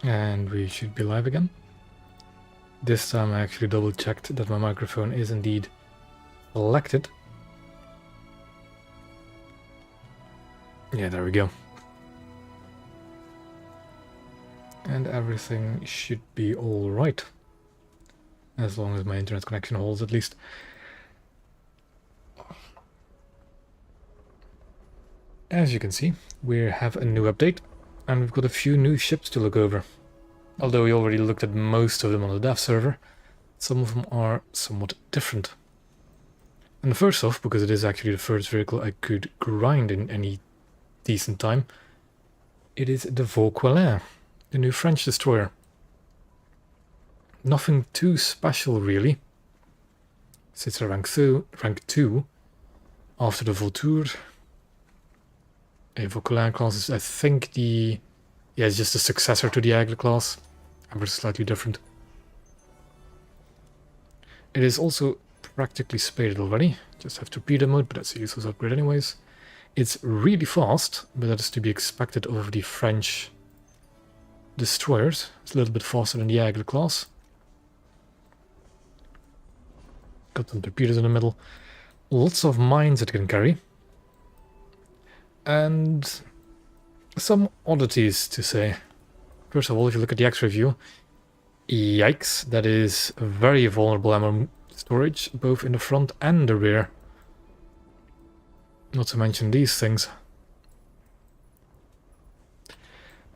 And we should be live again. This time I actually double checked that my microphone is indeed selected. Yeah, there we go. And everything should be alright. As long as my internet connection holds, at least. As you can see, we have a new update, and we've got a few new ships to look over. Although we already looked at most of them on the dev server, some of them are somewhat different. And first off, because it is actually the first vehicle I could grind in any decent time, it is the Vauquelin, the new French destroyer. Nothing too special really. Sits at rank 2 after the Vautour. A Vauquelin class is, I think, it's just a successor to the Aigle class, ever slightly different. It is also practically spaded already, just have torpedo mode, but that's a useless upgrade anyways. It's really fast, but that is to be expected of the French destroyers. It's a little bit faster than the Aigle class. Got some torpedoes in the middle. Lots of mines it can carry. And some oddities to say. First of all, if you look at the X-ray view, yikes, that is very vulnerable ammo storage, both in the front and the rear. Not to mention these things.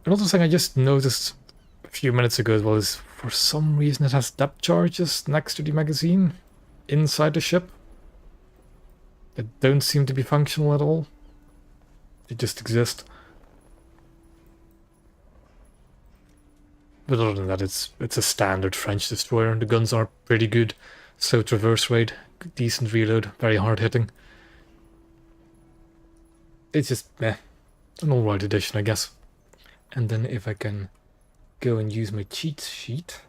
Another thing I just noticed a few minutes ago as well is, for some reason it has depth charges next to the magazine inside the ship that don't seem to be functional at all. They just exist. But other than that, it's a standard French destroyer. The guns are pretty good. Slow traverse rate, decent reload, very hard hitting. It's just an alright addition, I guess. And then if I can go and use my cheat sheet,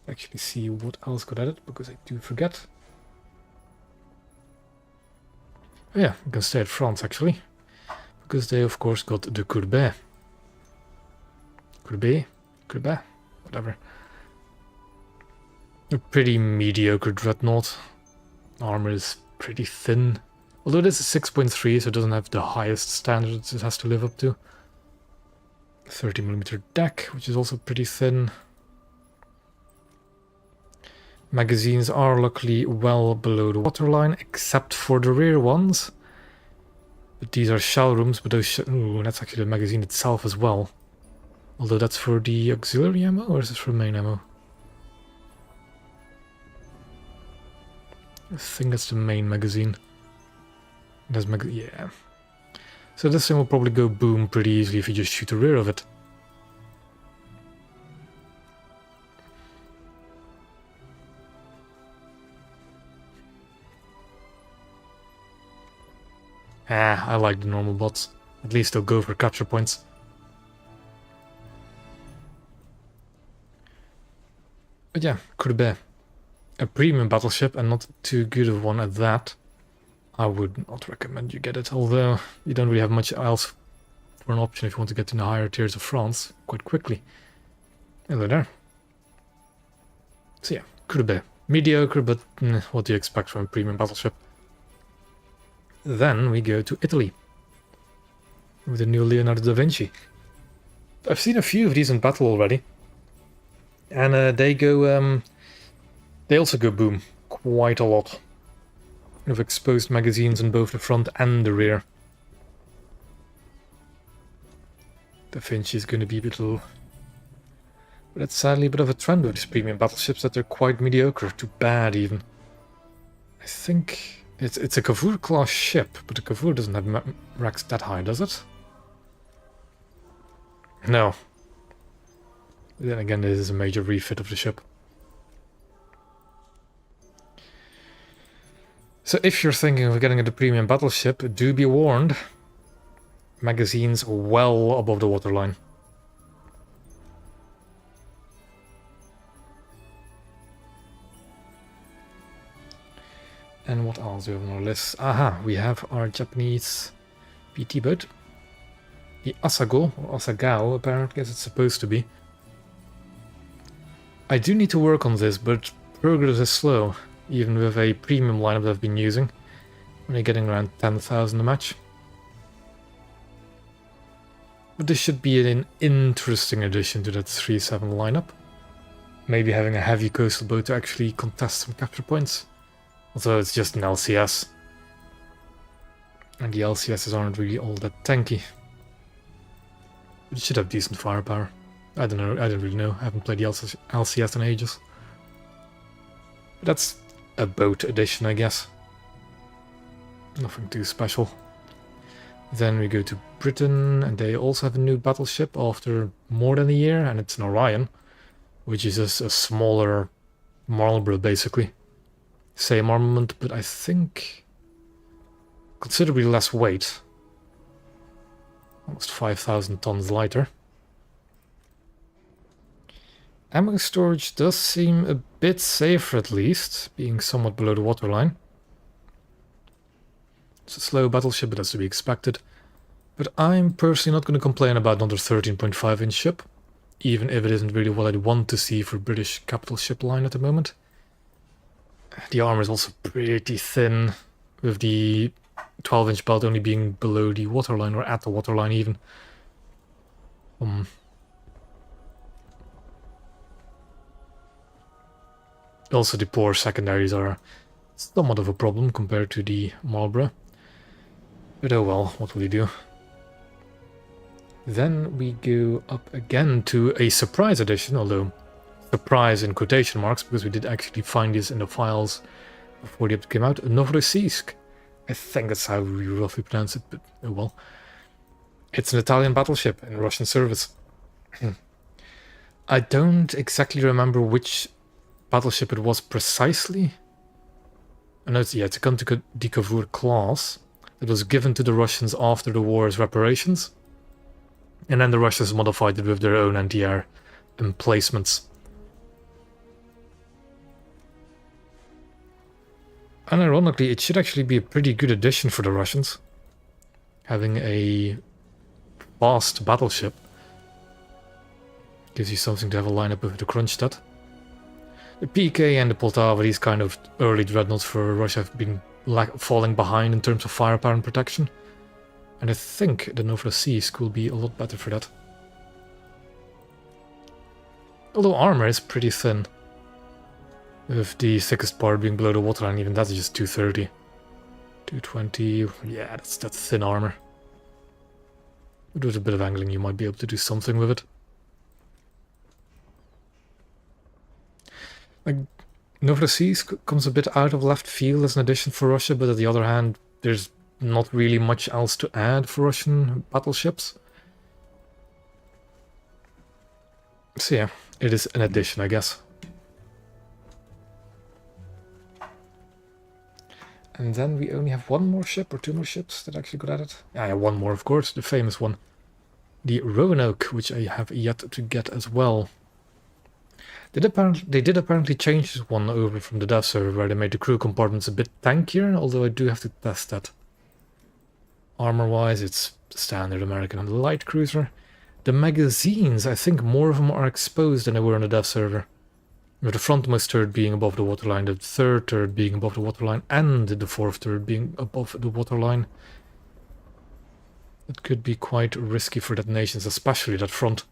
actually see what else got added, because I do forget. Oh yeah, we can stay at France actually, because they of course got the Courbet, whatever. A pretty mediocre dreadnought. Armor is pretty thin. Although this is 6.3, so it doesn't have the highest standards it has to live up to. 30mm deck, which is also pretty thin. Magazines are luckily well below the waterline, except for the rear ones. But these are shell rooms, but those that's actually the magazine itself as well. Although that's for the auxiliary ammo, or is this for main ammo? I think that's the main magazine. There's yeah. So this thing will probably go boom pretty easily if you just shoot the rear of it. I like the normal bots. At least they'll go for capture points. But yeah, Courbet. A premium battleship, and not too good of one at that. I would not recommend you get it, although you don't really have much else for an option if you want to get to the higher tiers of France quite quickly. Hello there. So yeah, Courbet. Mediocre, but what do you expect from a premium battleship? Then we go to Italy with the new Leonardo da Vinci. I've seen a few of these in battle already, and they go. They also go boom quite a lot. With exposed magazines in both the front and the rear. Da Vinci is going to be a bit low. But that's sadly a bit of a trend with these premium battleships, that they're quite mediocre, to bad even. I think it's a Cavour class ship, but the Cavour doesn't have racks that high, does it? No. Then again, this is a major refit of the ship. So if you're thinking of getting a premium battleship, do be warned. Magazines well above the waterline. And what else do we have on our list? Aha, we have our Japanese PT boat. The Asago, or Asagao apparently, as it's supposed to be. I do need to work on this, but progress is slow, even with a premium lineup that I've been using. Only getting around 10,000 a match. But this should be an interesting addition to that 3-7 lineup. Maybe having a heavy coastal boat to actually contest some capture points. Although it's just an LCS. And the LCSs aren't really all that tanky. But it should have decent firepower. I don't know, I don't really know. I haven't played the LCS in ages. But that's a boat edition, I guess. Nothing too special. Then we go to Britain, and they also have a new battleship after more than a year, and it's an Orion, which is just a smaller Marlborough, basically. Same armament, but I think considerably less weight. Almost 5,000 tons lighter. Ammo storage does seem a bit safer, at least, being somewhat below the waterline. It's a slow battleship, but that's to be expected. But I'm personally not going to complain about another 13.5-inch ship, even if it isn't really what I'd want to see for British capital ship line at the moment. The armor is also pretty thin, with the 12-inch belt only being below the waterline, or at the waterline even. Also, the poor secondaries are somewhat of a problem compared to the Marlborough. But oh well, what will you do? Then we go up again to a surprise edition, although surprise in quotation marks, because we did actually find this in the files before the update came out. Novorossiysk. I think that's how we roughly pronounce it, but oh well. It's an Italian battleship in Russian service. I don't exactly remember which battleship it was precisely. I know it's a Kontradikovur class that was given to the Russians after the war's reparations. And then the Russians modified it with their own anti-air emplacements. And ironically, it should actually be a pretty good addition for the Russians. Having a fast battleship gives you something to have a lineup with the Kronstadt. The PK and the Poltava, these kind of early dreadnoughts for Russia, have been falling behind in terms of firepower and protection. And I think the Novorossiysk will be a lot better for that. Although armor is pretty thin. With the thickest part being below the waterline, even that's just 230. 220, yeah, that's thin armor. But with a bit of angling you might be able to do something with it. Like, Novorossiysk comes a bit out of left field as an addition for Russia, but on the other hand, there's not really much else to add for Russian battleships. So yeah, it is an addition, I guess. And then we only have one more ship, or two more ships that actually got added. Yeah, one more, of course, the famous one. The Roanoke, which I have yet to get as well. They did apparently change this one over from the dev server, where they made the crew compartments a bit tankier, although I do have to test that. Armor-wise, it's standard American light cruiser. The magazines, I think more of them are exposed than they were on the dev server. With the frontmost turret being above the waterline, the third turret being above the waterline, and the fourth turret being above the waterline. It could be quite risky for detonations, especially that front.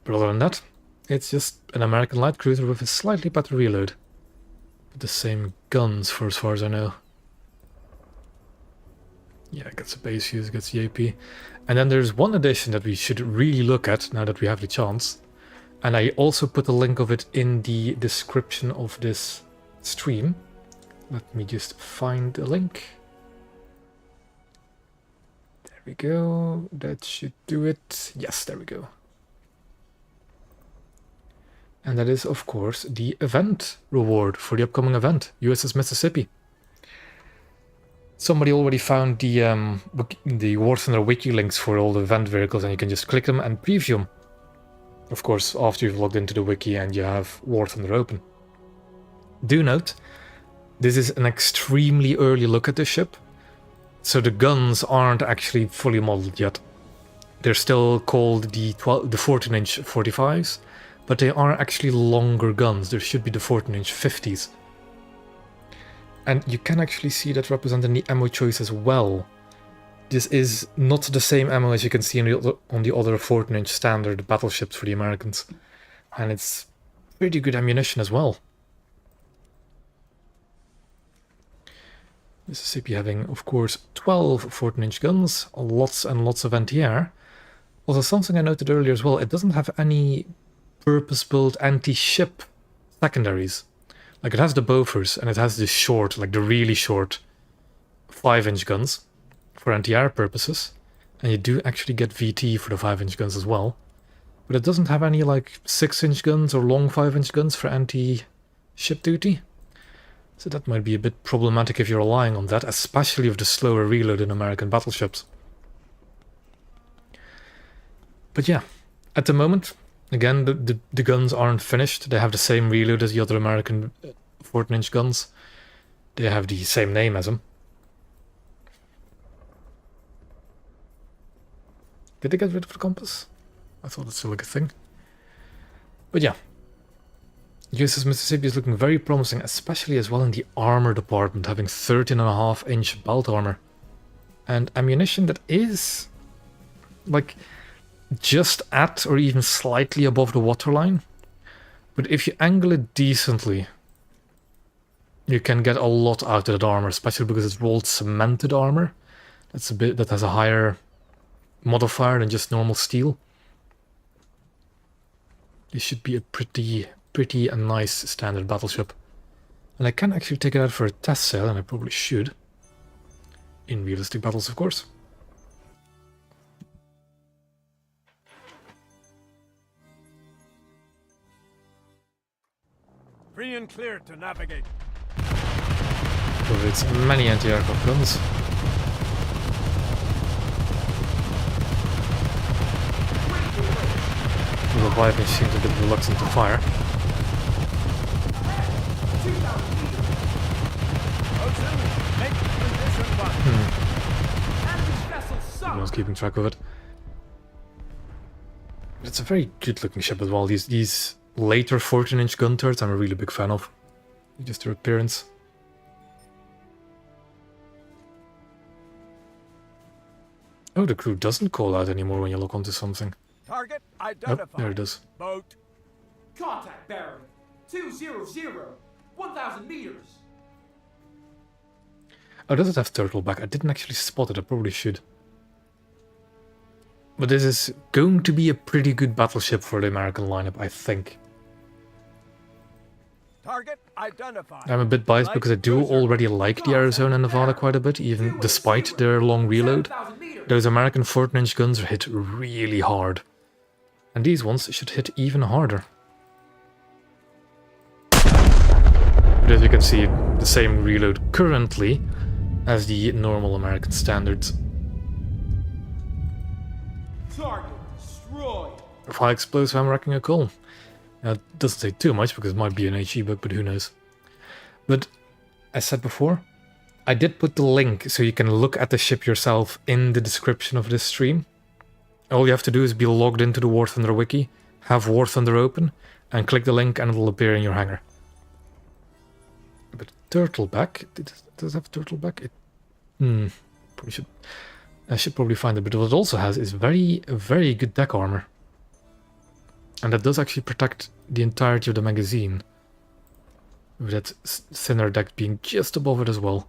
But other than that, it's just an American light cruiser with a slightly better reload. With the same guns for as far as I know. Yeah, it gets a base use, it gets the AP. And then there's one addition that we should really look at now that we have the chance. And I also put a link of it in the description of this stream. Let me just find the link. There we go. That should do it. Yes, there we go. And that is, of course, the event reward for the upcoming event, USS Mississippi. Somebody already found the War Thunder wiki links for all the event vehicles, and you can just click them and preview them. Of course, after you've logged into the wiki and you have War Thunder open. Do note, this is an extremely early look at the ship, so the guns aren't actually fully modeled yet. They're still called the 14-inch 45s, but they are actually longer guns. There should be the 14-inch 50s. And you can actually see that represented in the ammo choice as well. This is not the same ammo as you can see on the other 14-inch standard battleships for the Americans. And it's pretty good ammunition as well. Mississippi having, of course, 12 14-inch guns, lots and lots of anti-air. Also, something I noted earlier as well, it doesn't have any purpose-built anti-ship secondaries. Like, it has the Bofors, and it has the short, like the really short 5-inch guns for anti-air purposes. And you do actually get VT for the 5-inch guns as well. But it doesn't have any, like, 6-inch guns or long 5-inch guns for anti-ship duty. So that might be a bit problematic if you're relying on that, especially with the slower reload in American battleships. But yeah, at the moment, again, the guns aren't finished. They have the same reload as the other American 14-inch guns. They have the same name as them. Did they get rid of the compass? I thought it's still a good thing. But yeah. USS Mississippi is looking very promising, especially as well in the armor department, having 13.5-inch belt armor. And ammunition that is, like, just at or even slightly above the waterline. But if you angle it decently, you can get a lot out of that armor, especially because it's rolled cemented armor. That has a higher modifier than just normal steel. This should be a pretty and nice standard battleship. And I can actually take it out for a test sail, and I probably should. In realistic battles, of course. Free and clear to navigate. With its many anti-aircraft guns. The Leviathan seems a bit reluctant to fire. I was keeping track of it. It's a very good looking ship as well. These later 14-inch gun turrets I'm a really big fan of. Just their appearance. Oh, the crew doesn't call out anymore when you look onto something. Target identified. Oh, there it is. Boat. Contact bearing 200, 1,000 meters. Oh, does it have turtleback? I didn't actually spot it. I probably should. But this is going to be a pretty good battleship for the American lineup, I think. Target identified. I'm a bit biased because I do already like the Arizona and Nevada quite a bit, even despite their long reload. Those American 14-inch guns are hit really hard. And these ones should hit even harder. But as you can see, the same reload currently as the normal American standards. Target destroyed. Of high explosive ammo wrecking a coal. Now, it doesn't say too much because it might be an HE bug, but who knows. But, as said before, I did put the link so you can look at the ship yourself in the description of this stream. All you have to do is be logged into the War Thunder wiki, have War Thunder open, and click the link and it'll appear in your hangar. But turtleback, does it have turtleback? Probably should. I should probably find it, but what it also has is very good deck armor. And that does actually protect the entirety of the magazine. With that thinner deck being just above it as well.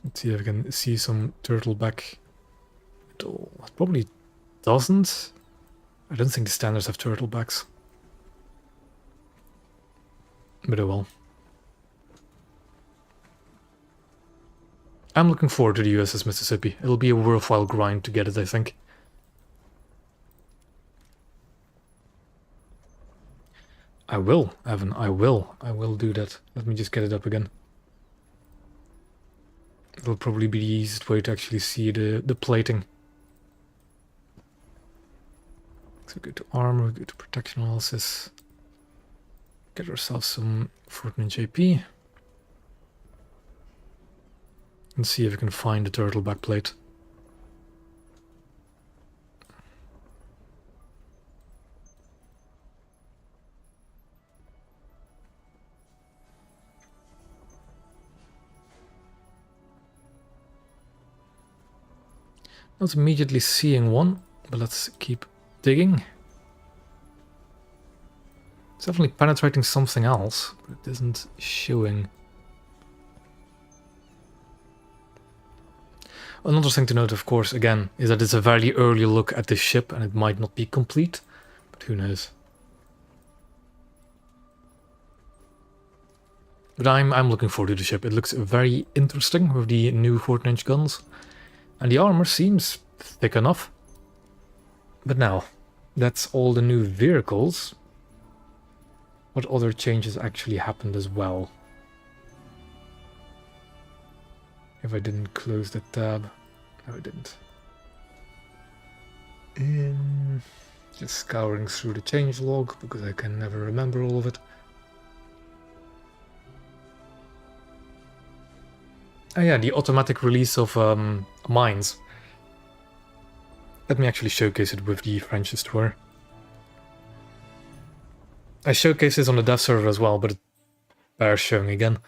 Let's see if I can see some turtleback. It probably doesn't. I don't think the standards have turtlebacks. But oh well. I'm looking forward to the USS Mississippi. It'll be a worthwhile grind to get it, I think. I will, Evan, I will. I will do that. Let me just get it up again. It'll probably be the easiest way to actually see the plating. So go to armor, go to protection analysis. Get ourselves some 14-inch AP. And see if we can find the turtleback plate. Not immediately seeing one, but let's keep digging. It's definitely penetrating something else, but it isn't showing. Another thing to note, of course, again, is that it's a very early look at the ship and it might not be complete, but who knows. But I'm looking forward to the ship. It looks very interesting with the new 14-inch guns. And the armor seems thick enough. But now, that's all the new vehicles. What other changes actually happened as well? If I didn't close the tab. No, I didn't. Just scouring through the change log, because I can never remember all of it. Oh yeah, the automatic release of mines. Let me actually showcase it with the French destroyer. I showcase this on the dev server as well, but it bears showing again.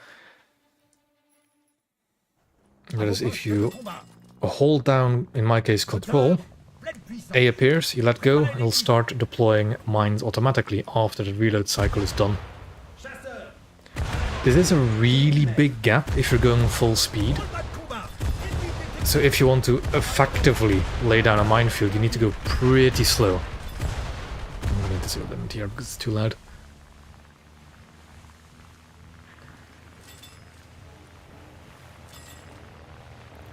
That is, if you hold down, in my case, control, A appears, you let go, and it'll start deploying mines automatically after the reload cycle is done. This is a really big gap if you're going full speed. So if you want to effectively lay down a minefield, you need to go pretty slow. I'm going to zero limit here because it's too loud.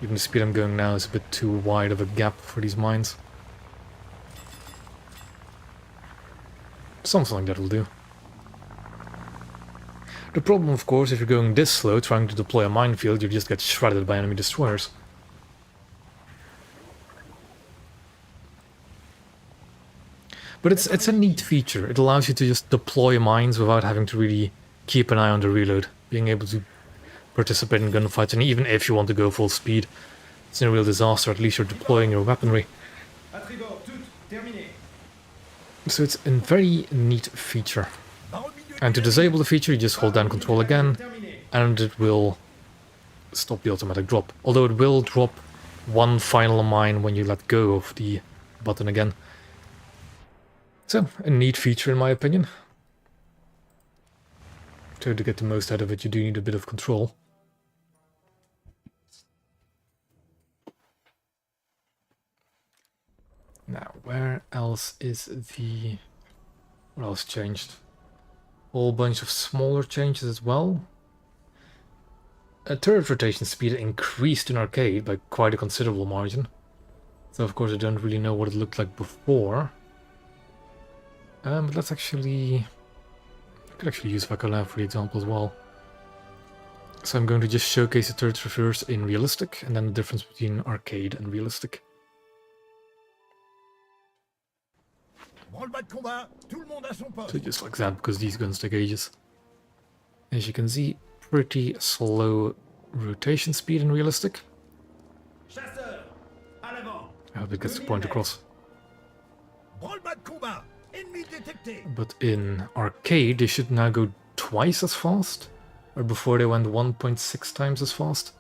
Even the speed I'm going now is a bit too wide of a gap for these mines. Something like that will do. The problem, of course, if you're going this slow, trying to deploy a minefield, you just get shredded by enemy destroyers. But it's a neat feature. It allows you to just deploy mines without having to really keep an eye on the reload. Being able to participate in gunfights, and even if you want to go full speed, it's no real disaster, at least you're deploying your weaponry. So it's a very neat feature. And to disable the feature, you just hold down control again, and it will stop the automatic drop. Although it will drop one final mine when you let go of the button again. So, a neat feature in my opinion. So to get the most out of it, you do need a bit of control. Now, where else is the... what else changed? Whole bunch of smaller changes as well. Turret rotation speed increased in arcade by quite a considerable margin. So of course I don't really know what it looked like before. But let's actually... I could actually use Vacolab for the example as well. So I'm going to just showcase the turret reverse in realistic, and then the difference between arcade and realistic. So just like that, because these guns take ages. As you can see, pretty slow rotation speed in realistic. I hope it gets the point across. But in arcade, they should now go twice as fast, or before they went 1.6 times as fast.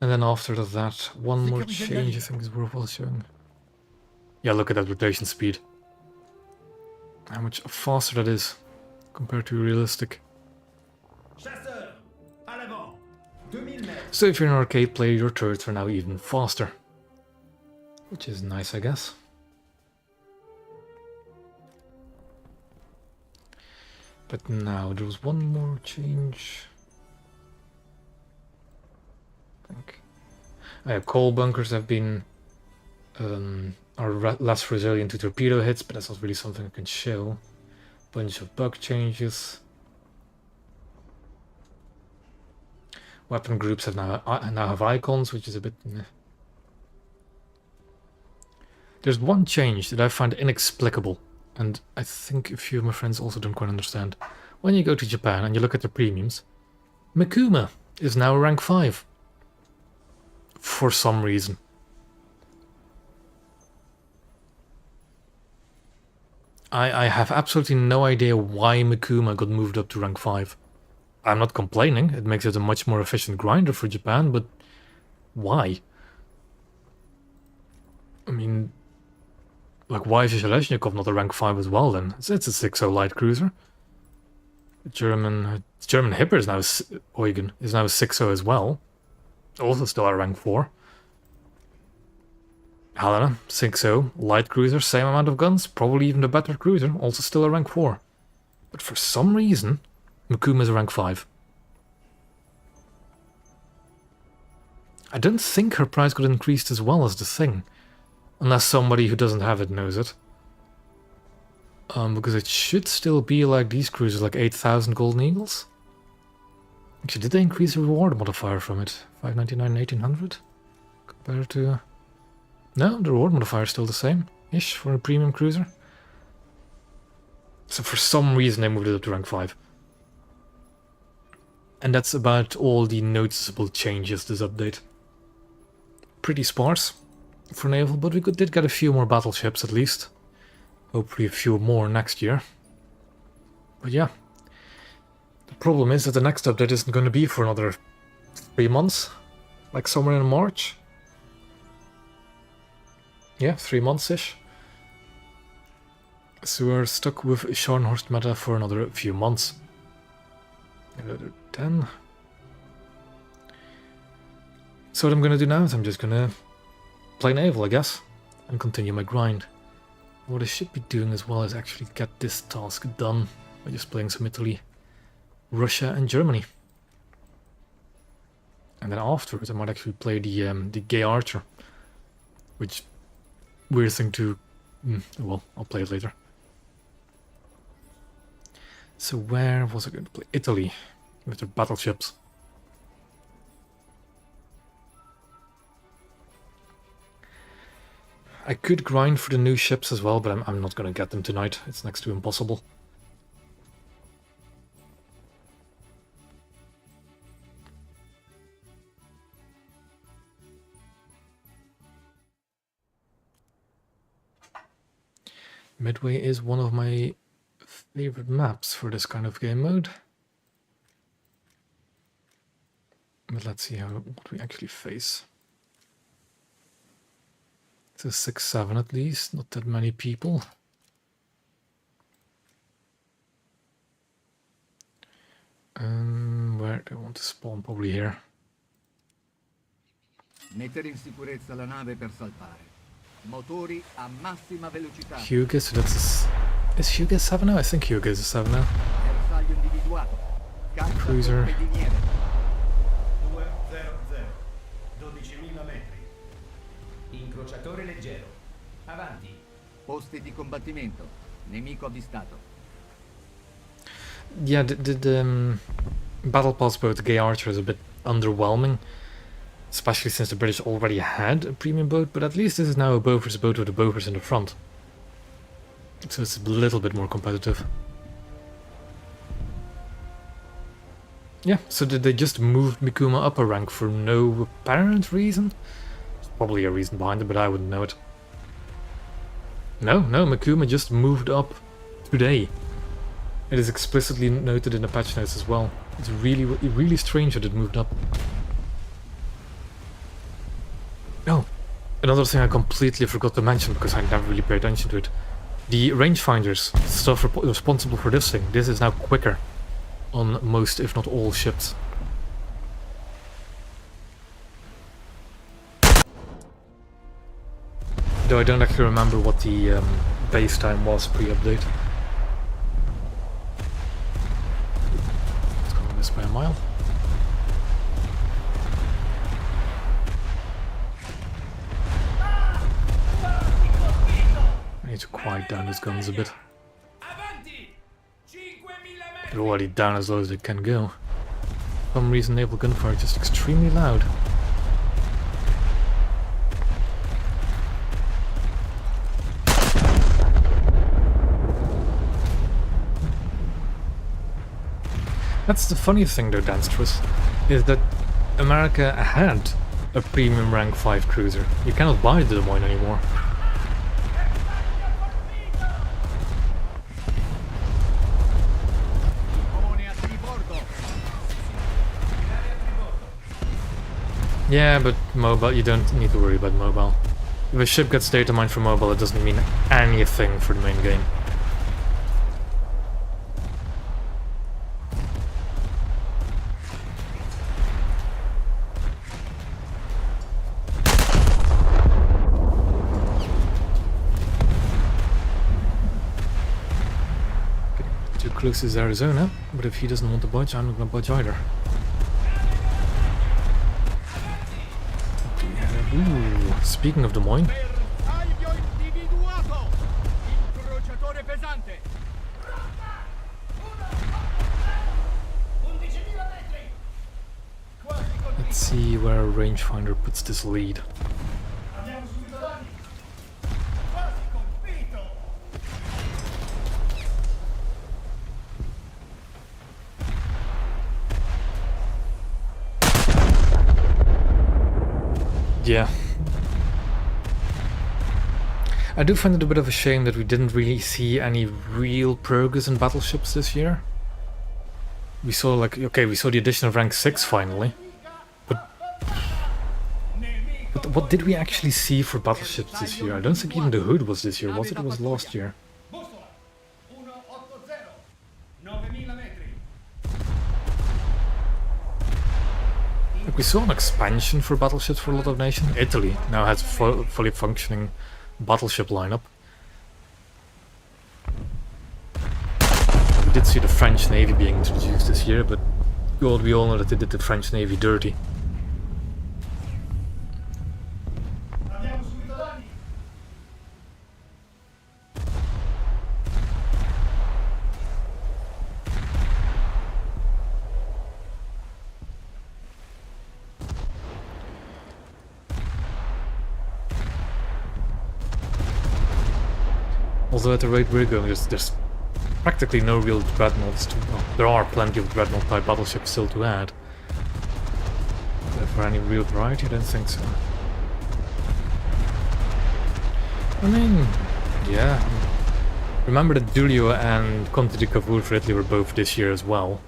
And then after that, one more change I think is worthwhile showing. Yeah, look at that rotation speed. How much faster that is compared to realistic. So if you're an arcade player, your turrets are now even faster. Which is nice, I guess. But now, there was one more change. Coal bunkers have been are less resilient to torpedo hits, but that's not really something I can show. Bunch of bug changes. Weapon groups have now have icons, which is a bit. There's one change that I find inexplicable, and I think a few of my friends also don't quite understand. When you go to Japan and you look at the premiums, Mikuma is now rank 5. For some reason. I have absolutely no idea why Mikuma got moved up to rank 5. I'm not complaining, it makes it a much more efficient grinder for Japan, but why? I mean, like, why is Zheleznyakov not a rank 5 as well then? It's a 6.0 light cruiser. German Hipper is now Eugen is now a 6.0 as well. Also still at rank 4. Helena, 6.0, light cruiser, same amount of guns, probably even the better cruiser, also still a rank 4. But for some reason, Mikuma is a rank 5. I don't think her price got increased as well as the thing. Unless somebody who doesn't have it knows it. Because it should still be like these cruisers, like 8,000 Golden Eagles. Actually, did they increase the reward modifier from it? 599 and 1800? Compared to... No, the reward modifier is still the same-ish for a premium cruiser. So for some reason they moved it up to rank 5. And that's about all the noticeable changes this update. Pretty sparse for Naval, but we did get a few more battleships at least. Hopefully a few more next year. But yeah. The problem is that the next update isn't going to be for another 3 months. Like somewhere in March. Yeah, 3 months-ish. So we're stuck with Scharnhorst meta for another few months. Another 10. So what I'm gonna do now is I'm just gonna play Naval, I guess. And continue my grind. What I should be doing as well is actually get this task done by just playing some Italy, Russia and Germany. And then afterwards I might actually play the Gay Archer. Which, weird thing to... well, I'll play it later. So where was I going to play? Italy, with their battleships. I could grind for the new ships as well, but I'm not going to get them tonight. It's next to impossible. Midway is one of my favorite maps for this kind of game mode. But let's see what we actually face. It's a 6-7 at least, not that many people. Where do I want to spawn? Probably here. Mettere in sicurezza la nave per salpare. Motori a massima velocità. Hugo, so that's a... Is Hugo 7 now? I think Hugo is a 7 now. Bersaglio individuato. Caccia Cruiser. torpediniere. 200, 12.000 metri. Incrociatore leggero. Avanti. Posti di combattimento. Nemico avvistato. Yeah, the Battle Pass boat, Gay Archer, is a bit underwhelming. Especially since the British already had a premium boat, but at least this is now a Bofors boat with a Bofors in the front. So it's a little bit more competitive. Yeah, so did they just move Mikuma up a rank for no apparent reason? There's probably a reason behind it, but I wouldn't know it. No, Mikuma just moved up today. It is explicitly noted in the patch notes as well. It's really strange that it moved up. Oh, another thing I completely forgot to mention because I never really paid attention to it. The rangefinders, stuff responsible for this thing, this is now quicker on most, if not all, ships. Though I don't actually remember what the base time was pre-update. It's going this by a mile. I need to quiet down his guns a bit. They're already down as low as they can go. For some reason naval gunfire is just extremely loud. That's the funny thing though, Danstrous, is that America had a premium rank 5 cruiser. You cannot buy the Des Moines anymore. Yeah, but mobile, you don't need to worry about mobile. If a ship gets data mined for mobile, it doesn't mean anything for the main game. Too close is Arizona, but if he doesn't want to budge, I'm not gonna budge either. Ooh, speaking of Des Moines, Bersaglio individuato! Incrociatore pesante! 11.000 metri! let's see where a rangefinder puts this lead. Abbiamo subito danni! Quasi colpito! Yeah. I do find it a bit of a shame that we didn't really see any real progress in battleships this year. We saw like, okay, we saw the addition of rank 6 finally. But what did we actually see for battleships this year? I don't think even the Hood was this year, was it? It was last year. Bussola! 180! 9.000 metri! Like we saw an expansion for battleships for a lot of nations. Italy now has fully functioning battleship lineup. We did see the French Navy being introduced this year, but we all know that they did the French Navy dirty. Abbiamo subito danni! Although at the rate we're going, there's practically no real dreadnoughts to... Well, there are plenty of dreadnought-type battleships still to add. But for any real variety, I don't think so. I mean, yeah. Remember that Giulio and Conte di Cavour for Italy were both this year as well.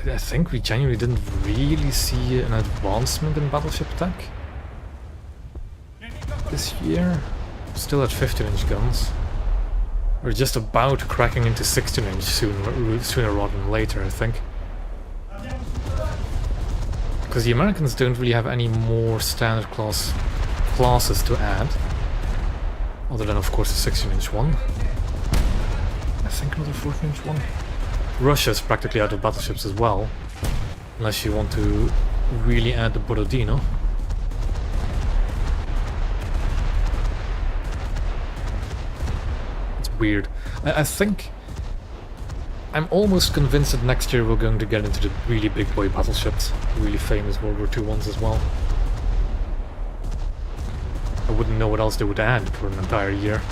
I think we genuinely didn't really see an advancement in battleship tech this year. Still at 15-inch guns. We're just about cracking into 16-inch sooner rather than later, I think. Because the Americans don't really have any more standard classes to add. Other than, of course, the 16-inch one. I think another 14-inch one. Russia's practically out of battleships as well, unless you want to really add the Borodino. It's weird. I think... I'm almost convinced that next year we're going to get into the really big boy battleships, really famous World War II ones as well. I wouldn't know what else they would add for an entire year.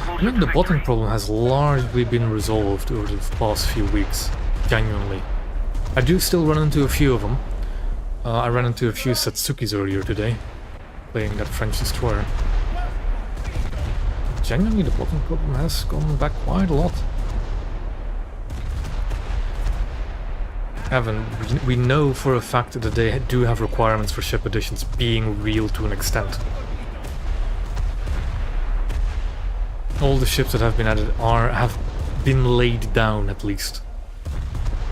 I think the botting problem has largely been resolved over the past few weeks, genuinely. I do still run into a few of them. I ran into a few Satsukis earlier today, playing that French destroyer. Genuinely, the botting problem has gone back quite a lot. Evan, we know for a fact that they do have requirements for ship additions being real to an extent. All the ships that have been added have been laid down at least.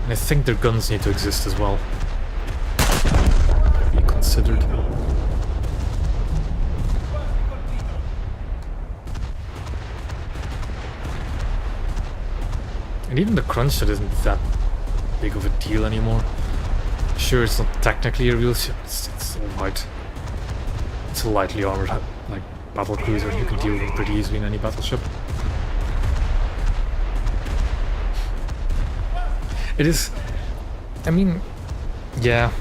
And I think their guns need to exist as well. Be considered. And even the crunch that isn't that big of a deal anymore. Sure, it's not technically a real ship, it's alright. It's a lightly armored like battle cruiser, you can deal with them pretty easily in any battleship. It is... I mean, yeah.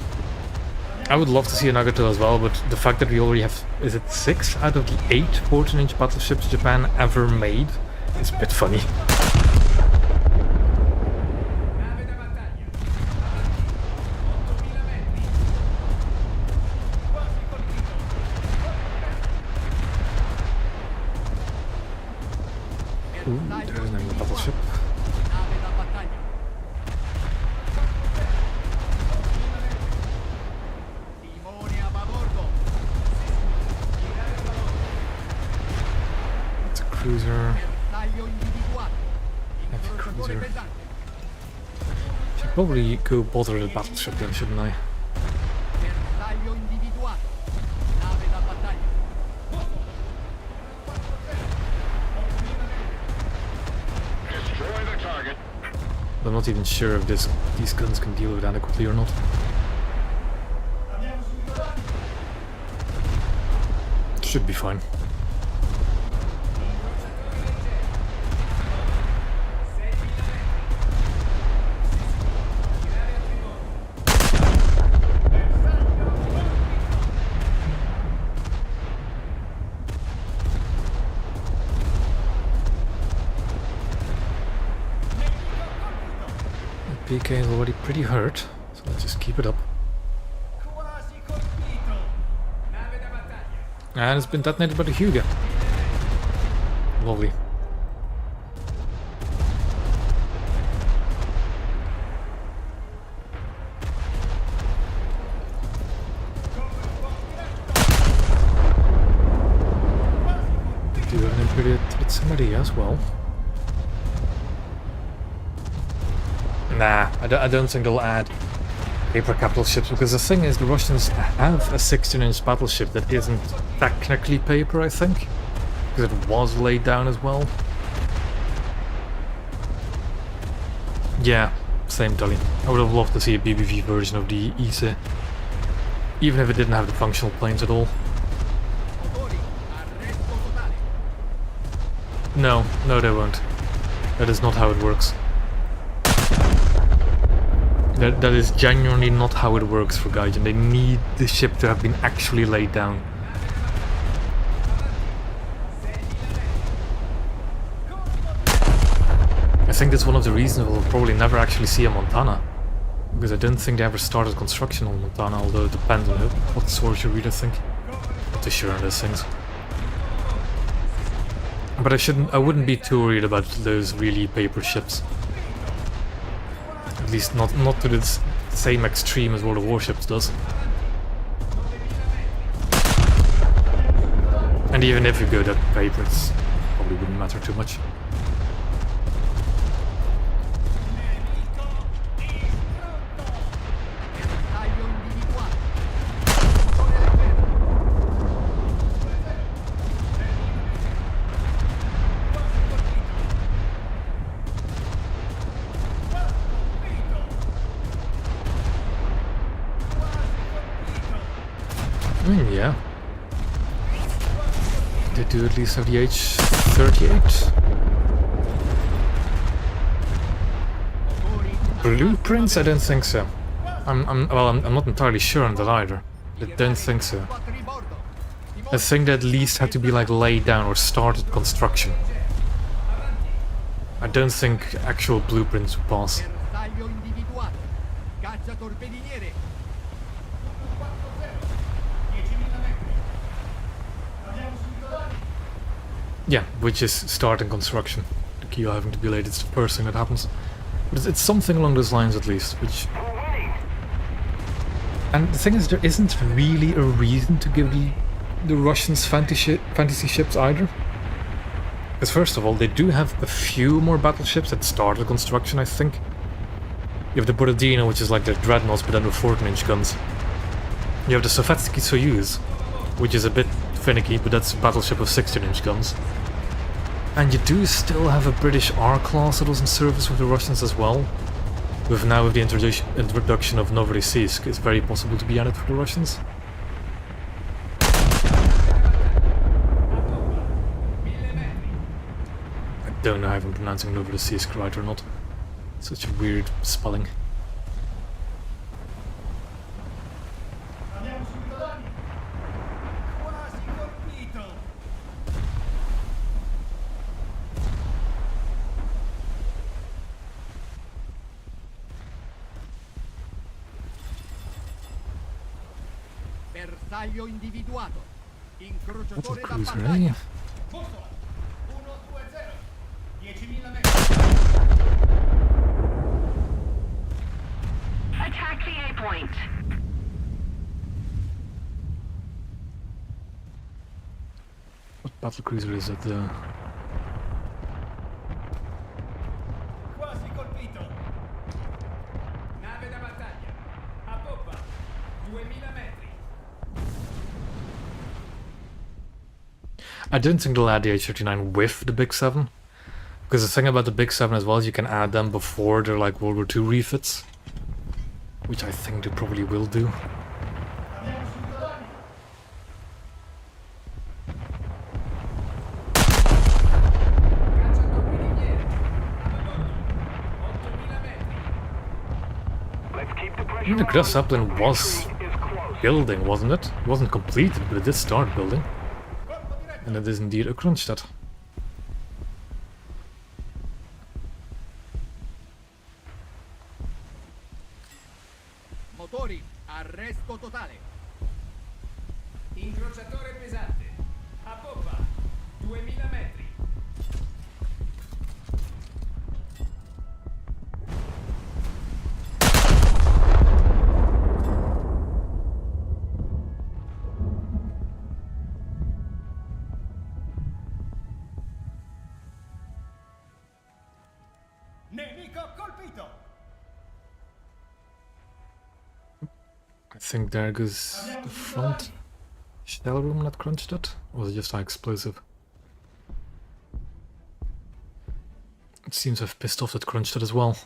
I would love to see a Nagato as well, but the fact that we already have, is it 6 out of the 8 14-inch battleships Japan ever made is a bit funny. cruiser. Bersaglio individuato. Heavy Incrociatore cruiser. pesante. Should probably go bother the battleship then, shouldn't I? Bersaglio individuato. Nave da battaglia. Destroy the target. I'm not even sure if these guns can deal with it adequately or not. Abbiamo subito danni. Should be fine. The PK is already pretty hurt, so let's just keep it up. Quasi colpito. Nave da battaglia. And it's been detonated by the Hugo. Lovely. Do have an Imperial with somebody as well. Nah, I don't think they'll add paper capital ships, because the thing is, the Russians have a 16-inch battleship that isn't technically paper, I think, because it was laid down as well. Yeah, same Tully. I would have loved to see a BBV version of the ISE, even if it didn't have the functional planes at all. Motori. Arresto totale. No, they won't. That is not how it works. That is genuinely not how it works for Gaijin. They need the ship to have been actually laid down. I think that's one of the reasons we'll probably never actually see a Montana. Because I don't think they ever started construction on Montana, although it depends on what source you read, I think. Not too sure on those things. But I wouldn't be too worried about those really paper ships. At least not to the same extreme as World of Warships does. And even if you go that paper, it probably wouldn't matter too much. Bersaglio individuato. Motore leggero. Yeah. They do at least have the H-38. Blueprints? I don't think so. I'm not entirely sure on that either. I don't think so. Quattribordo. I think they at least had to be like laid down or started construction. I don't think actual blueprints would pass. Bersaglio individuato. Caccia torpediniere. 10.000 metri. Abbiamo subito danni. Yeah, which is starting construction. The keel having to be laid, it's the first thing that happens. But it's something along those lines at least, which... And the thing is, there isn't really a reason to give the Russians fantasy ships either. Because first of all, they do have a few more battleships that started construction, I think. You have the Borodino, which is like their dreadnoughts, but then with 14-inch guns. You have the Sovietsky Soyuz, which is a bit finicky, but that's a battleship of 16-inch guns. And you do still have a British R-class that was in service with the Russians as well. With the introduction of Novorossiysk, it's very possible to be added for the Russians. I don't know if I'm pronouncing Novorossiysk right or not. Such a weird spelling. Abbiamo subito danni. Quasi colpito. Bersaglio individuato. Incrociatore da Battlecruiser, battaglia. eh? Bussola. 120. 10.000 metri. Attack the A point. What battlecruiser is it? 2000 metri. I don't think they'll add the H-39 with the Big 7. Because the thing about the Big 7 as well is you can add them before they're like World War II refits. Which I think they probably will do. Abbiamo subito danni. Cacciatorpediniere. A bordo. 8000 metri. Let's keep the I pressure mean, the on. Graf Zeppelin was Victory is close. building, wasn't it? It wasn't completed, but it did start building. Colpo diretto. And it is indeed a Kronstadt. Motori, arresto totale. Incrociatore pesante. A poppa. 2000 metri. Nemico colpito. I think there goes the front shell room that Kronstadt. Or was it just high explosive? It seems to have pissed off that Kronstadt as well.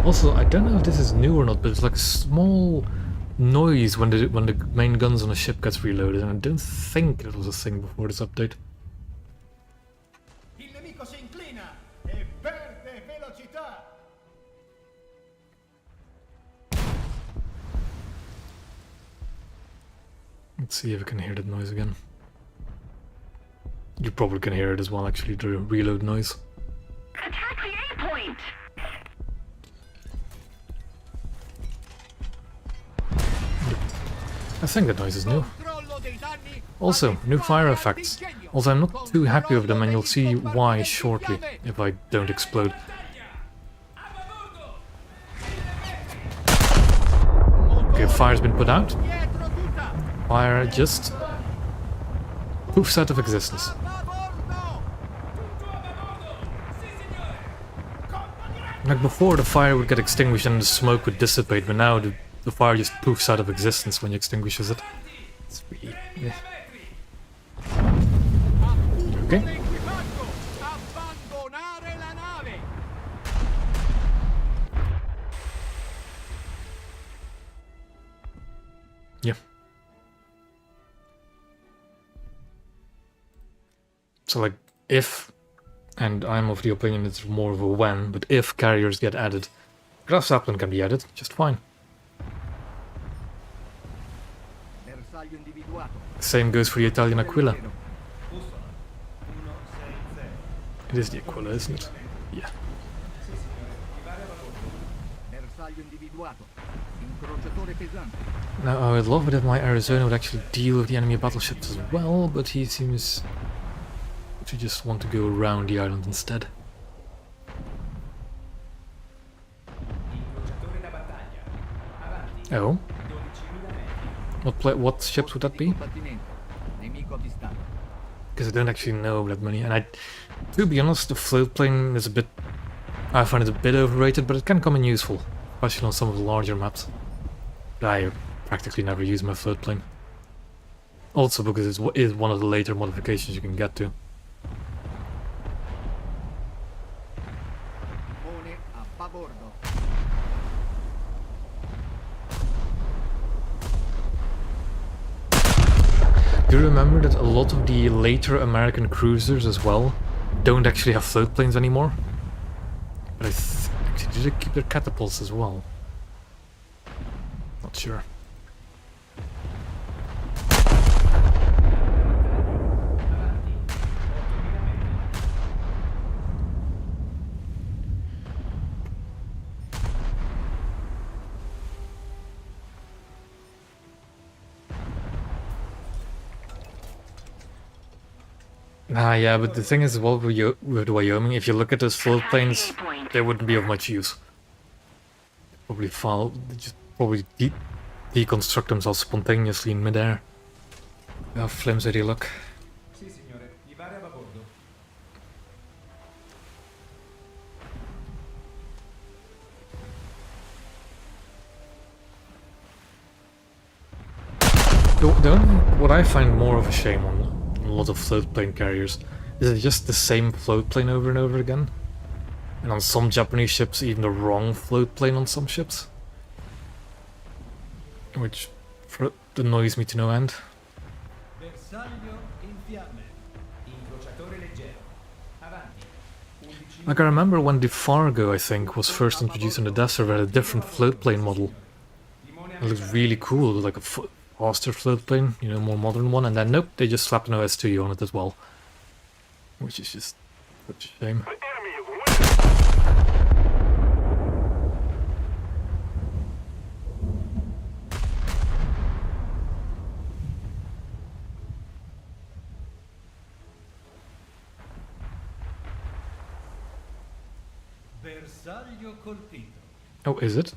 Also, I don't know if this is new or not, but it's like a small noise when the main guns on a ship gets reloaded, and I don't think it was a thing before this update. Il nemico si inclina e perde velocità. Let's see if I can hear that noise again. You probably can hear it as well, actually, the reload noise. Attack the A point. I think that noise is new. Controllo dei danni. Also, new fire effects. Also, I'm not too happy with them, and you'll see why shortly, if I don't explode. Okay, fire's been put out. Dietro tutta. Fire just poofs out of existence. A bordo. Like before, the fire would get extinguished and the smoke would dissipate, but now the fire just poofs out of existence when you extinguishes it. It's really... yeah. Okay. L'equipaggio. Abbandonare la nave. Yeah. So like, if, and I'm of the opinion it's more of a when, but if carriers get added, Graf Zeppelin can be added just fine. Bersaglio individuato. Same goes for the Italian Aquila. Bussola 160. It is the Aquila, isn't it? Yeah. Bersaglio individuato. Incrociatore pesante. Now I would love it if my Arizona would actually deal with the enemy battleships as well, but he seems to just want to go around the island instead. Incrociatore da battaglia. Avanti. Oh? 12.000 metri. What ships would that be? Combattimento. Nemico avvistato. Because I don't actually know that many, and to be honest, the float plane is a bit, I find it a bit overrated, but it can come in useful, especially on some of the larger maps. I practically never use my float plane. Also because it is one of the later modifications you can get to. Pone a babordo. Do you remember that a lot of the later American cruisers as well don't actually have float planes anymore? But actually, do they keep their catapults as well? Not sure. Ah, yeah, but the thing is, well, with Wyoming, if you look at those float planes, they wouldn't be of much use. Probably fall, just probably deconstruct themselves spontaneously in midair. How flimsy they look. Sì, signore. Mi pare a babordo. What I find more of a shame on a lot of float plane carriers is it's just the same float plane over and over again. And on some Japanese ships, even the wrong float plane on some ships. Which annoys me to no end. Bersaglio in fiamme. Incrociatore leggero. Avanti. 11 Like I remember when the Fargo, I think, was first introduced on the Death Server, had a different float plane model. It looked really cool, like a faster float plane, you know, more modern one, and then nope, they just slapped an OS2 on it as well. Which is just such a shame. The enemy is winning. Bersaglio colpito. Oh, is it?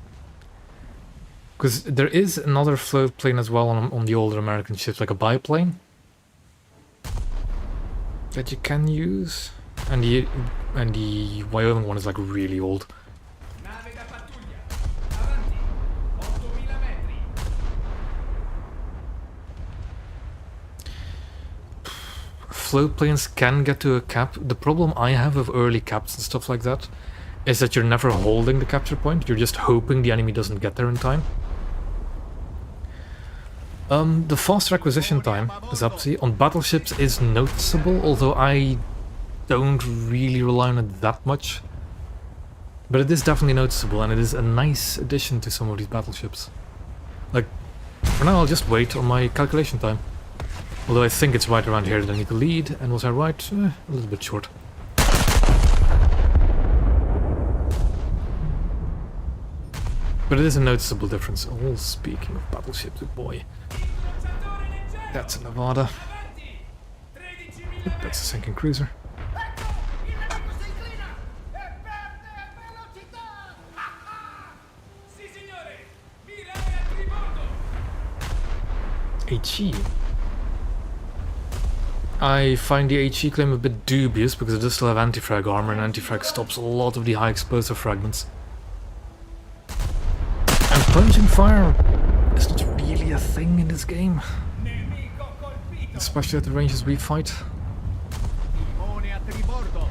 Because there is another float plane as well on the older American ships, like a biplane that you can use, and the Wyoming one is like really old. Nave da pattuglia. Avanti. 8000 metri. Float planes can get to a cap. The problem I have with early caps and stuff like that is that you're never holding the capture point, you're just hoping the enemy doesn't get there in time. The faster acquisition time, Zapsi, on battleships is noticeable, although I don't really rely on it that much. But it is definitely noticeable, and it is a nice addition to some of these battleships. Like, for now I'll just wait on my calculation time. Although I think it's right around here that I need to lead, and was I right? A little bit short. But it is a noticeable difference. Oh, speaking of battleships, good boy. Incrociatore leggero. That's a Nevada. Avanti. 13.000 That's a sinking cruiser. Ecco, il nemico si inclina e perde velocità. Sì, signore. Virare a tribordo. HE. I find the HE claim a bit dubious because it does still have anti-frag armor, and anti-frag stops a lot of the high explosive fragments. And plunging fire is not really a thing in this game, Nemico colpito. especially at the ranges we fight. Timone a tribordo.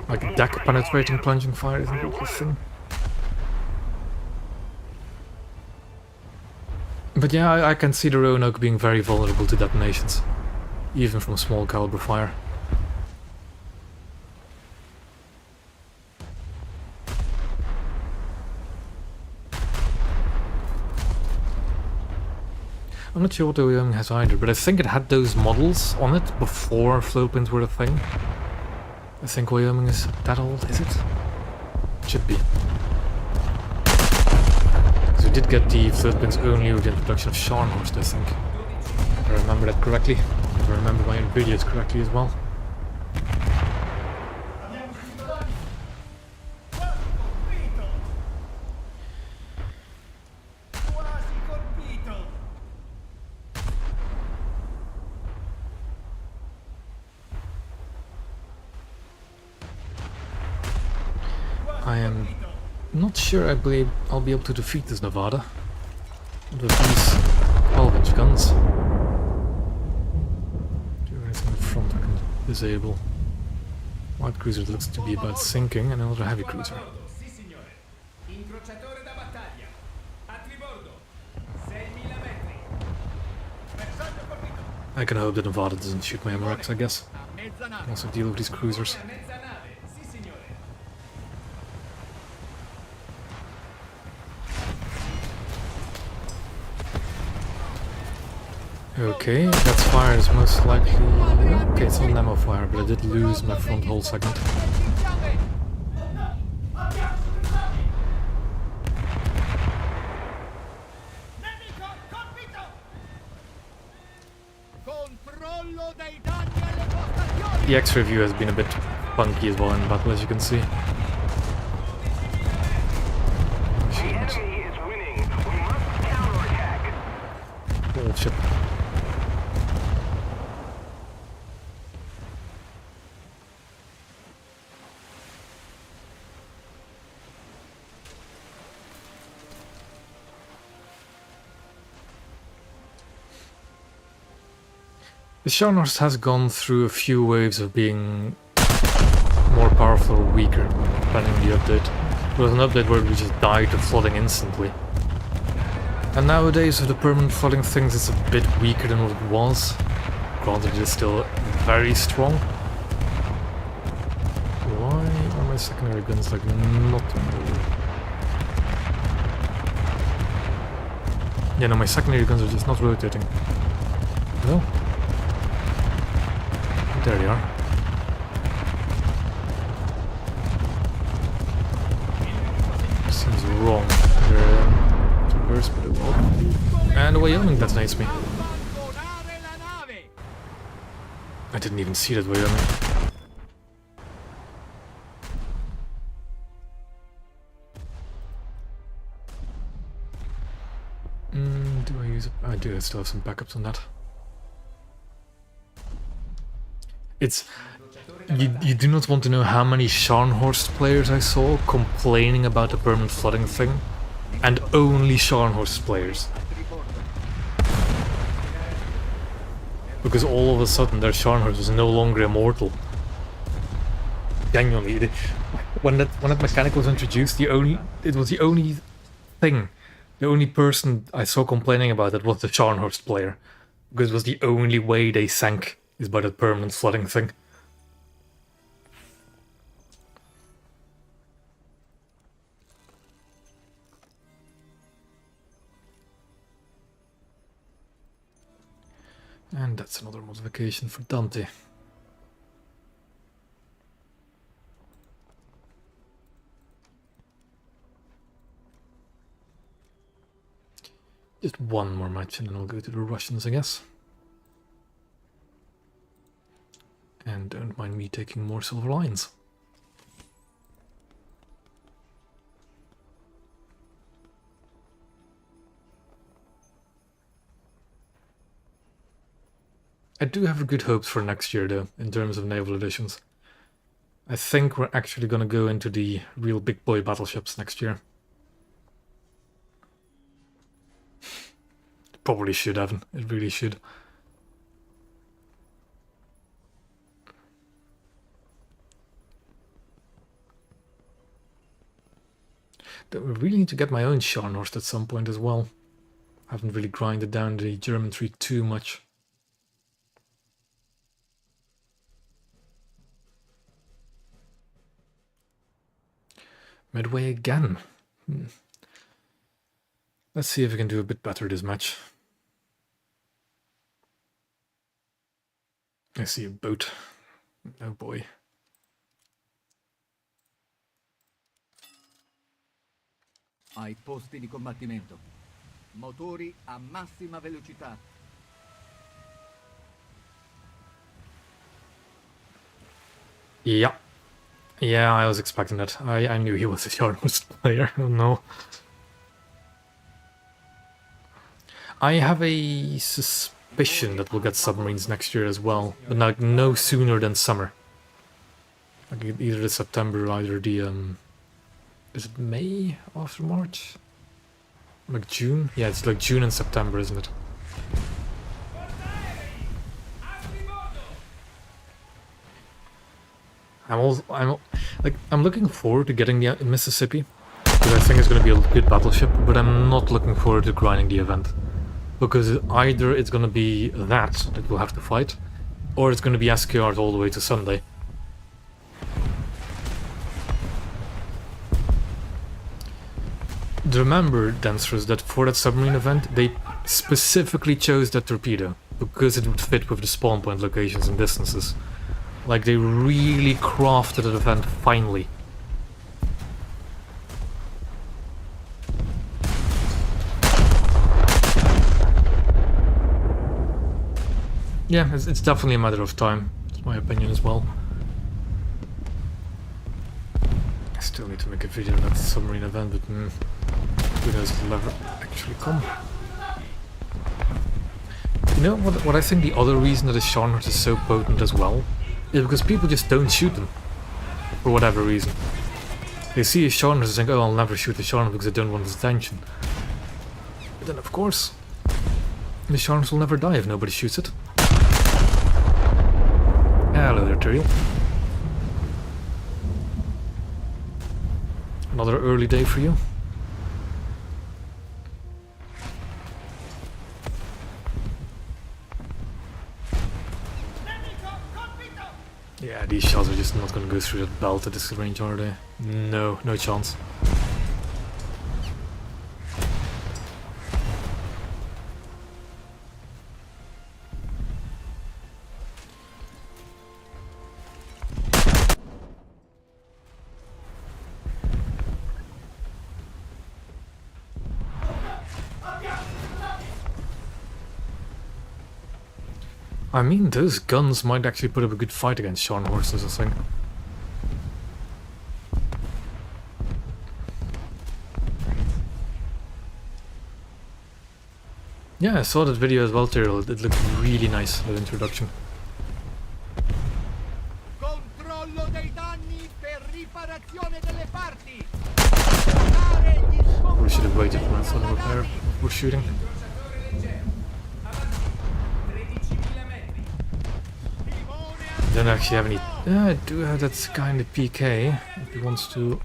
Like deck penetrating plunging fire isn't really a thing. But yeah, I can see the Roanoke being very vulnerable to detonations, even from small caliber fire. I'm not sure what the Wyoming has either, but I think it had those models on it before float planes were a thing. I think Wyoming is that old, is it? Should be. Because we did get the float planes only with the introduction of Scharnhorst, I think. If I remember that correctly. If I remember my own videos correctly as well. Abbiamo subito danni. Quasi colpito. Quasi colpito. I am not sure I'll be able to defeat this Nevada with these 12-inch guns. Do anything in front I can disable. Light cruiser looks to be about sinking, and another heavy cruiser. Sì, signore. Incrociatore da battaglia. A tribordo. 6.000 metri. Bersaglio colpito. I can hope that Nevada doesn't shoot my MRX, I guess. A mezza I nave. can also deal with these cruisers. A mezza nave. Sì, signore. Okay, that fire is most likely... Okay, it's not an ammo fire, but I did lose my front hull segment. Nemico colpito. Controllo dei danni alle postazioni. The X-ray view has been a bit funky as well in battle, as you can see. The enemy is winning. We must counterattack. Old ship. The Scharnhorst has gone through a few waves of being more powerful or weaker, depending on the update. There was an update where we just died to flooding instantly. And nowadays with the permanent flooding things it's a bit weaker than what it was. Granted it is still very strong. Why are my secondary guns like not... Yeah, no, my secondary guns are just not rotating. No? There they are. Seems wrong. They're reverse, but it will. And the Wyoming detonates me. I didn't even see that Wyoming. Do I use it? I do. I still have some backups on that. It's... You do not want to know how many Scharnhorst players I saw complaining about the permanent flooding thing. And only Scharnhorst players. Because all of a sudden their Scharnhorst was no longer immortal. Genuinely. When that mechanic was introduced, it was the only thing. The only person I saw complaining about it was the Scharnhorst player. Because it was the only way they sank, is by that permanent flooding thing. And that's another modification for Dante. Just one more match and then I'll go to the Russians, I guess. And don't mind me taking more silver lines. I do have good hopes for next year though, in terms of naval additions. I think we're actually going to go into the real big boy battleships next year. Probably should, Evan. It really should. I really need to get my own Scharnhorst at some point as well. I haven't really grinded down the German tree too much. Midway again. Let's see if we can do a bit better this match. I see a boat. Oh boy. Ai posti di combattimento. Motori a massima velocità. Yeah. Yeah, I was expecting that. I knew he was a Scharnhorst player. Oh no. I have a suspicion that we'll get submarines next year as well, but like no sooner than summer. Like either the September or either the is it May after March? Like June? Yeah, it's like June and September, isn't it? I'm looking forward to getting the Mississippi, because I think it's going to be a good battleship, but I'm not looking forward to grinding the event. Because either it's going to be that we'll have to fight, or it's going to be SKR'd all the way to Sunday. Remember, dancers, that for that submarine event, they specifically chose that torpedo, because it would fit with the spawn point locations and distances. Like, they really crafted the event finely. Yeah, it's definitely a matter of time. It's my opinion as well. I still need to make a video of that submarine event, but who knows if it'll ever actually come. You know what I think the other reason that the Scharnhorst is so potent as well? Is because people just don't shoot them. For whatever reason. They see a Scharnhorst and think, oh, I'll never shoot the Scharnhorst because I don't want his attention. But then of course, the Scharnhorst will never die if nobody shoots it. Hello there, Tyrael. Another early day for you. Yeah, these shots are just not gonna go through that belt at this range, are they? No, no chance. I mean, those guns might actually put up a good fight against Sharn horses, I think. Yeah, I saw that video as well, Tyrael. It looked really nice, that introduction. Controllo dei danni per riparazione delle parti. We should have waited for that sort of repair before shooting. I don't actually have any... I do have that guy in the PK, if he wants to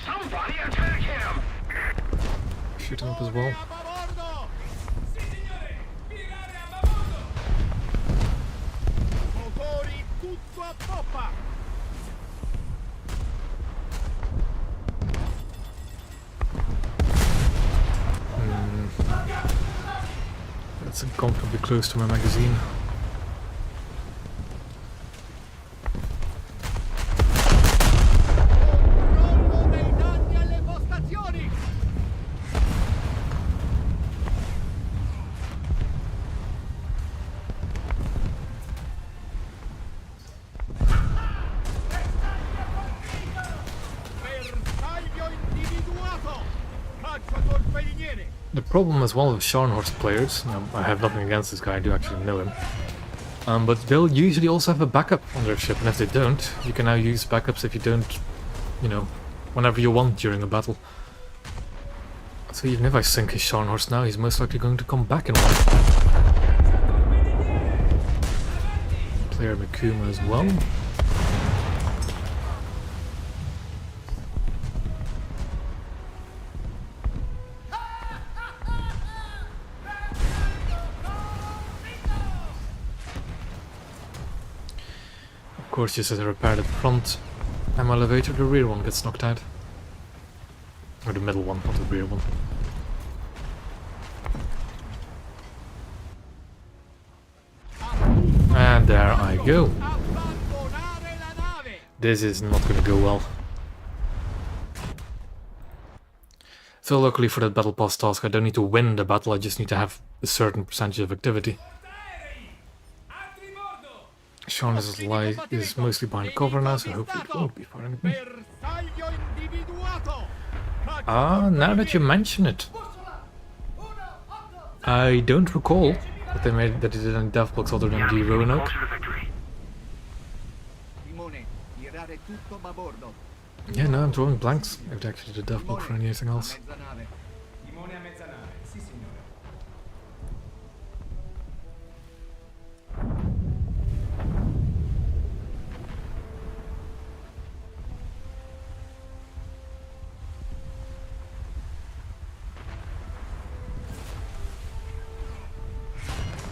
Somebody attack him! shoot him up as well. Motori tutto a poppa. That's uncomfortably close to my magazine. Controllo dei danni alle postazioni. Bersaglio individuato. Caccia torpediniere. The problem as well with Sharn horse players, I have nothing against this guy, I do actually know him, but they'll usually also have a backup on their ship, and if they don't, you can now use backups if you don't, you know, whenever you want during a battle. So even if I sink his Sharn horse now, he's most likely going to come back in one. Player Mikuma as well. Of course, just as I repaired at the front ammo elevator, the rear one gets knocked out. Or the middle one, not the rear one. And there I go. Abbandonare la nave. This is not going to go well. So luckily for that battle pass task, I don't need to win the battle, I just need to have a certain percentage of activity. Sharn is mostly behind cover now, so hopefully it won't be firing at me. Bersaglio individuato. Ah, now that you mention it, I don't recall that they did any death blocks other than the Roanoke. To the victory. Timone, tirare tutto babordo. Yeah, no, I'm drawing blanks. I would actually did a death block for anything else. Mezza nave. Timone a mezza nave. Sì, signore.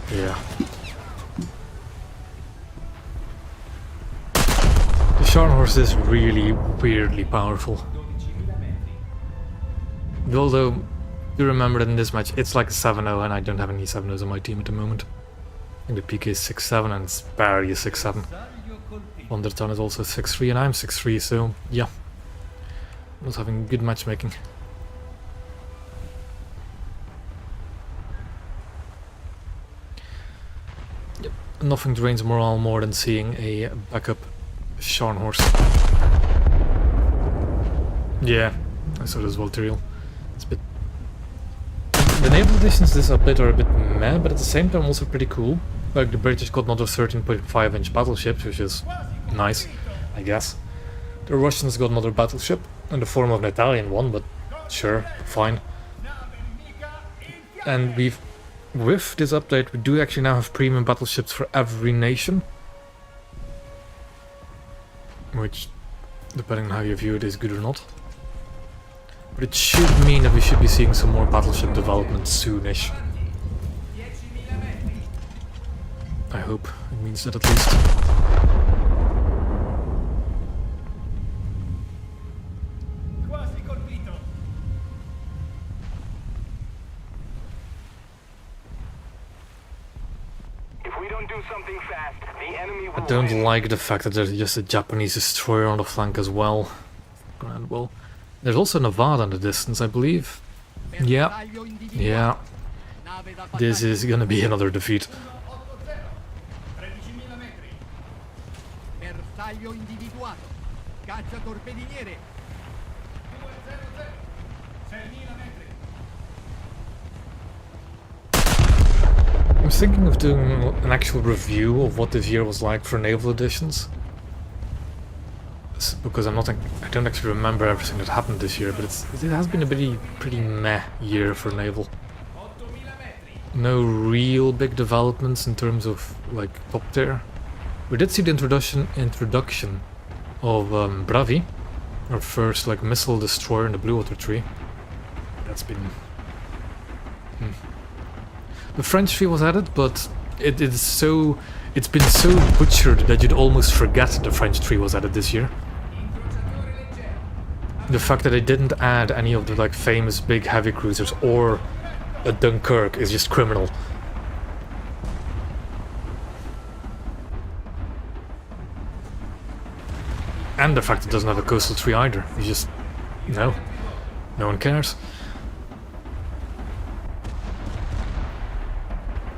Yeah. The Sharn horse is really weirdly powerful. Although, do remember that in this match it's like a 7-0 and I don't have any 7-0s on my team at the moment. I think the PK is 6-7 and it's barely a 6-7. Wonderton is also 6-3 and I'm 6-3, so yeah. I was having good matchmaking. Yep. Nothing drains morale more than seeing a backup Sharn horse. Yeah, I saw this as well, Tyrael. It's a bit... The naval additions to this update are a bit meh, but at the same time also pretty cool. Like the British got another 13.5 inch battleship, which is nice, I guess. The Russians got another battleship, in the form of an Italian one, but sure, fine. And with this update we do actually now have premium battleships for every nation. which, depending on how you view it, is good or not. But it should mean that we should be seeing some more battleship development soonish. I hope it means that at least. Quasi colpito. If we don't do something fast, the enemy will I don't win. like the fact that there's just a Japanese destroyer on the flank as well. Grand well. There's also Naval in the distance, I believe. Yeah, Bersaglio individuato. yeah. Nave da This battaglia. is gonna be another defeat. 13.000 metri. Bersaglio individuato. Caccia torpediniere. 200. 6.000 metri. I was thinking of doing an actual review of what this year was like for naval editions. Because I don't actually remember everything that happened this year, but it has been a pretty meh year for naval. 8.000 metri. No real big developments in terms of like top tier. We did see the introduction of Bravi, our first like missile destroyer in the Blue Water Tree. That's been. The French tree was added, but it's been so butchered that you'd almost forget the French tree was added this year. Incrociatore leggero. The fact that they didn't add any of the like famous big heavy cruisers or a Dunkirk is just criminal. And the fact it doesn't have a coastal tree either. It's just no one cares.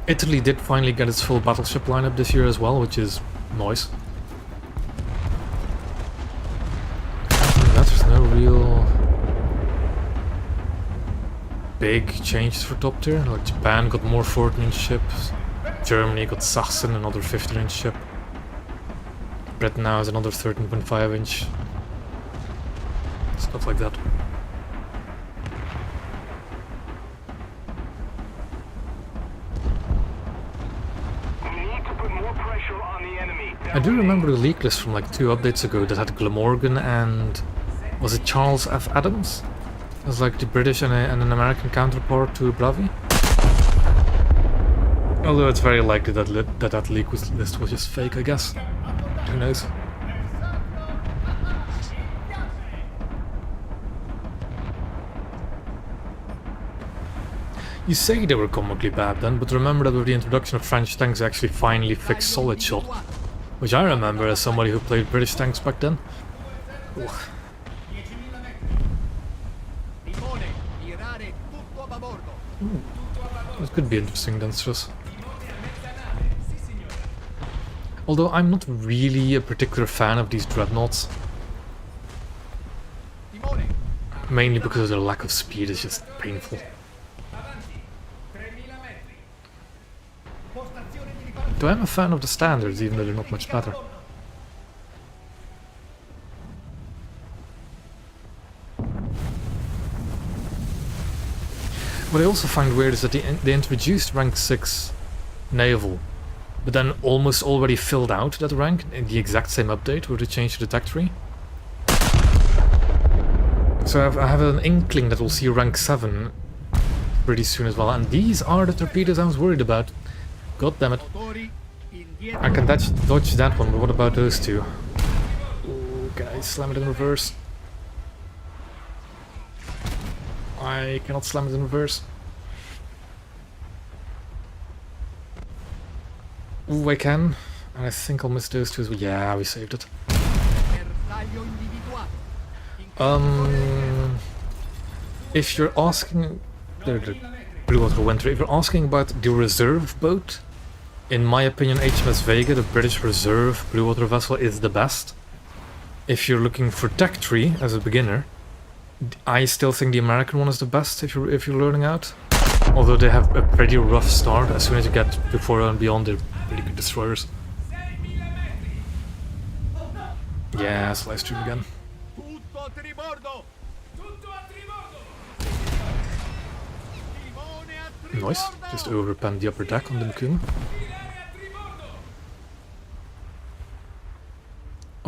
Italy did finally get its full battleship lineup this year as well, which is nice. There's no real big changes for top tier. Like Japan got more 14-inch ships, Germany got Sachsen, another 15-inch ship. Britain now has another 13.5-inch. Stuff like that. We need to put more pressure on the enemy. I do remember a leak list from like 2 updates ago that had Glamorgan and was it Charles F. Adams? It was like the British and an American counterpart to Bravi. Although it's very likely that leak list was just fake, I guess. Who knows? You say they were comically bad then, but remember that with the introduction of French tanks they actually finally fixed solid shot. Which I remember as somebody who played British tanks back then. Ugh. 10.000 metri. Timone, tirare tutto a babordo. That could be interesting then, Stress. Timone a mezza nave. Sì, signore. Although I'm not really a particular fan of these dreadnoughts. Timone, Mainly because of their lack of speed, it's just painful. Avanti. 3.000 metri. Postazione di riparazione. Though I'm a fan of the standards, even though they're not much better. What I also find weird is that they introduced rank 6 naval, but then almost already filled out that rank in the exact same update where they changed the tech tree. So I have an inkling that we'll see rank 7 pretty soon as well, and these are the torpedoes I was worried about. God damn it. motori indietro. I can dodge that one, but what about those two? Ooh, can I slam it in reverse? I cannot slam it in reverse. Ooh, I can. And I think I'll miss those two as well. Yeah, we saved it. Bersaglio individuato. If you're asking... The Blue Water Winter, if you're asking about the reserve boat, in my opinion HMS Vega, the British reserve Blue Water vessel, is the best. If you're looking for tech tree as a beginner, I still think the American one is the best if you're learning out. Although they have a pretty rough start. As soon as you get to 4 and beyond, they're pretty good destroyers. 6.000 metri. Yeah, live stream again. Tutto a tribordo. Tutto a tribordo. Timone a tribordo. Nice. Just overpanned the upper deck on the McCoon. Virare a tribordo.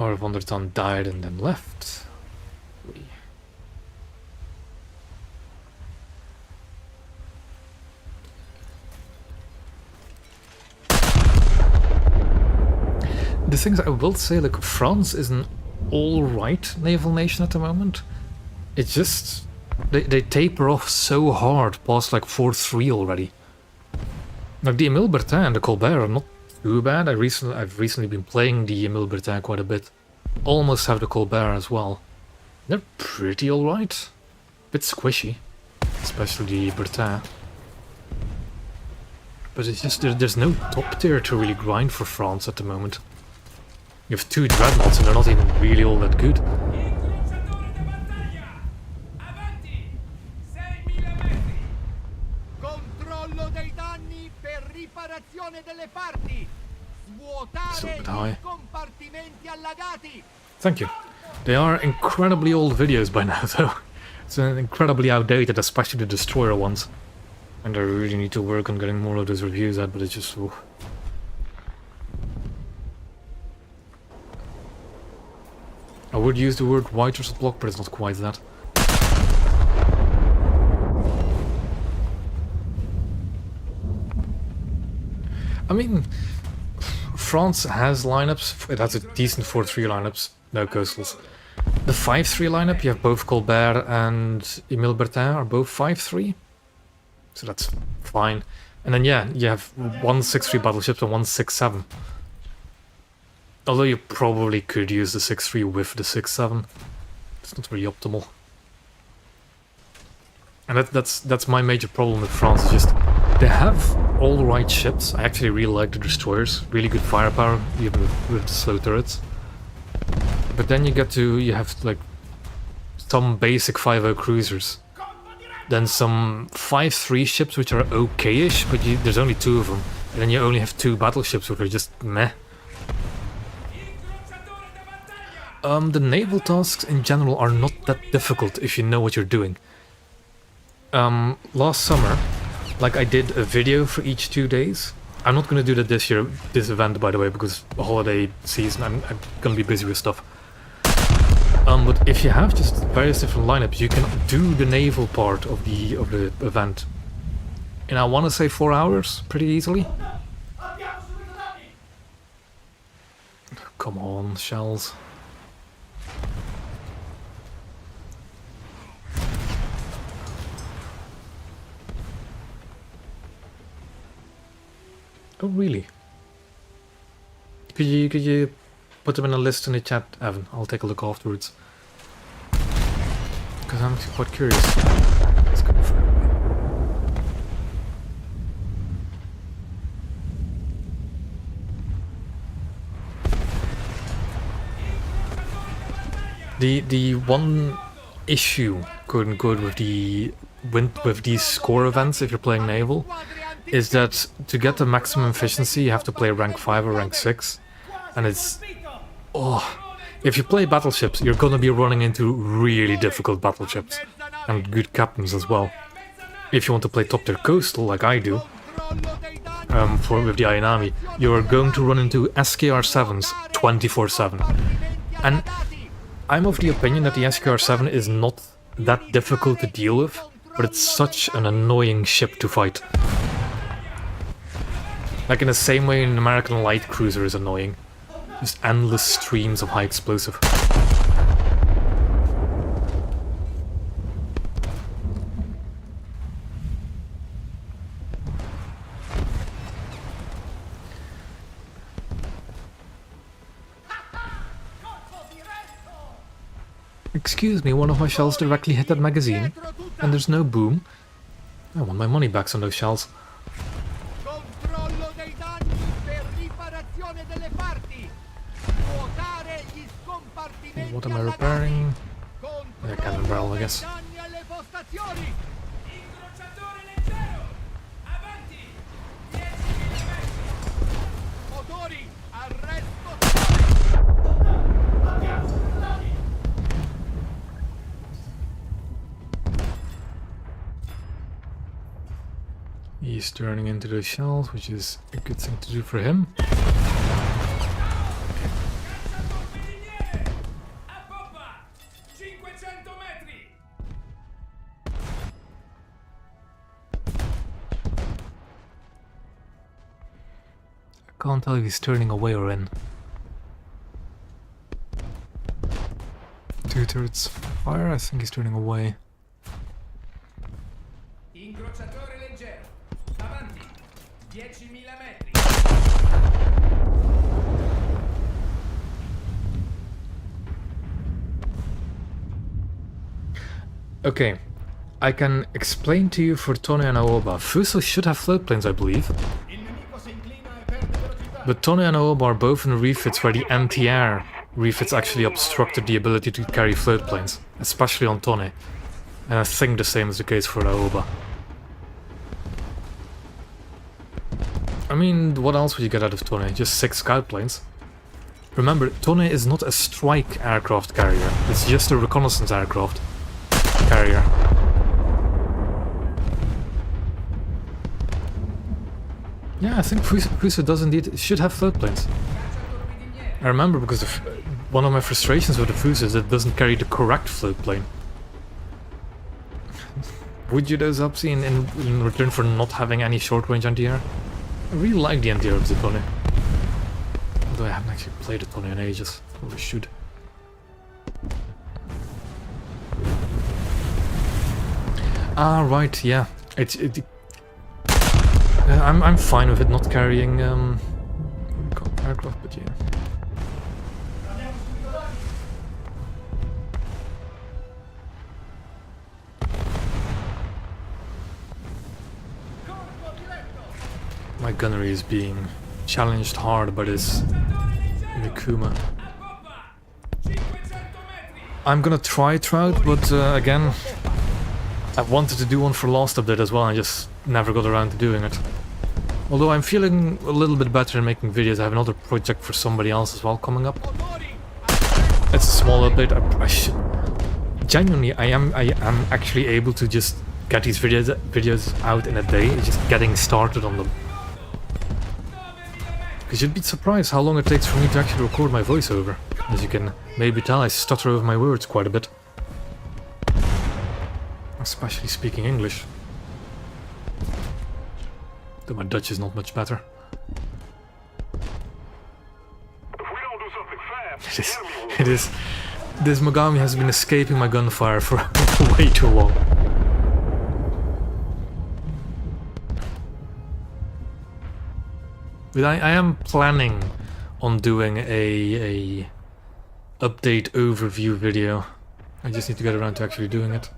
Our Wonderton died and then left. The things I will say, like, France is an alright naval nation at the moment. It's just they taper off so hard past like 4-3 already. Like the Emile Bertin and the Colbert are not too bad. I've recently been playing the Emile Bertin quite a bit. Almost have the Colbert as well. They're pretty alright. Bit squishy, especially the Bertin. But it's just there's no top tier to really grind for France at the moment. You have 2 dreadnoughts and they're not even really all that good. Incrociatore da battaglia! Avanti! 6.000 metri! Controllo dei danni per riparazione delle parti. Svuotare bit high. i compartimenti allagati. Thank you. They are incredibly old videos by now, though. It's incredibly outdated, especially the destroyer ones. And I really need to work on getting more of those reviews out, but it's just... oof. I would use the word white versus block, but it's not quite that. I mean, France has lineups. It has a decent 4-3 lineups, no coastals. The 5-3 lineup, you have both Colbert and Emile Bertin are both 5-3. So that's fine. And then yeah, you have 1 6-3 battleships and 1 6-7. Although you probably could use the 6-3 with the 6-7. It's not really optimal. And that's my major problem with France, is just they have all the right ships. I actually really like the destroyers, really good firepower, even with the slow turrets. But then you have like some basic 5.0 cruisers. Then some 5-3 ships which are okay-ish, but there's only 2 of them. And then you only have 2 battleships which are just meh. The naval tasks in general are not that difficult if you know what you're doing. Last summer, like I did a video for each 2 days. I'm not going to do that this year, this event by the way, because the holiday season I'm going to be busy with stuff. But if you have just various different lineups, you can do the naval part of the event in, I want to say, 4 hours, pretty easily. Come on, shells. Oh really? Could you put them in a list in the chat, Evan? I'll take a look afterwards. Because I'm actually quite curious. Let's go for it. The one issue, quote unquote, with these score events, if you're playing naval, is that to get the maximum efficiency you have to play rank 5 or rank 6, and it's... oh, if you play battleships you're gonna be running into really difficult battleships, and good captains as well. If you want to play top tier coastal like I do, with the Ayanami, you're going to run into SKR-7s 24/7. And I'm of the opinion that the SKR-7 is not that difficult to deal with, but it's such an annoying ship to fight. Like in the same way an American light cruiser is annoying. Just endless streams of high explosive. Excuse me, one of my shells directly hit that magazine, and there's no boom. I want my money back on those shells. What am I repairing? Yeah, cannon barrel, I guess. He's turning into those shells, which is a good thing to do for him. 500 metri! I can't tell if he's turning away or in. 2/3 fire, I think he's turning away. Incrociatore leggero. Avanti. 10.000 metri. Okay, I can explain to you for Tone and Aoba. Fuso should have float planes, I believe. But Tone and Aoba are both in refits where the anti-air refits actually obstructed the ability to carry float planes, especially on Tone. And I think the same is the case for Aoba. I mean, what else would you get out of Tone? Just 6 scout planes. Remember, Tone is not a strike aircraft carrier, it's just a reconnaissance aircraft carrier. Yeah, I think Fuso does indeed should have float planes. I remember because one of my frustrations with the Fuso is that it doesn't carry the correct float plane. Would you those up see in return for not having any short range anti-air? I really like the anti-air of the Tone. Although I haven't actually played a Tone in ages. Probably should. Ah, right, yeah. I'm fine with it not carrying aircraft, but yeah. My gunnery is being challenged hard by this Mikuma. I'm gonna try Trout, but again, I wanted to do one for last update as well, I just never got around to doing it. Although I'm feeling a little bit better in making videos, I have another project for somebody else as well coming up. It's a small update, I should... Genuinely, I am actually able to just get these videos out in a day, it's just getting started on them. Because you'd be surprised how long it takes for me to actually record my voiceover. As you can maybe tell, I stutter over my words quite a bit. Especially speaking English. Though my Dutch is not much better. If we don't do something fast, It is. This Mogami has been escaping my gunfire for way too long. But I am planning on doing a update overview video. I just need to get around to actually doing it.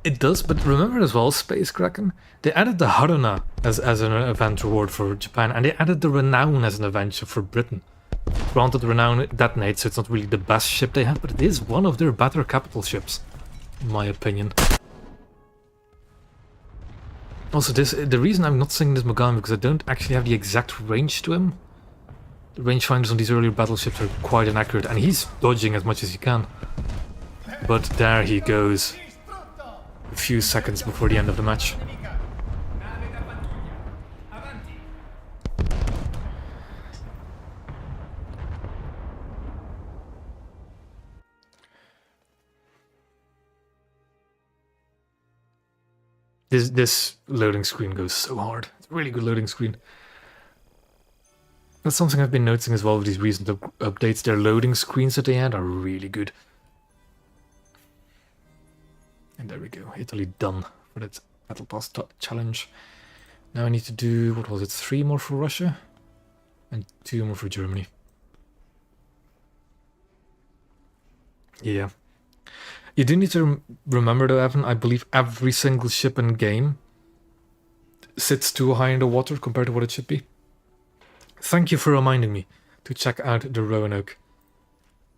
It does, but remember as well, Space Kraken? They added the Haruna as an event reward for Japan, and they added the Renown as an event for Britain. Granted, Renown detonates, so it's not really the best ship they have, but it is one of their better capital ships, in my opinion. Also, the reason I'm not singing this Mogami because I don't actually have the exact range to him. The rangefinders on these earlier battleships are quite inaccurate, and he's dodging as much as he can. But there he goes. A few seconds before the end of the match. This loading screen goes so hard. It's a really good loading screen. That's something I've been noticing as well with these recent updates. Their loading screens that they had are really good. And there we go, Italy done for that Battle Pass challenge. Now I need to do, what was it, 3 more for Russia? And 2 more for Germany. Yeah. You do need to remember though, Evan, I believe every single ship in game sits too high in the water compared to what it should be. Thank you for reminding me to check out the Roanoke.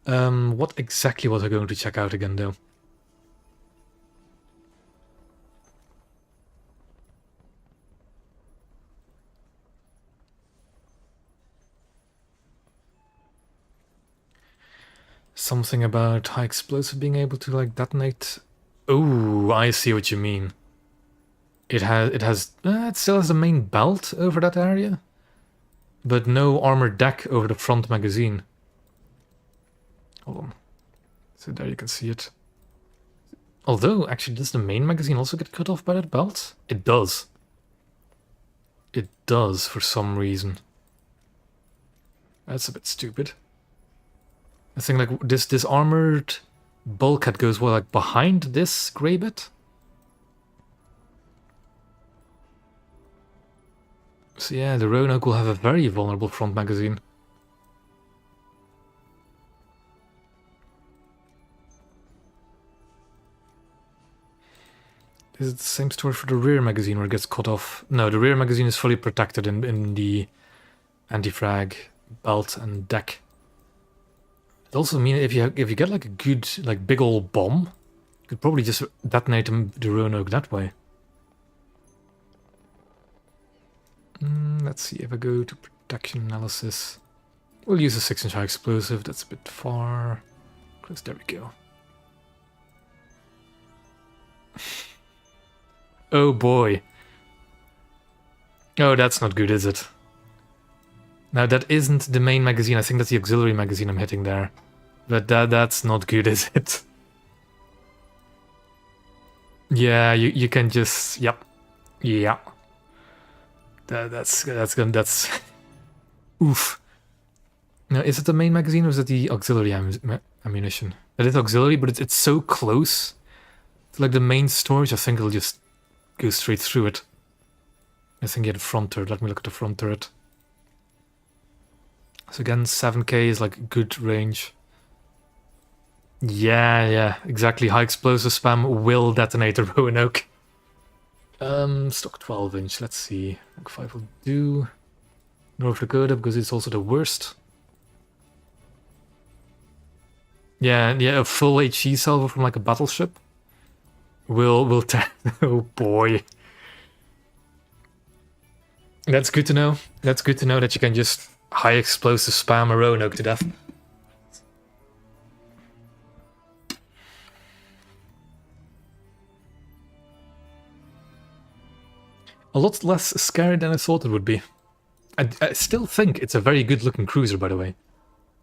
What exactly was I going to check out again though? Something about high explosive being able to like detonate. Oh, I see what you mean. It still has the main belt over that area, but no armored deck over the front magazine. Hold on. So there you can see it. Although, actually, does the main magazine also get cut off by that belt? It does. It does, for some reason. That's a bit stupid. I think, like, this armored bulkhead goes, well, like, behind this grey bit? So yeah, the Roanoke will have a very vulnerable front magazine. Is it the same story for the rear magazine where it gets cut off? No, the rear magazine is fully protected in the anti-frag belt and deck. It also means if you get like a good, like, big old bomb, you could probably just detonate the Roanoke that way. Let's see, if I go to protection analysis, we'll use a 6-inch high explosive. That's a bit far. Close, there we go. Oh boy. Oh, that's not good, is it? Now, that isn't the main magazine. I think that's the auxiliary magazine I'm hitting there. But that's not good, is it? Yeah, you can just... Yep. Yeah. That's oof. Now, is it the main magazine or is it the auxiliary ammunition? It is auxiliary, but it's so close to, like, the main storage. I think it'll just go straight through it. I think you had a front turret. Let me look at the front turret. So again, 7k is like good range. Yeah, exactly. High explosive spam will detonate the Roanoke. Stock 12-inch. Let's see. Mark 5 will do. North Dakota, because it's also the worst. Yeah, a full HE salvo from like a battleship will oh boy. That's good to know. That's good to know that you can just high explosive spam a Roanoke to death. A lot less scary than I thought it would be. I still think it's a very good looking cruiser, by the way.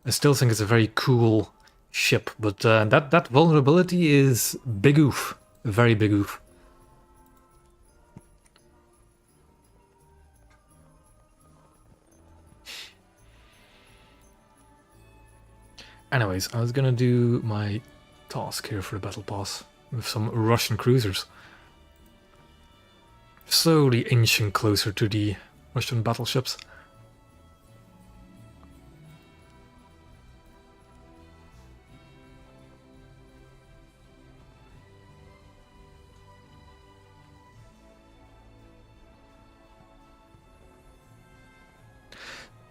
I still think it's a very cool ship, but that vulnerability is big oof. A very big oof. Anyways, I was gonna do my task here for the battle pass with some Russian cruisers. Slowly inching closer to the Russian battleships.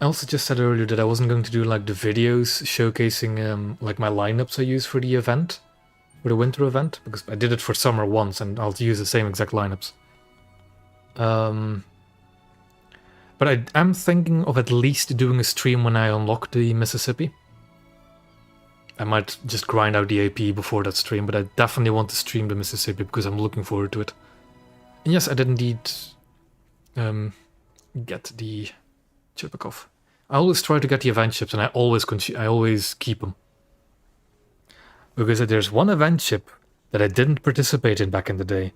I also just said earlier that I wasn't going to do like the videos showcasing like my lineups I use for the event, for the winter event, because I did it for summer once and I'll use the same exact lineups. But I am thinking of at least doing a stream when I unlock the Mississippi. I might just grind out the AP before that stream, but I definitely want to stream the Mississippi because I'm looking forward to it. And yes, I did indeed get the Chipikov. I always try to get the event ships, and I always keep them. Because there's one event ship that I didn't participate in back in the day,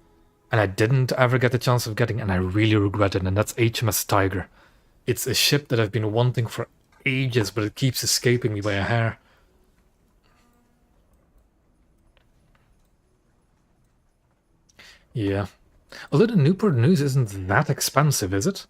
and I didn't ever get the chance of getting, and I really regret it, and that's HMS Tiger. It's a ship that I've been wanting for ages, but it keeps escaping me by a hair. Yeah. Although the Newport News isn't that expensive, is it?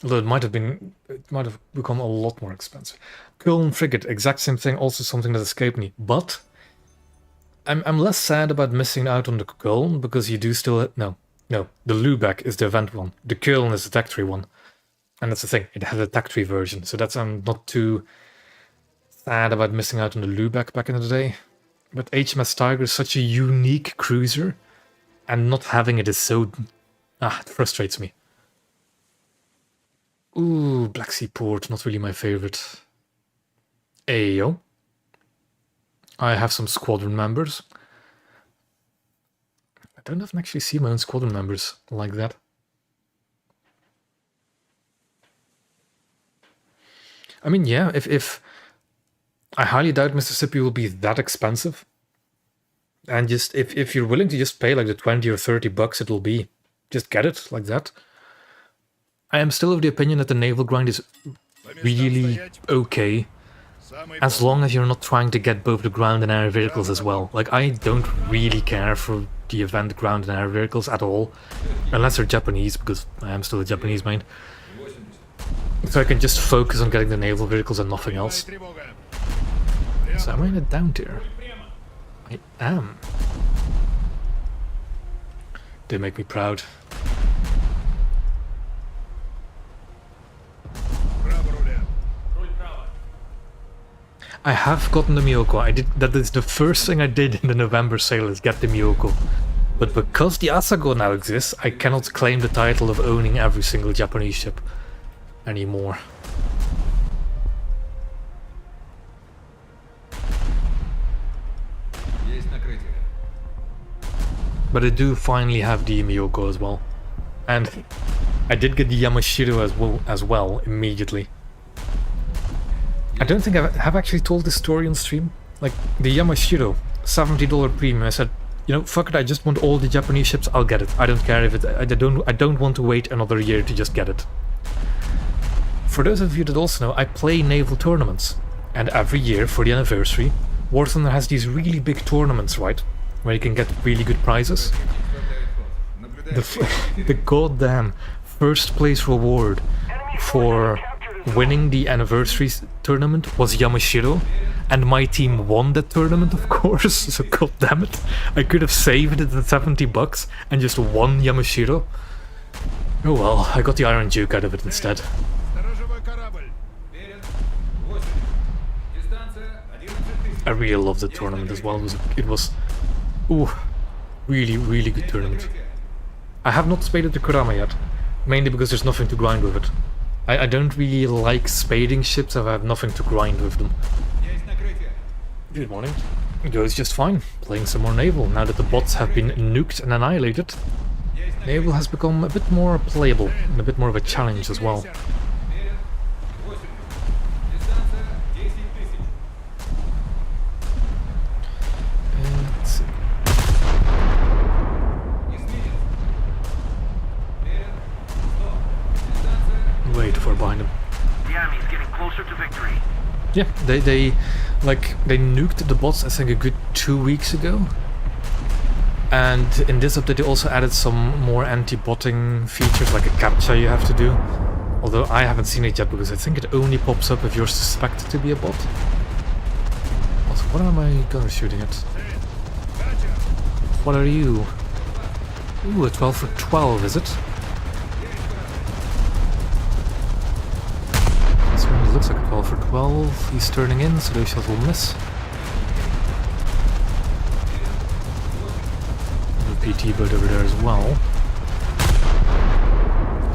Although it might have become a lot more expensive. Köln frigate, exact same thing, also something that escaped me. But I'm less sad about missing out on the Köln because you do still no, the Lübeck is the event one. The Köln is the tech tree one, and that's the thing. It has a tech tree version, so that's I'm not too sad about missing out on the Lübeck back in the day. But HMS Tiger is such a unique cruiser, and not having it is so it frustrates me. Ooh, Black Sea Port, not really my favorite. Ayo. I have some squadron members. I don't often actually see my own squadron members like that. I mean, yeah, if I highly doubt Mississippi will be that expensive. And just if you're willing to just pay like the 20 or 30 bucks it'll be, just get it like that. I am still of the opinion that the naval grind is really okay, as long as you're not trying to get both the ground and air vehicles as well. Like, I don't really care for the event ground and air vehicles at all, unless they're Japanese, because I am still a Japanese main. So I can just focus on getting the naval vehicles and nothing else. So am I in a down tier? I am. They make me proud. I have gotten the Miyoko. That is the first thing I did in the November sale, is get the Miyoko. But because the Asago now exists, I cannot claim the title of owning every single Japanese ship anymore. But I do finally have the Miyoko as well. And I did get the Yamashiro as well immediately. I don't think I have actually told this story on stream. Like, the Yamashiro, $70 premium, I said, you know, fuck it, I just want all the Japanese ships, I'll get it. I don't care if it... I don't want to wait another year to just get it. For those of you that also know, I play naval tournaments. And every year, for the anniversary, War Thunder has these really big tournaments, right? Where you can get really good prizes. The goddamn first place reward for winning the anniversary tournament was Yamashiro, and my team won that tournament, of course, so goddamn it. I could have saved it at 70 bucks and just won Yamashiro. Oh well, I got the Iron Duke out of it instead. I really loved the tournament as well. It was ooh, really good tournament. I have not spaded the Kurama yet, mainly because there's nothing to grind with it. I don't really like spading ships if I have nothing to grind with them. Good morning. It goes just fine, playing some more Naval. Now that the bots have been nuked and annihilated, Naval has become a bit more playable and a bit more of a challenge as well. Let's see. Way too far behind him. The enemy's getting closer to victory. Yeah, they nuked the bots, I think, a good 2 weeks ago. And in this update they also added some more anti-botting features, like a captcha you have to do. Although I haven't seen it yet, because I think it only pops up if you're suspected to be a bot. Also, what am I gunner shooting at? What are you? Ooh, a 12 for 12, is it? It looks like a 12 for 12. He's turning in, so those shots will miss. A PT boat over there as well.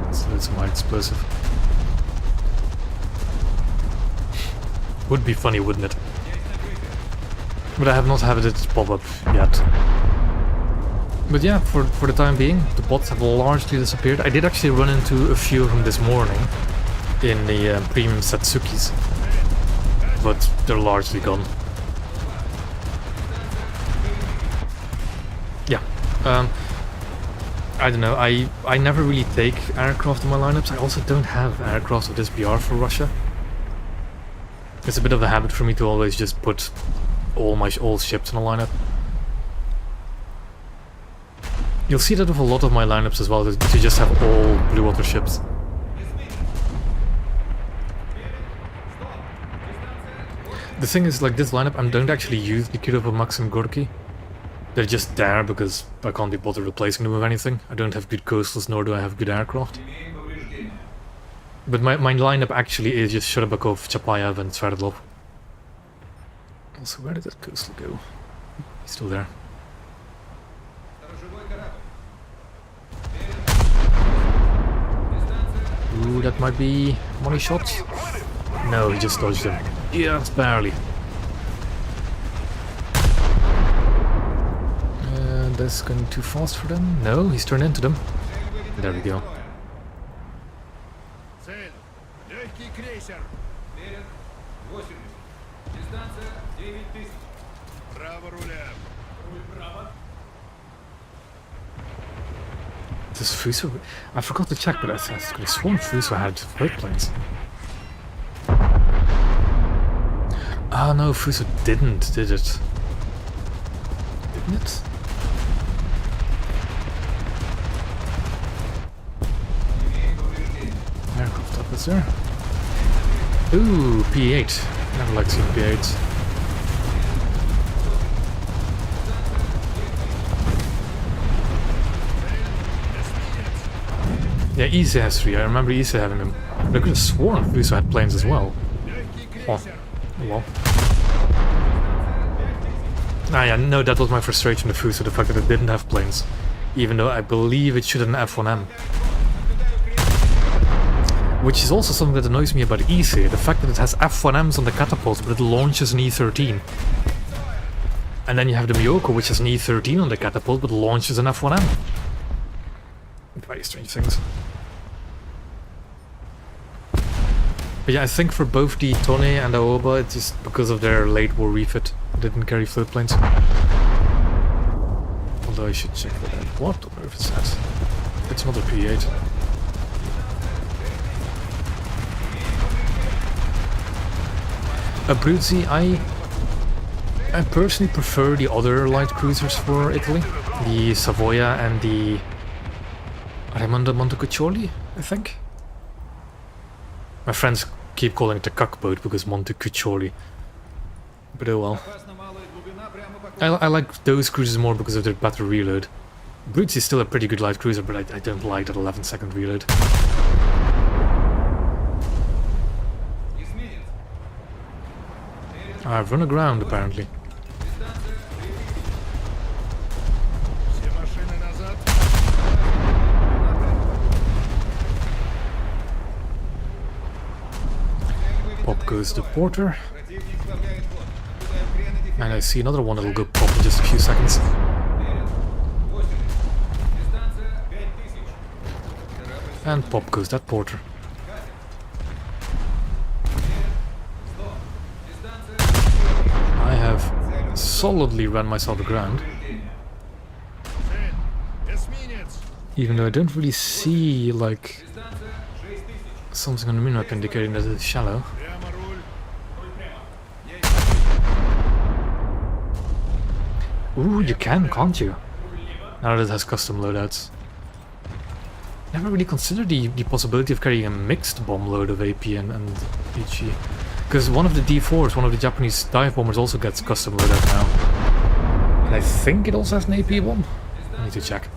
Let's load some high explosive. Would be funny, wouldn't it? But I have not had it pop up yet. But yeah, for the time being, the bots have largely disappeared. I did actually run into a few of them this morning in the premium Satsukis, but they're largely gone. Yeah, I don't know, I never really take aircraft in my lineups. I also don't have aircraft with this BR for Russia. It's a bit of a habit for me to always just put all ships in a lineup. You'll see that with a lot of my lineups as well, to just have all blue water ships. The thing is, like, this lineup, I don't actually use the Kirova Max and Gorky. They're just there because I can't be bothered replacing them with anything. I don't have good coastals, nor do I have good aircraft. But my lineup actually is just Shcherbakov, Chapayev and Sverdlov. Also, where did that coastal go? He's still there. Ooh, that might be money shots. No, he just dodged him. Yeah, it's barely. That's going too fast for them. No, he's turned into them. There we go. Берег 80. Дистанция 9000. Право руля. Руль право. Does Fuso... I forgot to check, but I could have sworn Fuso had flight planes. Ah, no, Fuso didn't, did it? Didn't it? Aircraft officer. Ooh, P8. Never liked seeing P8s. Yeah, Issa has 3. I remember Issa having them. But I could have sworn Fuso had planes as well. Oh, well. Ah, yeah, no, that was my frustration with Fuso, the fact that it didn't have planes. Even though I believe it should have an F1M. Which is also something that annoys me about Issa, the fact that it has F1Ms on the catapults, but it launches an E-13. And then you have the Miyoko, which has an E-13 on the catapult, but launches an F1M. Very strange things. But yeah, I think for both the Tone and the Aoba, it's just because of their late war refit, they didn't carry float planes. Although I should check that out. What on earth is that? It's not a P8. Abruzzi, I personally prefer the other light cruisers for Italy. The Savoia and the Raimondo Montecuccoli, I think. My friends keep calling it the cuckboat because Montecuccoli. But oh well. I like those cruisers more because of their better reload. Abruzzi is still a pretty good light cruiser, but I don't like that 11-second reload. I've run aground apparently. Все машины назад. Pop goes the porter. And I see another one that'll go pop in just a few seconds. And pop goes that porter. I have solidly run myself aground. Эсминец. Even though I don't really see, like, something on the minimap indicating that it's shallow. Прямо руль. Ooh, you can't you? Now that it has custom loadouts. Never really considered the possibility of carrying a mixed bomb load of AP and HE. Because one of the D4s, one of the Japanese dive bombers, also gets custom loadout now. And I think it also has an AP bomb? I need to check.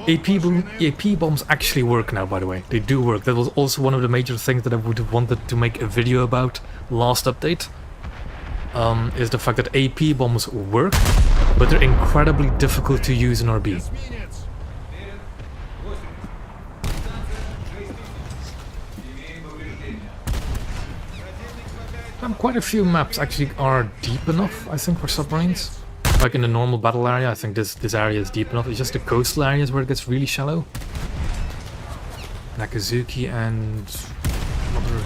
AP bombs actually work now, by the way. They do work. That was also one of the major things that I would have wanted to make a video about last update. Is the fact that AP bombs work, but they're incredibly difficult to use in RB. Эсминец. Quite a few maps actually are deep enough, I think, for submarines. Like in the normal battle area, I think this area is deep enough. It's just the coastal areas where it gets really shallow. Nakazuki and another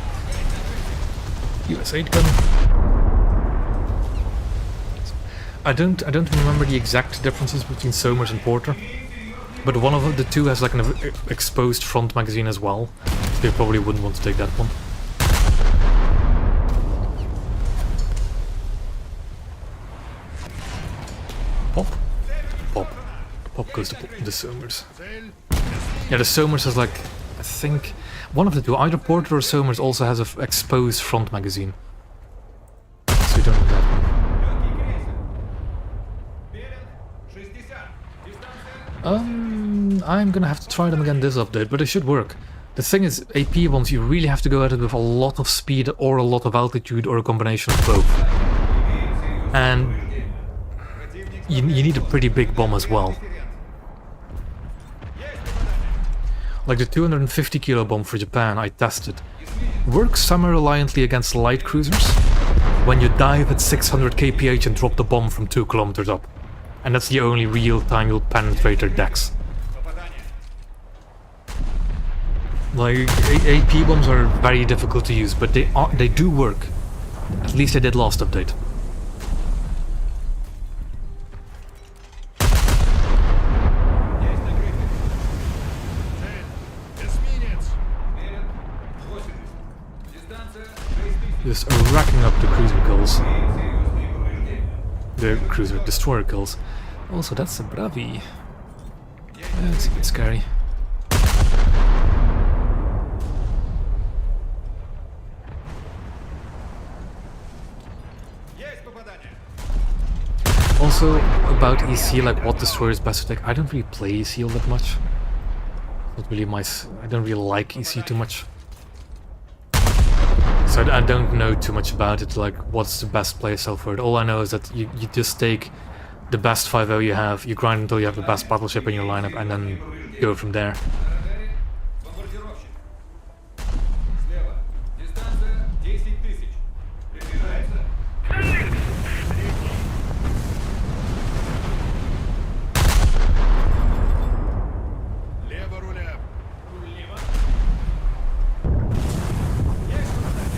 US-8 gun. I don't remember the exact differences between Somers and Porter, but one of the two has like an exposed front magazine as well. So you probably wouldn't want to take that one. Pop. Pop. Pop goes to the Somers. Yeah, the Somers has like, I think, one of the two, either Porter or Somers also has an exposed front magazine. So we don't need that one. I'm gonna have to try them again this update, but they should work. The thing is, AP ones, you really have to go at it with a lot of speed or a lot of altitude or a combination of both. And you need a pretty big bomb as well. Like the 250 kilo bomb for Japan I tested. Works semi-reliantly against light cruisers when you dive at 600 kph and drop the bomb from 2 kilometers up. And that's the only real time you'll penetrate their decks. Like, AP bombs are very difficult to use, but they do work. At least they did last update. Эсминец! Мерен 80. Дистанция 6000. Just racking up the cruiser kills. Серьезные повреждения. The cruiser destroyer kills. Also, that's a Bravi. That's a bit scary. Есть попадание. Also, about EC, like what destroyer is best to take. I don't really play EC all that much. Not really I don't really like EC too much. So I don't know too much about it, like what's the best playstyle for it. All I know is that you just take the best 5.0 you have, you grind until you have the best battleship in your lineup, and then go from there. Радаре. Бомбардировщик. Слева. Дистанция 10000. Приближается. Лево руля! Руль лево. Есть попадание.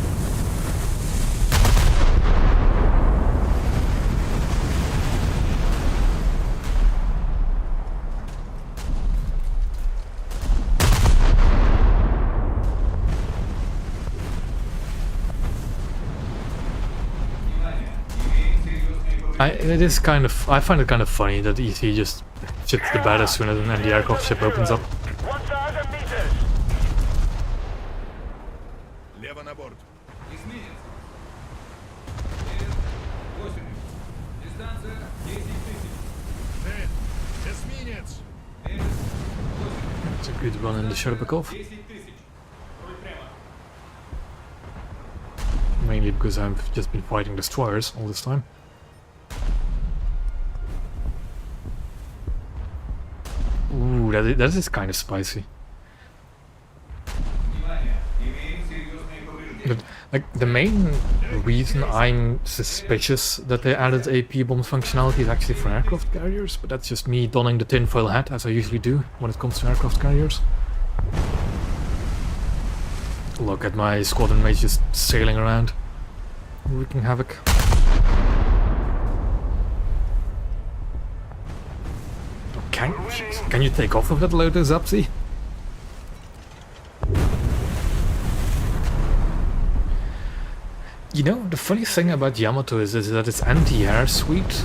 Внимание. Имеем серьезные повреждения. I find it kind of funny that EC just shits the bed as soon as an anti-aircraft ship opens up. 1,000 meters. Лево на борт! Эсминец. Мерен 80. Дистанция 10000. Цель! Эсминец! Мерен 80. It's a good run in the Sherbakov, 10000. Руль прямо. mainly because I've just been fighting destroyers all this time. Ooh, that is kind of spicy. Внимание. Имеем серьезные повреждения. But, like, the main reason I'm suspicious that they added AP bomb functionality is actually for aircraft carriers, but that's just me donning the tinfoil hat, as I usually do when it comes to aircraft carriers. Look at my squadron mates just sailing around, wreaking havoc. Can you take off of that Lotus Upsy? You know, the funny thing about Yamato is that its anti-air suite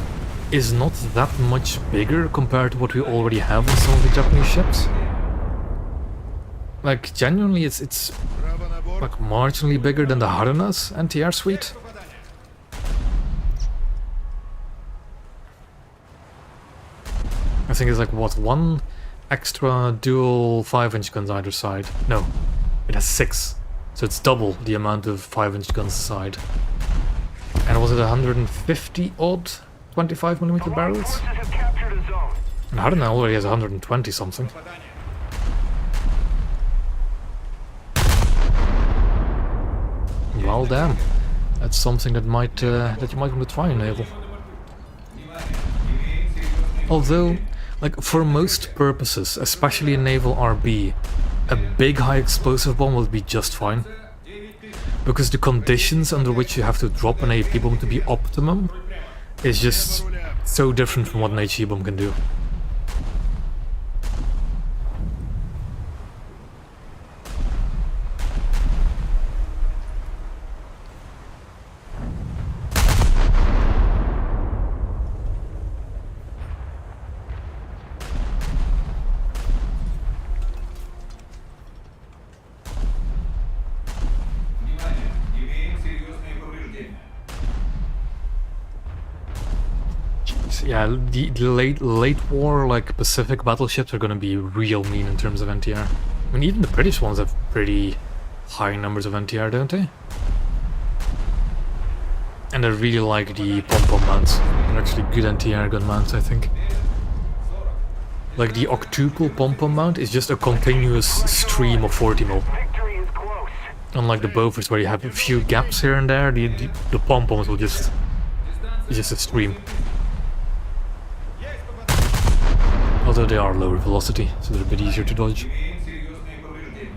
is not that much bigger compared to what we already have on some of the Japanese ships. Like, genuinely, it's Право на борт! like marginally bigger than the Haruna's anti-air suite. I think it's like, what, one extra dual 5-inch guns either side? No, it has 6. So it's double the amount of 5-inch guns aside. And was it 150 odd 25mm barrels? Forces have captured a zone. And Haruna already has 120 something. Попадание. Well, damn. That's something that might that you might want to try in Naval. Внимание. Имеем серьезные Although, like, for most purposes, especially in Naval RB, a big high explosive bomb will be just fine. 9000. Because the conditions under which you have to drop an AP bomb to be optimum is just so different from what an HE bomb can do. Внимание. Имеем серьезные повреждения. Yeah, the late war like Pacific battleships are gonna be real mean in terms of NTR. I mean, even the British ones have pretty high numbers of NTR, don't they? And I really like the pom-pom mounts. They're actually good NTR gun mounts, I think. Like the octuple pom-pom mount is just a continuous stream of 40 mil. Victory is close. Unlike the Bofors where you have a few gaps here and there, the pom-poms will just... it's just a stream. Although they are lower velocity, so they're a bit easier to dodge. Имеем серьезные повреждения.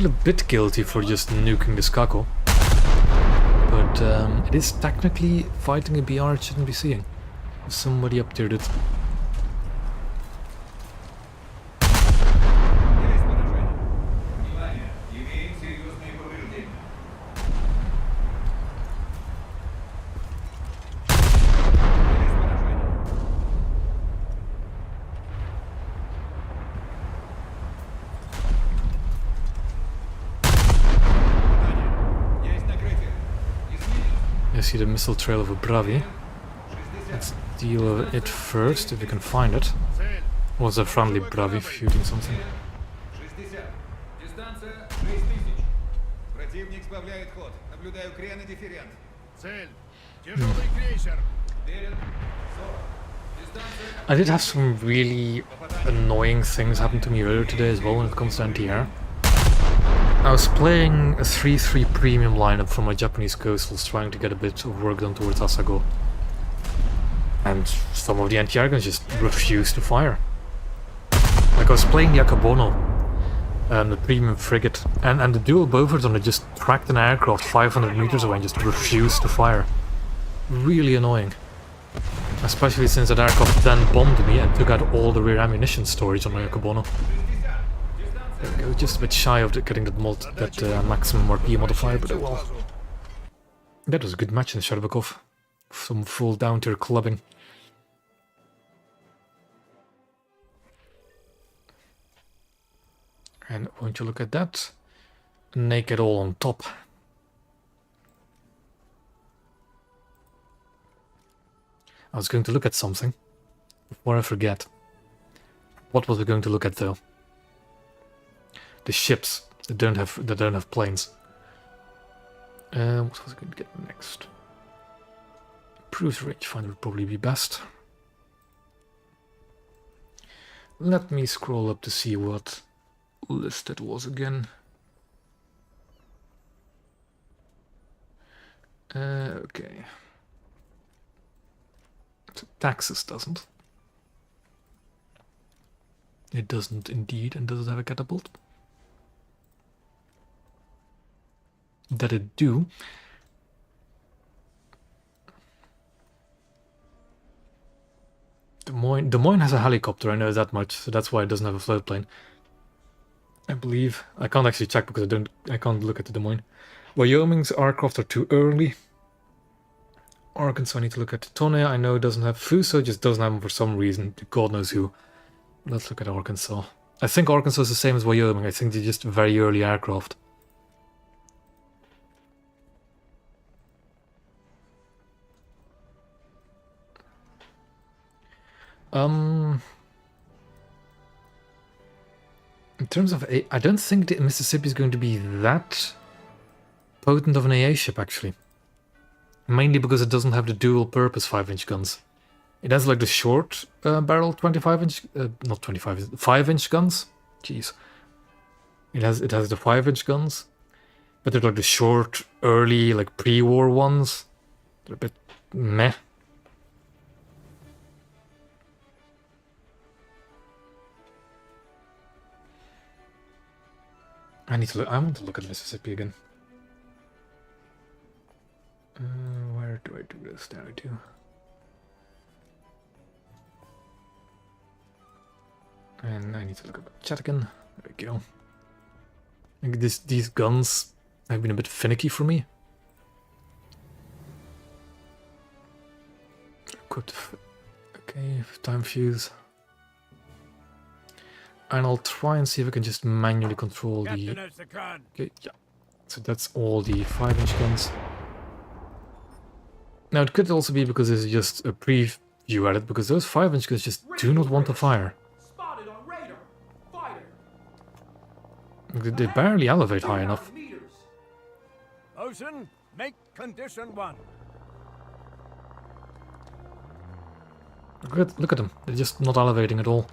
feel a bit guilty for just nuking this Kako. But it is technically fighting a BR it shouldn't be seeing. There's somebody up there that... Есть поражение. Внимание, имеем серьезные повреждения. Есть поражение. Попадание. Есть накрытие. Изменить. I see the missile trail of a Bravi. 60. Let's deal with it first, if we can find it. Цель. Was a friendly Bravi shooting something? 60. Дистанция 6000. Противник сбавляет ход. Наблюдаю крен и дифферент. Цель. Тяжелый крейсер. Верен. 40. Дистанция. I did have some really annoying things happen to me earlier today as well when it comes to anti-air. I was playing a 3-3 premium lineup from my Japanese coastals, trying to get a bit of work done towards Asago. And some of the anti-air guns just refused to fire. Like I was playing the Akabono, the premium frigate, and the dual Beaufort it just tracked an aircraft 500 meters away and just refused to fire. Really annoying. Especially since that aircraft then bombed me and took out all the rear ammunition storage on my Akabono. There we go, just a bit shy of getting that maximum RP modifier, but oh well. That was a good match in Sherbakov. Some full down-tier clubbing. And won't you look at that? Naked all on top. I was going to look at something before I forget. What was I going to look at though? The ships that don't have planes. What was I going to get next? Cruise rangefinder would probably be best. Let me scroll up to see what list it was again. Okay. So Taxes doesn't. It doesn't indeed, and does it have a catapult? That it do. Des Moines has a helicopter, I know that much, so that's why it doesn't have a float plane. I believe. I can't actually check because I can't look at the Des Moines. Wyoming's aircraft are too early. Arkansas, I need to look at Tone. I know it doesn't have Fuso, just doesn't have them for some reason. God knows who. Let's look at Arkansas. I think Arkansas is the same as Wyoming. I think they're just very early aircraft. In terms of I don't think the Mississippi is going to be that potent of an AA ship, actually. Mainly because it doesn't have the dual purpose 5-inch guns. It has like the short barrel 25-inch, not 25, 5-inch guns. Jeez. It has the 5-inch guns, but they're like the short, early, like pre-war ones. They're a bit meh. I want to look at Mississippi again. Where do I do this? There I do. And I need to look at Chattanooga. There we go. I think these guns have been a bit finicky for me. Equipped. Okay, time fuse. And I'll try and see if I can just manually control the... Okay, yeah. So that's all the 5-inch guns. Now it could also be because it's just a preview at it, because those 5-inch guns just do not want to fire. Spotted on radar. Fighter. They barely elevate high enough. Ocean, make condition 1. Look at them. They're just not elevating at all.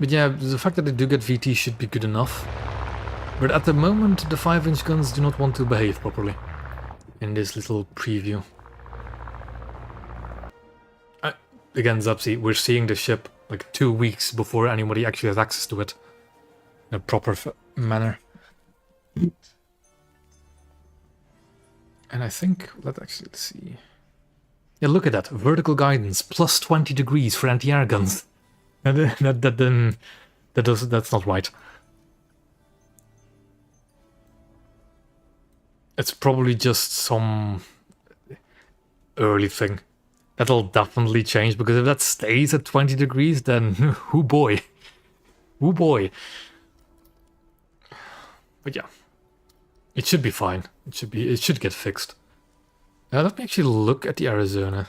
But yeah, the fact that they do get VT should be good enough. But at the moment, the 5-inch guns do not want to behave properly in this little preview. Again, Zapsy, we're seeing the ship like 2 weeks before anybody actually has access to it in a proper manner. And I think, let's see. Yeah, look at that. Vertical guidance, plus 20 degrees for anti-air guns. And that's not right. It's probably just some early thing. That'll definitely change, because if that stays at 20 degrees, then oh boy. Oh boy. But yeah. It should be fine. It should get fixed. Let me actually look at the Arizona.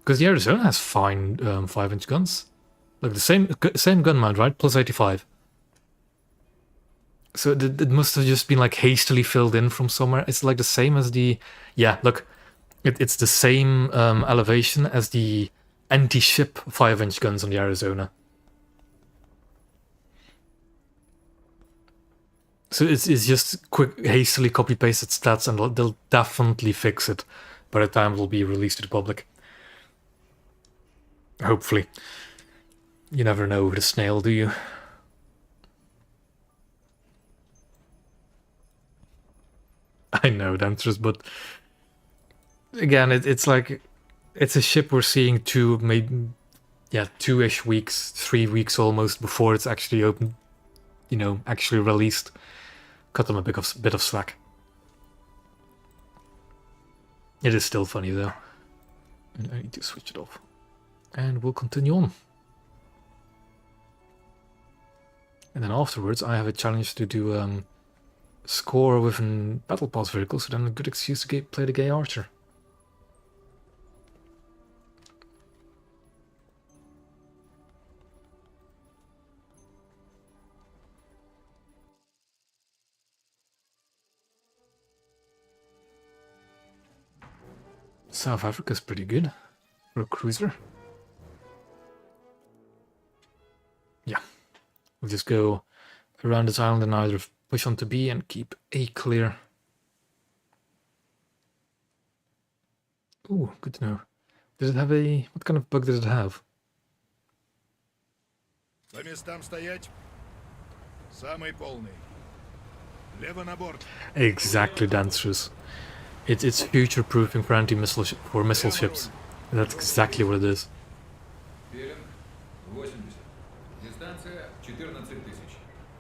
Because the Arizona has fine 5-inch guns. Like the same gun mount, right? Plus 85. So it must have just been like hastily filled in from somewhere. It's like the same as the... Yeah, look. It's the same elevation as the anti-ship 5-inch guns on the Arizona. So it's just quick, hastily copy-pasted stats, and they'll definitely fix it by the time it'll be released to the public. Hopefully. You never know with a snail, do you? I know, Dantress, but again, it's like it's a ship we're seeing 2-ish weeks, 3 weeks almost before it's actually open, actually released. Cut them a bit of slack. It is still funny though. I need to switch it off. And we'll continue on. And then afterwards I have a challenge to do score with a battle pass vehicle, so then a good excuse to play the gay archer. South Africa's pretty good for a cruiser. Yeah, we'll just go around this island and either push on to B and keep A clear. Ooh, good to know. Did it have what kind of bug did it have? По местам стоять. Самый полный. Лево на борт. Exactly, Dancers. It's future-proofing for anti-missile missile ships. That's exactly what it is. Пелинг 80. Дистанция 14 000.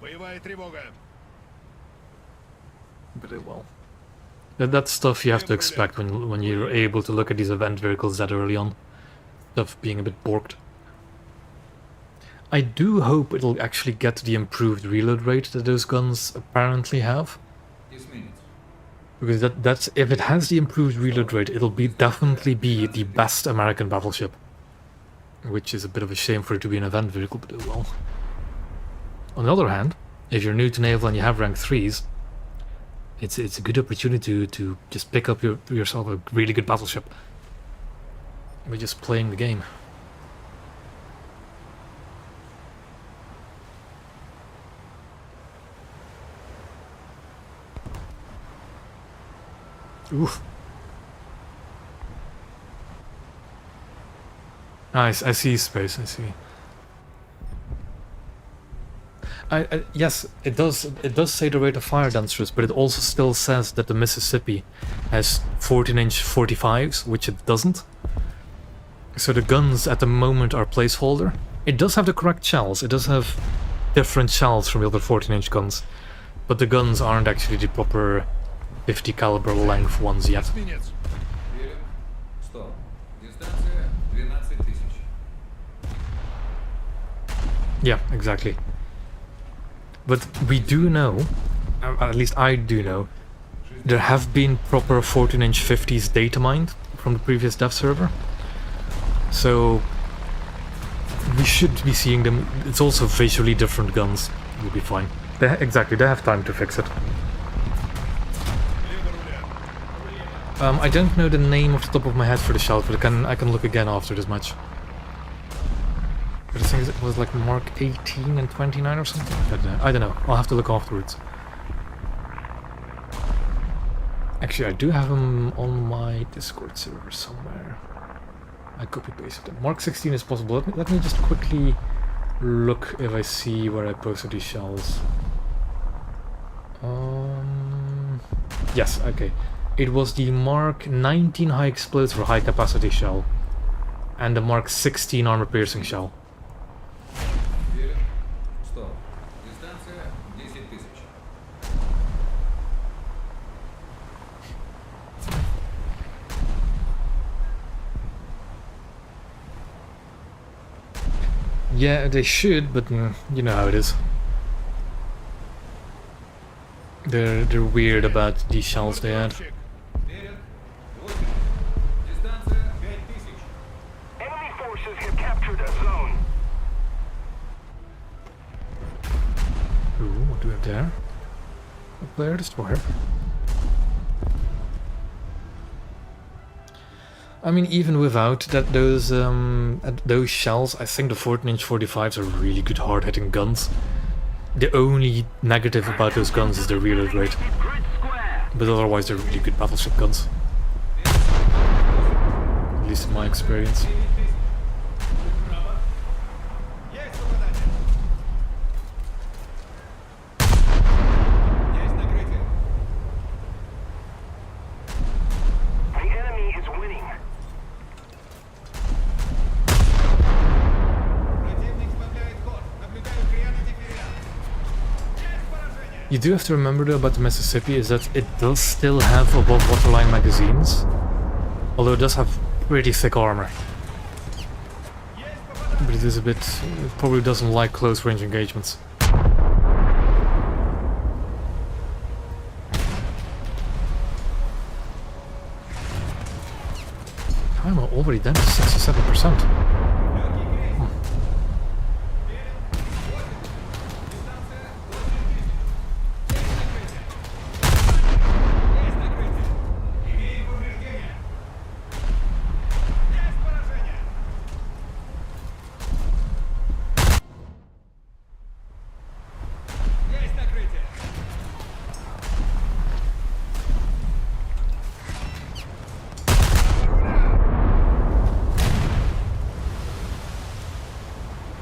Боевая тревога. Pretty well. That's stuff you have to expect when you're able to look at these event vehicles that early on. Stuff being a bit borked. I do hope it'll actually get the improved reload rate that those guns apparently have. Because that's if it has the improved reload rate, it'll definitely be the best American battleship. Which is a bit of a shame for it to be an event vehicle, but oh well. On the other hand, if you're new to Naval and you have rank 3s, it's a good opportunity to just pick up yourself a really good battleship. We're just playing the game. Oof. Nice, I see space, I see. Yes, it does say the rate of fire, Dancers, but it also still says that the Mississippi has 14-inch 45s, which it doesn't. So the guns at the moment are placeholder. It does have the correct shells, it does have different shells from the other 14-inch guns, but the guns aren't actually the proper 50 caliber length ones yet. Yeah, exactly. But we do know, at least I do know, there have been proper 14-inch 50s data mined from the previous dev server. So we should be seeing them. It's also visually different guns. We'll be fine. Exactly, they have time to fix it. I don't know the name off the top of my head for the shell, but I can look again after this match. But I think it was like Mark 18 and 29 or something. I don't know. I'll have to look afterwards. Actually, I do have them on my Discord server somewhere. I copy pasted it. Mark 16 is possible. Let me just quickly look if I see where I posted these shells. Yes, okay. It was the Mark 19 high explosive or high capacity shell and the Mark 16 armor piercing shell. Верен. Стоп. Дистанция 10 тысяч. Yeah, they should, but you know how it is. They're weird about these shells they had. Верен. 8. Дистанция 5000. Enemy forces have captured a zone. Ooh, what do we have there? A player destroyer. I mean, even without that, those shells, I think the 14-inch 45s are really good hard-hitting guns. The only negative about those guns is the reload rate, Grid square. but otherwise they're really good battleship guns. At least in my experience. Есть попадание. Есть накрытие. The enemy is winning. Противник сбавляет ход. Наблюдаю крен и дифферент. Есть поражение. You do have to remember though about the Mississippi is that it does still have above waterline magazines, although it does have pretty thick armor. But it is a bit, it probably doesn't like close range engagements. I'm already down to 67%. Есть накрытие. Имеем повреждения. Есть поражение. Есть накрытие.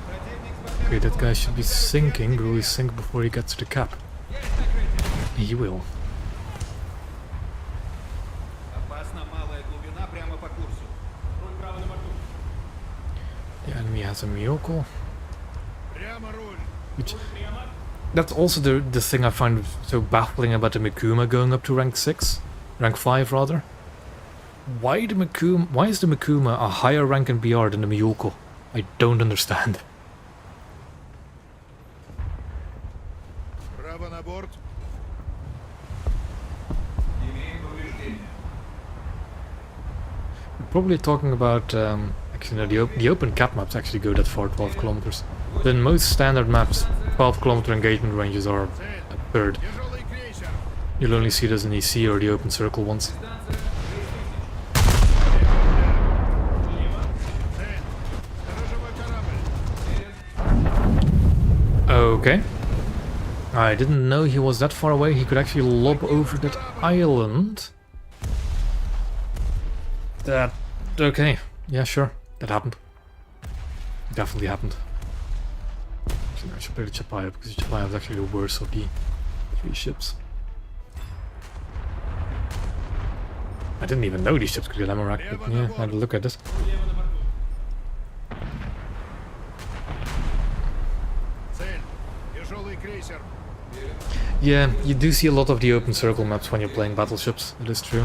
Противник Okay, сбавляет that guy should be sinking, but will he sink before he gets to the cap? Есть накрытие. He will. Опасно малая глубина прямо по курсу. Руль право на борту. The enemy has a Miyoko. Прямо руль. Which, Прямо. that's also the thing I find so baffling about the Mikuma going up to rank 6. Rank 5 rather. Why is the Mikuma a higher rank in BR than the Miyoko? I don't understand. Право на борт. Имеем повреждения. We're probably talking about actually no, the open cap maps actually go that far, 12 kilometers. But in most standard maps, 12-kilometer engagement ranges are absurd. Тяжелый крейсер. You'll only see those in EC or the open circle ones. Дистанция 6000. Цель. Сторожевой корабль. Okay. I didn't know he was that far away. He could actually lob over that island. That... okay. Yeah, sure. That happened. Definitely happened. Actually, I should play the Chapaya because the Chapaya is actually the worst of the 3 ships. I didn't even know these ships could get ammo rack, but yeah, I had a look at this. Лево на борту. Цель. Тяжелый крейсер. Yeah, you do see a lot of the open circle maps when you're playing battleships, it is true.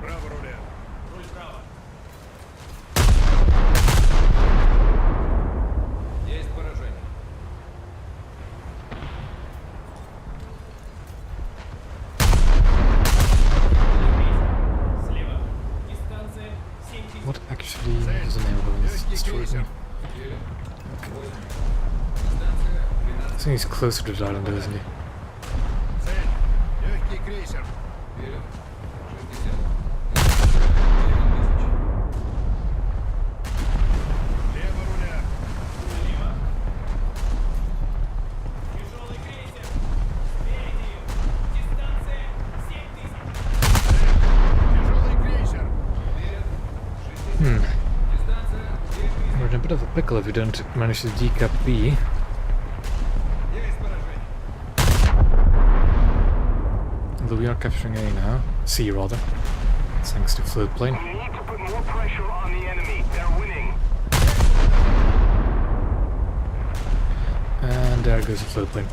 Право руля. Руль право. Есть поражение. Слева. Дистанция 7000. What actually is the name of this Легкий destroyer? крейсер. Дистанция I think he's closer to the island, isn't he? Цель. Легкий крейсер. Верен. 60. 9000. pickle if you don't manage to decap B. Есть поражение. Although we are capturing A now. C rather. Thanks to float plane. We need to put more pressure on the enemy. They're winning. And there goes the float plane.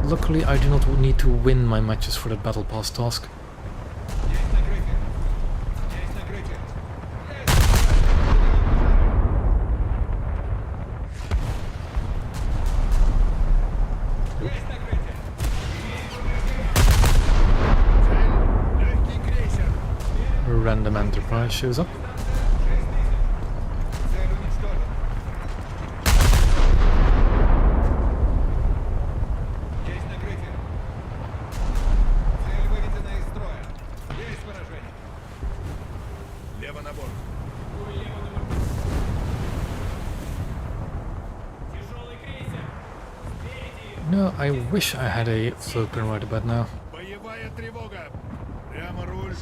Luckily, I do not need to win my matches for that battle pass task. Есть накрытие. Есть накрытие. Есть накрытие. Цель. Легкий крейсер. A random enterprise shows up. 6000. Цель уничтожена. Есть накрытие. Цель выведена из строя. Есть поражение. Лево на борт. Ой, лево на борту. Тяжелый крейсер. Спереди. No, I wish I had a float plane right about now. Боевая тревога. Прямо руль.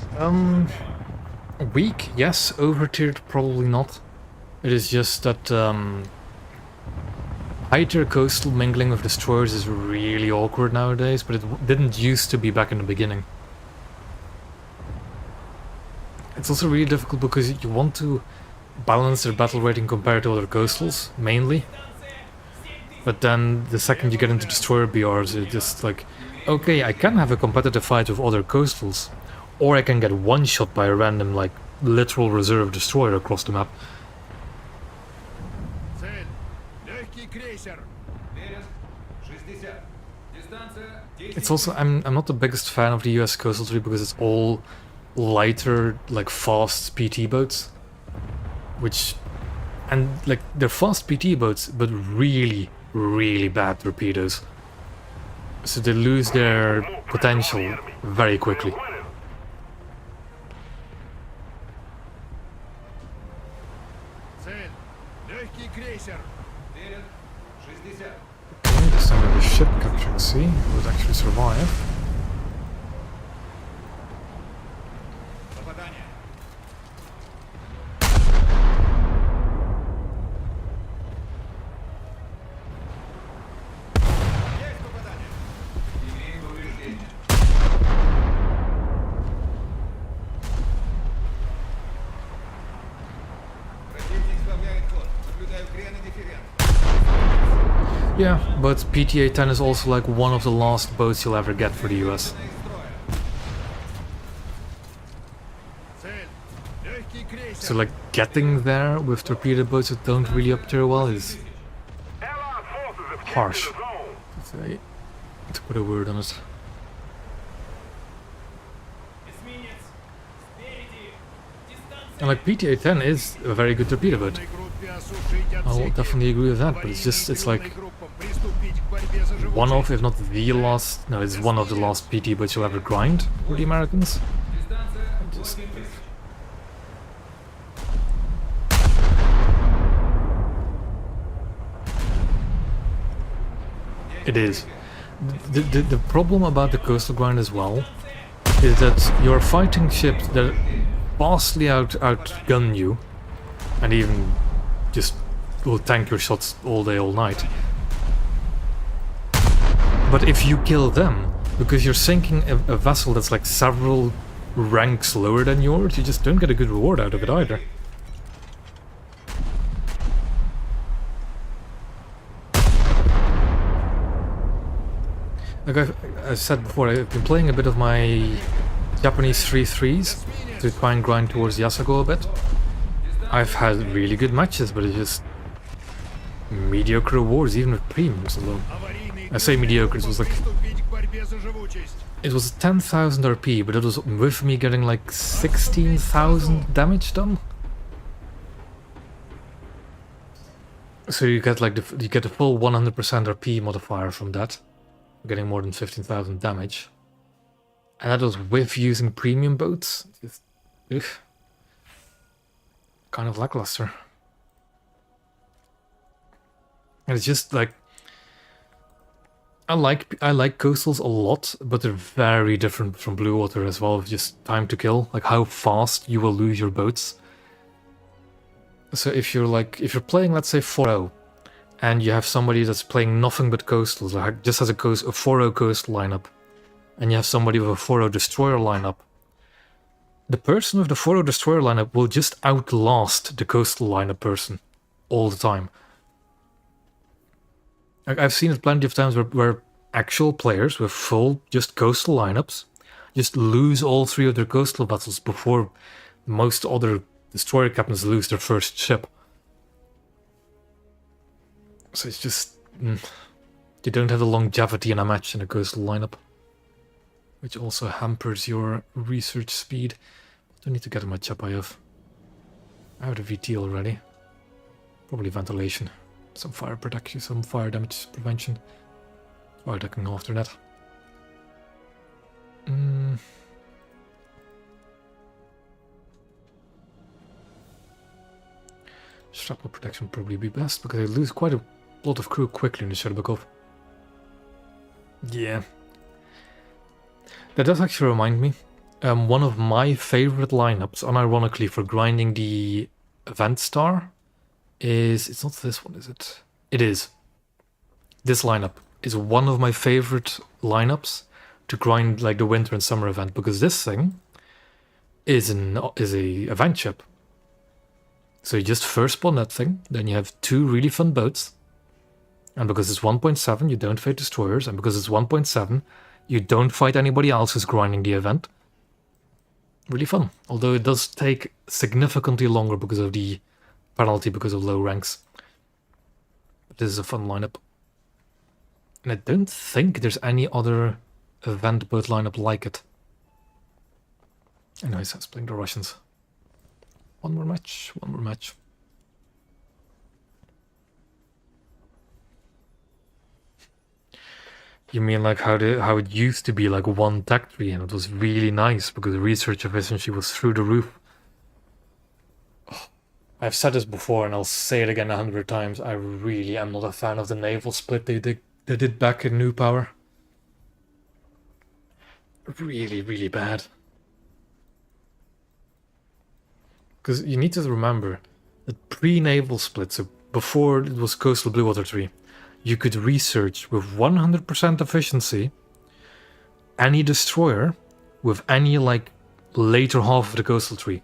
Weak, yes. Overtiered, probably not. It is just that high-tier coastal mingling with destroyers is really awkward nowadays, but it didn't used to be back in the beginning. It's also really difficult because you want to balance their battle rating compared to other coastals, mainly. But then the second you get into destroyer BRs, it's just like, okay, I can have a competitive fight with other coastals, or I can get one shot by a random, like, literal reserve destroyer across the map. Цель. Легкий крейсер. Верен. 60. Дистанция 10. It's also, I'm not the biggest fan of the US coastal fleet because it's all lighter, like, fast PT boats. Which, and, like, they're fast PT boats, but really, really bad torpedoes. So they lose their potential very quickly. Winning. Цель. Легкий крейсер. Верен. 60. Okay, this time we have a ship capturing C. Would actually survive. Попадание. Есть попадание. Имеем повреждение. Противник сбавляет ход. Наблюдаю крен и дифферент. Yeah, but PTA-10 is also like one of the last boats you'll ever get for the US. Из строя. Цель. Легкий крейсер. So like getting there with torpedo boats that don't really uptier well is Allied forces have harsh, captured the zone. to put a word on it. Эсминец. Спереди. Дистанция. And like PTA-10 is a very good torpedo boat. Группе осушить I will отсеки. definitely agree with that, but it's just, it's like Группам приступить к борьбе за живучесть. one of, if not the last, no, it's one of the last PT boats you'll ever grind for the Americans. Дистанция Just- 8000. It is. The problem about the coastal grind as well is that you're fighting ships that vastly outgun you and even just will tank your shots all day, all night. But if you kill them, because you're sinking a vessel that's like several ranks lower than yours, you just don't get a good reward out of it either. Like I said before, I've been playing a bit of my Japanese 3-3s to try and grind towards Yasugo a bit. I've had really good matches, but it's just mediocre rewards, even with premiums alone. Аварийный I say mediocre, it was like, приступить к борьбе за живучесть. it was 10,000 RP, but it was with me getting like 16,000 damage done. So you get like you get a full 100% RP modifier from that, getting more than 15,000 damage, and that was with using premium boats. Just, ugh, kind of lackluster. And it's just like I like coastals a lot, but they're very different from blue water as well. Just time to kill, like how fast you will lose your boats. So if you're playing, let's say 4-0, and you have somebody that's playing nothing but coastals, like just has a 4-0 coastal lineup, and you have somebody with a 4-0 destroyer lineup, the person with the 4-0 destroyer lineup will just outlast the coastal lineup person all the time. Like, I've seen it plenty of times where actual players with full just coastal lineups just lose all 3 of their coastal vessels before most other destroyer captains lose their first ship. So it's just... you don't have the longevity in a match in a coastal lineup, which also hampers your research speed. Don't need to get much up I have. I have the VT already. Probably ventilation. Some fire protection, some fire damage prevention. Fire ducking after that. Shrapnel protection would probably be best, because I lose quite a lot of crew quickly in the Sherbakov. Yeah. That does actually remind me. One of my favorite lineups, unironically, for grinding the event star is... It's not this one, is it? It is. This lineup is one of my favorite lineups to grind like the winter and summer event, because this thing is a event ship. So you just first spawn that thing, then you have 2 really fun boats, and because it's 1.7 you don't fight destroyers, and because it's 1.7 you don't fight anybody else who's grinding the event. Really fun, although it does take significantly longer because of the penalty because of low ranks. But this is a fun lineup. And I don't think there's any other event boat lineup like it. Anyways, let's play the Russians. One more match, one more match. You mean like how it used to be like 1 tech tree, and it was really nice because the research efficiency was through the roof. Oh, I've said this before and I'll say it again 100 times. I really am not a fan of the naval split they did back in New Power. Really, really bad. Because you need to remember that pre-naval split, so before it was Coastal Blue Water 3, you could research with 100% efficiency any destroyer with any like later half of the coastal tree.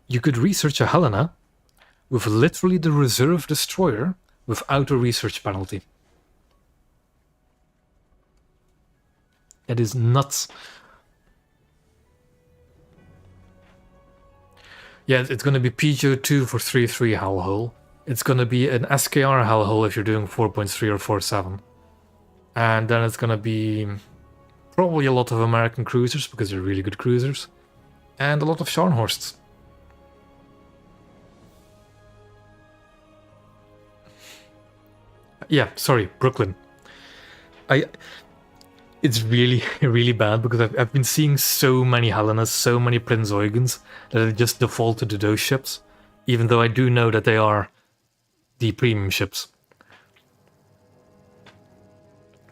You could research a Helena with literally the reserve destroyer without a research penalty. That is nuts. Yeah, it's going to be PGO2 for 3-3 hellhole. It's going to be an SKR hellhole if you're doing 4.3 or 4.7. And then it's going to be probably a lot of American cruisers, because they're really good cruisers. And a lot of Scharnhorsts. Yeah, sorry, Brooklyn. It's really, really bad, because I've been seeing so many Helenas, so many Prinz Eugens, that I just defaulted to those ships. Even though I do know that they are the premium ships.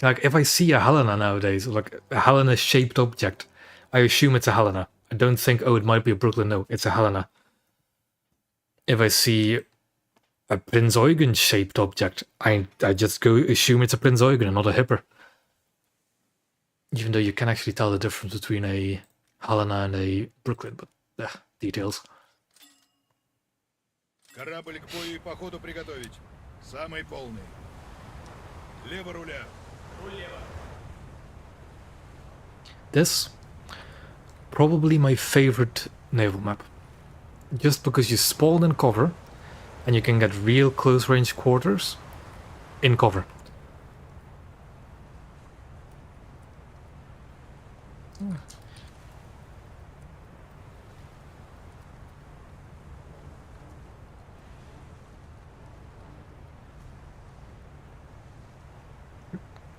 Like, if I see a Helena nowadays, like a Helena-shaped object, I assume it's a Helena. I don't think, oh, it might be a Brooklyn. No, it's a Helena. If I see a Prinz Eugen-shaped object, I just go assume it's a Prinz Eugen and not a Hipper. Even though you can actually tell the difference between a Helena and a Brooklyn, but details. Корабль к бою и походу приготовить. Самый полный. Лево руля. Руль лево. This, probably my favorite naval map. Just because you spawn in cover, and you can get real close range quarters in cover.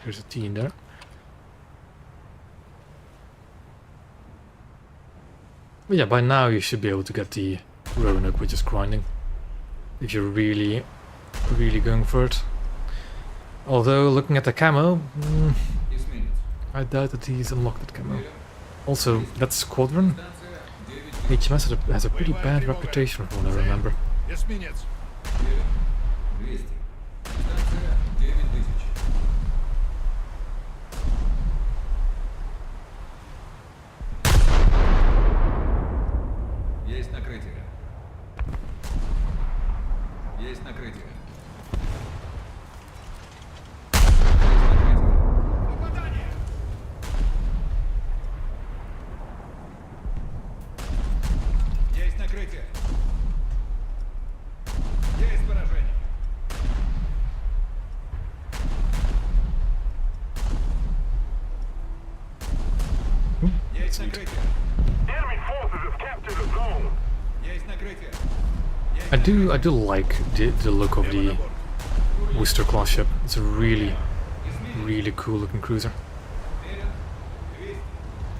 There's a T in there. But yeah, by now you should be able to get the Roanoke, which is grinding. If you're really, really going for it. Although, looking at the camo, Эсминец. I doubt that he's unlocked that camo. Also, that squadron, HMS has a pretty bad reputation from what I remember. Эсминец. 200. Дистанция 9000. Есть накрытие. Есть накрытие. Попадание! Есть накрытие. Есть поражение. Есть накрытие. Enemy forces have captured a zone. Есть накрытие. I do like the look of the Worcester class ship. It's a really cool looking cruiser.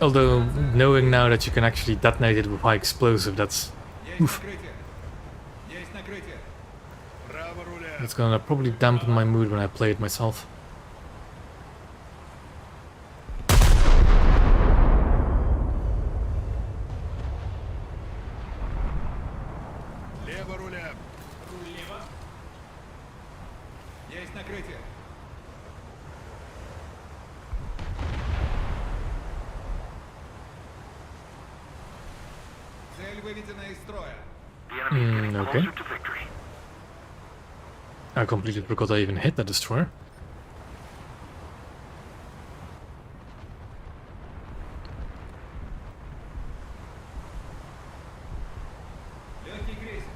Although, knowing now that you can actually detonate it with high explosive, that's Есть накрытие. Есть накрытие. Право руля. it's gonna probably dampen my mood when I play it myself. Лево руля. Руль лево. Есть накрытие. Цель выведена из строя. The enemy is getting Okay. closer to victory. I completely forgot I even hit that destroyer. Легкий крейсер.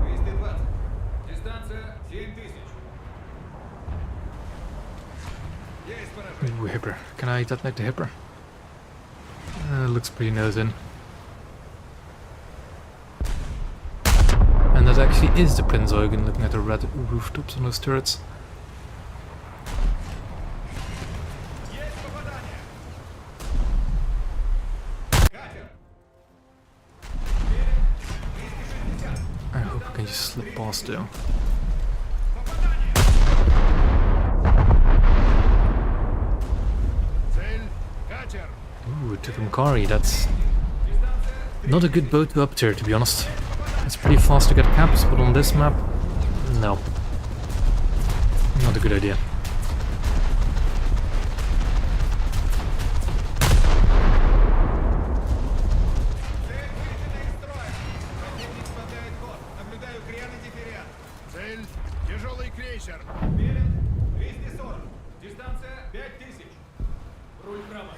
220. Дистанция 7000. Есть поражение. Ooh, Hipper. Can I detonate the Hipper? Looks pretty nose in. And that actually is the Prinz Eugen, looking at the red rooftops on those turrets. Есть попадание. Катер. 260. I hope I can just slip past though. Попадание. Цель. Катер. Ooh, Tucumcari, that's not a good boat to up tier, to be honest. It's pretty fast to get caps, but on this map, no. Not a good idea. Цель выведена из строя. Противник сбавляет ход. Наблюдаю крен и дифферент. Цель. Тяжелый крейсер. Верен. 240. Дистанция 5000. Руль вправо.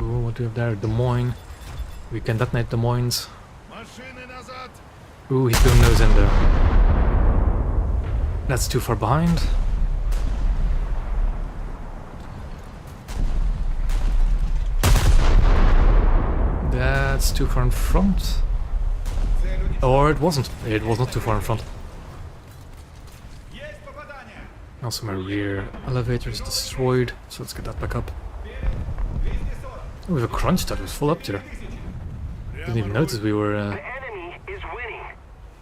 Ooh, what do we have there? Des Moines. We can detonate Des Moines. Машины назад. Ooh, he's doing nose in there. That's too far behind. That's too far in front. Цель уничтожена. Or it wasn't. It was not too far in front. Есть попадание. Also, my rear elevator is destroyed, so let's get that back up. Верен. 240. Oh, we have a crunch that was full up there. 1000. Didn't even notice we were The enemy is winning.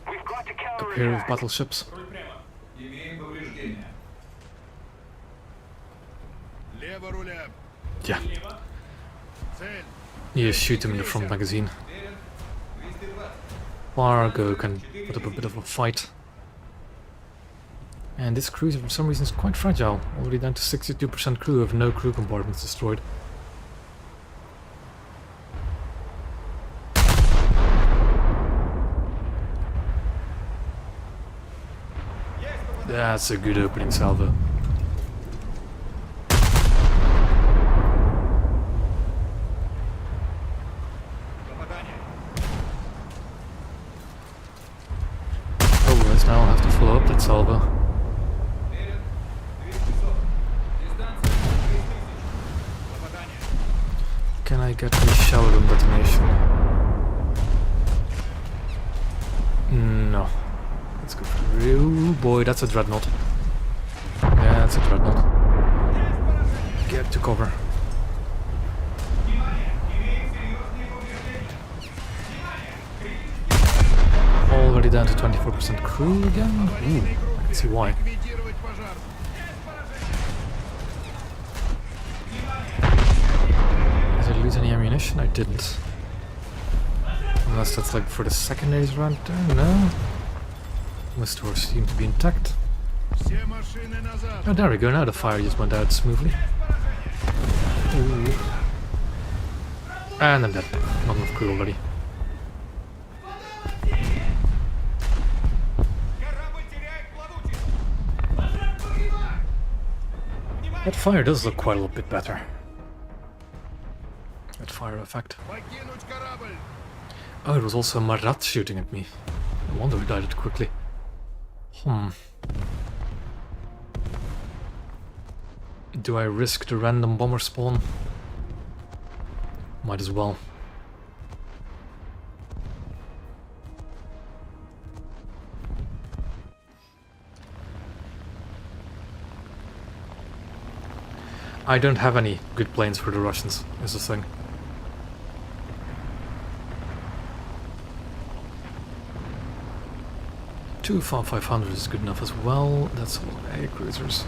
We've got to a pair of counterattack. battleships. Руль прямо. Имеем повреждения. Лево руля. Yeah, Лево. Цель. you just shoot him in the front magazine. Верен. 220. Fargo can put up a bit of a fight. And this cruiser, for some reason, is quite fragile. Already down to 62% crew, with no crew compartments destroyed. Есть попадание. That's a good opening salvo. Попадание. Oh, let's now have to follow up that salvo. Верен. 240. Дистанция 3000. Попадание. Can I get a shout on detonation? No. Let's go for the... Oh boy, that's a dreadnought. Yeah, that's a dreadnought. Есть поражение. Get to cover. Внимание! Имеем серьезные повреждения. Внимание! Критический Already down to 24% crew again. Ooh. Can't see why. Ликвидировать пожар. Did I lose any ammunition? I didn't. Unless that's like for the secondaries right there? No. Most stores seem to be intact. Все машины назад. Oh, there we go. Now the fire just went out smoothly. Ooh. And I'm dead. Not enough crew already. Корабль теряет плавучесть. That fire does look quite a little bit better. That fire effect. Покинуть корабль. Oh, it was also Marat shooting at me. No wonder we died it quickly. Do I risk the random bomber spawn? Might as well. I don't have any good planes for the Russians, is the thing. Two 500 is good enough as well. That's a lot of air cruisers.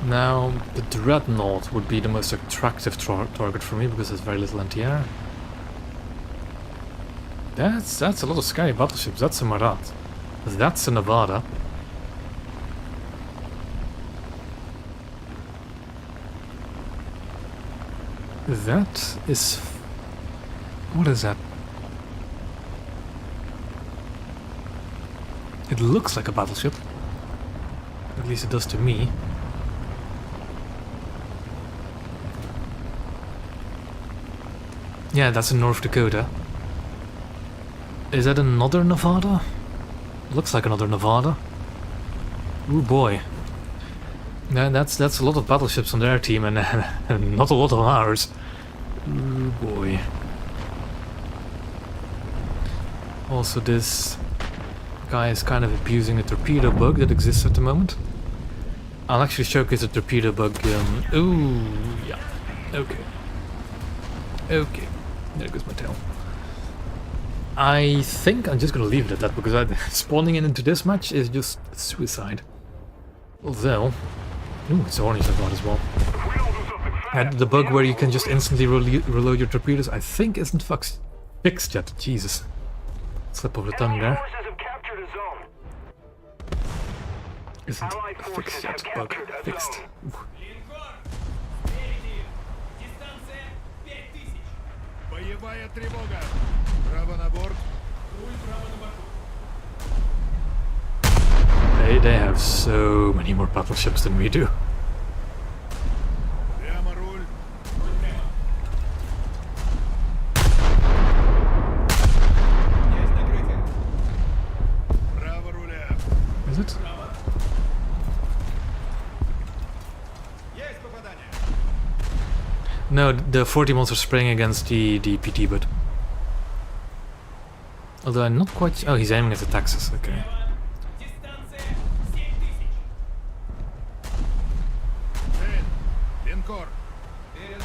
Now, the Dreadnought would be the most attractive target for me because there's very little anti-air. That's a lot of scary battleships. That's a Marat. That's a Nevada. That is... What is that? It looks like a battleship. At least it does to me. Yeah, that's in North Dakota. Is that another Nevada? Looks like another Nevada. Ooh boy. Yeah, that's a lot of battleships on their team and, and not a lot of ours. Ooh boy. Also, this guy is kind of abusing a torpedo bug that exists at the moment. I'll actually showcase a torpedo bug. Ooh, yeah. Okay. Okay. There goes my tail. I think I'm just gonna leave it at that because spawning into this match is just suicide. Although, ooh, it's orange I've got as well. And the bug where you can just instantly reload your torpedoes, I think isn't fixed yet. Jesus. Slip of the tongue there. Isn't fixed yet. Bug fixed. Ooh. Боевая тревога. Право на борт. They have so many more battleships than we do. Прямо руль. Есть накрытие. Право руля. Is it? Есть попадание. No, the 40 months are spraying against the PT, but... Although I'm not quite... Oh, he's aiming at the Texas, okay. Дистанция 7000. Цель. Линкор. Верен.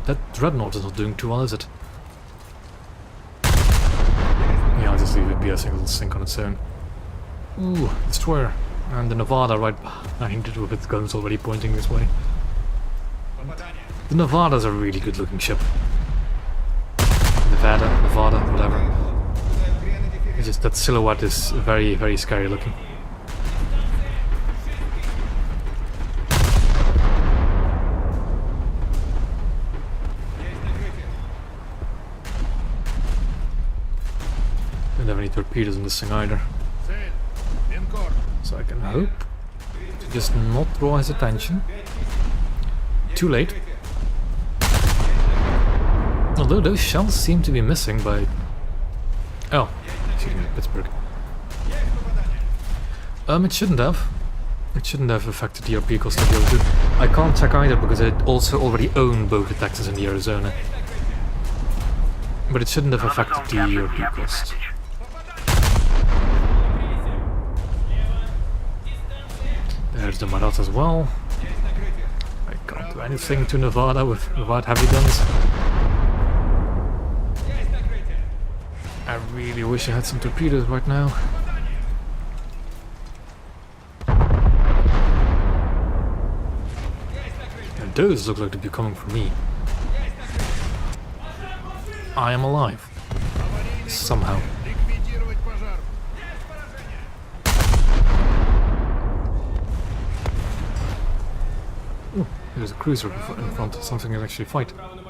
That Dreadnought is not doing too well, is it? Yeah, I'll just leave it be a single sink on its own. Ooh, destroyer. And the Nevada right behind it with its guns already pointing this way. Попадание. The Nevada's a really good looking ship. Nevada, whatever. Наблюдаю крен и дифференциал. It's just that silhouette is very, very scary looking. Есть накрытие. Don't have any torpedoes in this thing either. Цель. Линкор. So I can hope to just not draw his attention. Too late. Although those shells seem to be missing by... Oh, shooting at Pittsburgh. It shouldn't have. It shouldn't have affected the RP cost of the other two. I can't check either because I also already own both the Texas and the Arizona. But it shouldn't have affected the ERP cost. There's the Marat as well. I can't do anything to Nevada without heavy guns. I really wish I had some torpedoes right now. And those look like to be coming from me. I am alive. Somehow. Ликвидировать пожар. Ooh, there's a cruiser in front, something can actually fight. Прямо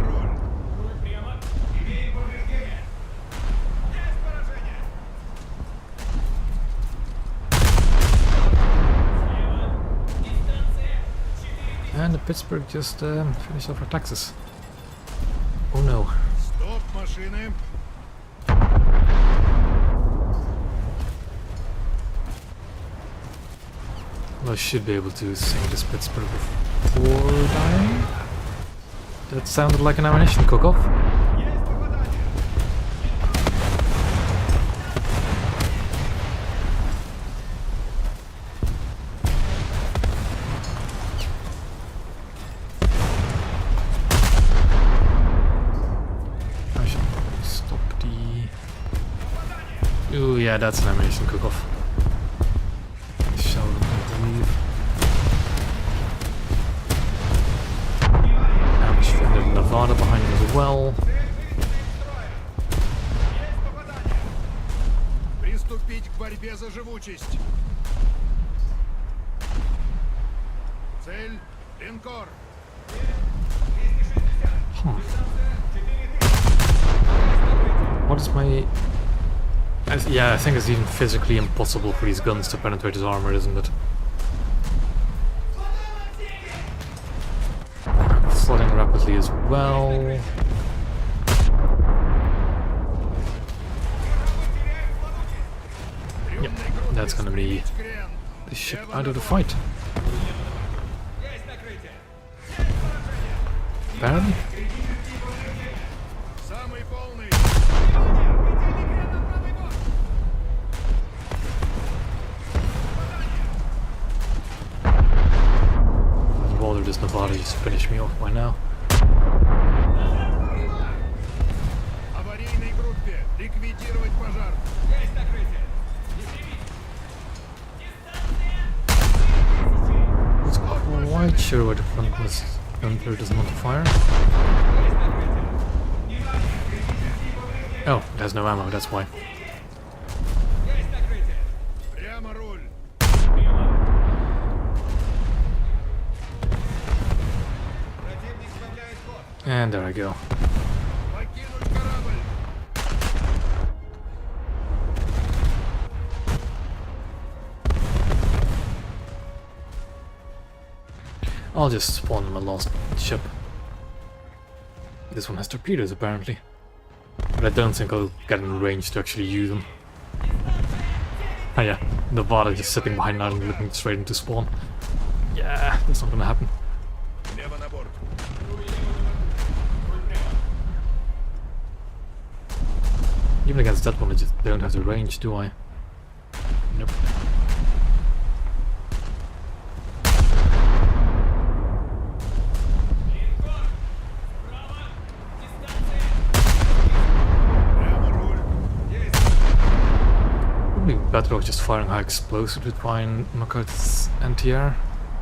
руль. And the Pittsburgh just finished off our taxes. Oh no. Стоп, машины. I should be able to sink this Pittsburgh before dying. That sounded like an ammunition cook-off. I should stop the... Ooh, yeah, that's an ammunition cook-off. Shall leave. And we should have Nevada behind him as well. Приступить к борьбе за живучесть. Цель — линкор. What is my... yeah, I think it's even physically impossible for these guns to penetrate his armor, isn't it? Flooding rapidly as well. Yep, that's gonna be the ship out of the fight. Apparently. Самый полный. I'd rather this Nevada just finish me off by now. Аварийной группе. Ликвидировать пожар. Not quite sure where the front gunpowder doesn't want to fire. Oh, it has no ammo, that's why. Прямо руль. And there I go. Покинуть корабль. I'll just spawn my last ship. This one has torpedoes apparently. But I don't think I'll get in range to actually use them. Oh yeah, Nevada just sitting behind that and looking straight into spawn. Yeah, that's not gonna happen. Лево на борт. Even against that one I just don't have the range, do I? Nope. Прямо руль. Probably better off just firing high explosive to try and knock out its anti-air.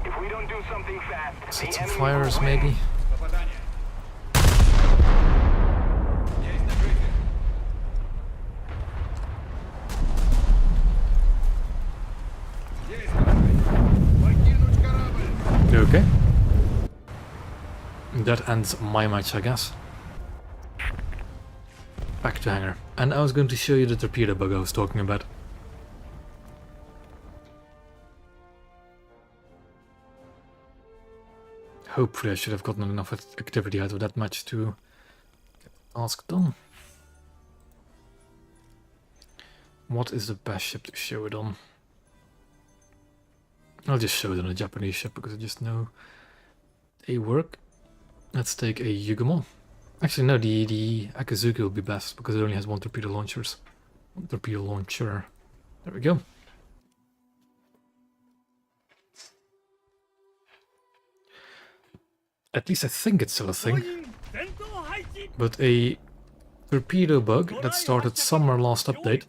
If we don't do something fast, Set the some enemy fires will win. maybe. Попадание. Есть накрытие. Есть накрытие. Покинуть корабль. Okay. That ends my match, I guess. Back to hangar. And I was going to show you the torpedo bug I was talking about. Hopefully I should have gotten enough activity out of that match to get the task done. What is the best ship to show it on? I'll just show them a Japanese ship because I just know they work. Let's take a Yugumo. Actually, no, the Akazuki will be best because it only has one torpedo launcher. There we go. At least I think it's still a thing. But a torpedo bug that started somewhere last update.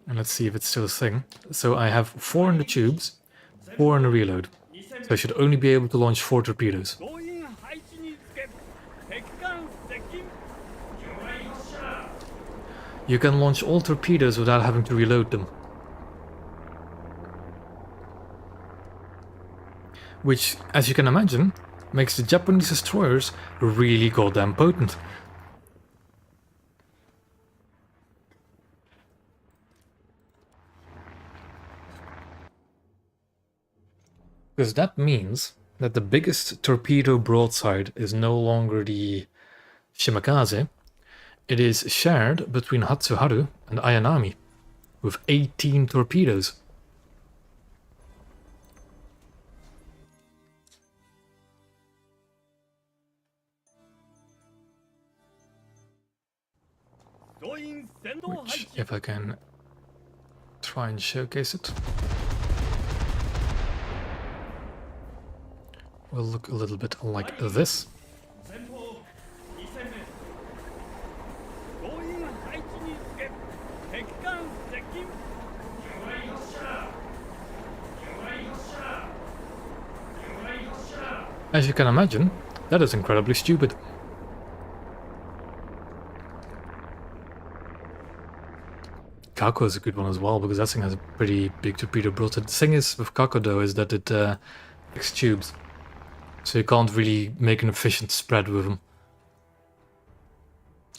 And let's see if it's still a thing. So I have 4 in the tubes, 4 in the reload. So I should only be able to launch 4 torpedoes. You can launch all torpedoes without having to reload them. Which, as you can imagine, makes the Japanese destroyers really goddamn potent. Because that means that the biggest torpedo broadside is no longer the Shimakaze. It is shared between Hatsuharu and Ayanami, with 18 torpedoes. Which, if I can try and showcase it, will look a little bit like this. As you can imagine, that is incredibly stupid. Kako is a good one as well, because that thing has a pretty big torpedo broadside. The thing is with Kako though is that it makes tubes, so you can't really make an efficient spread with them.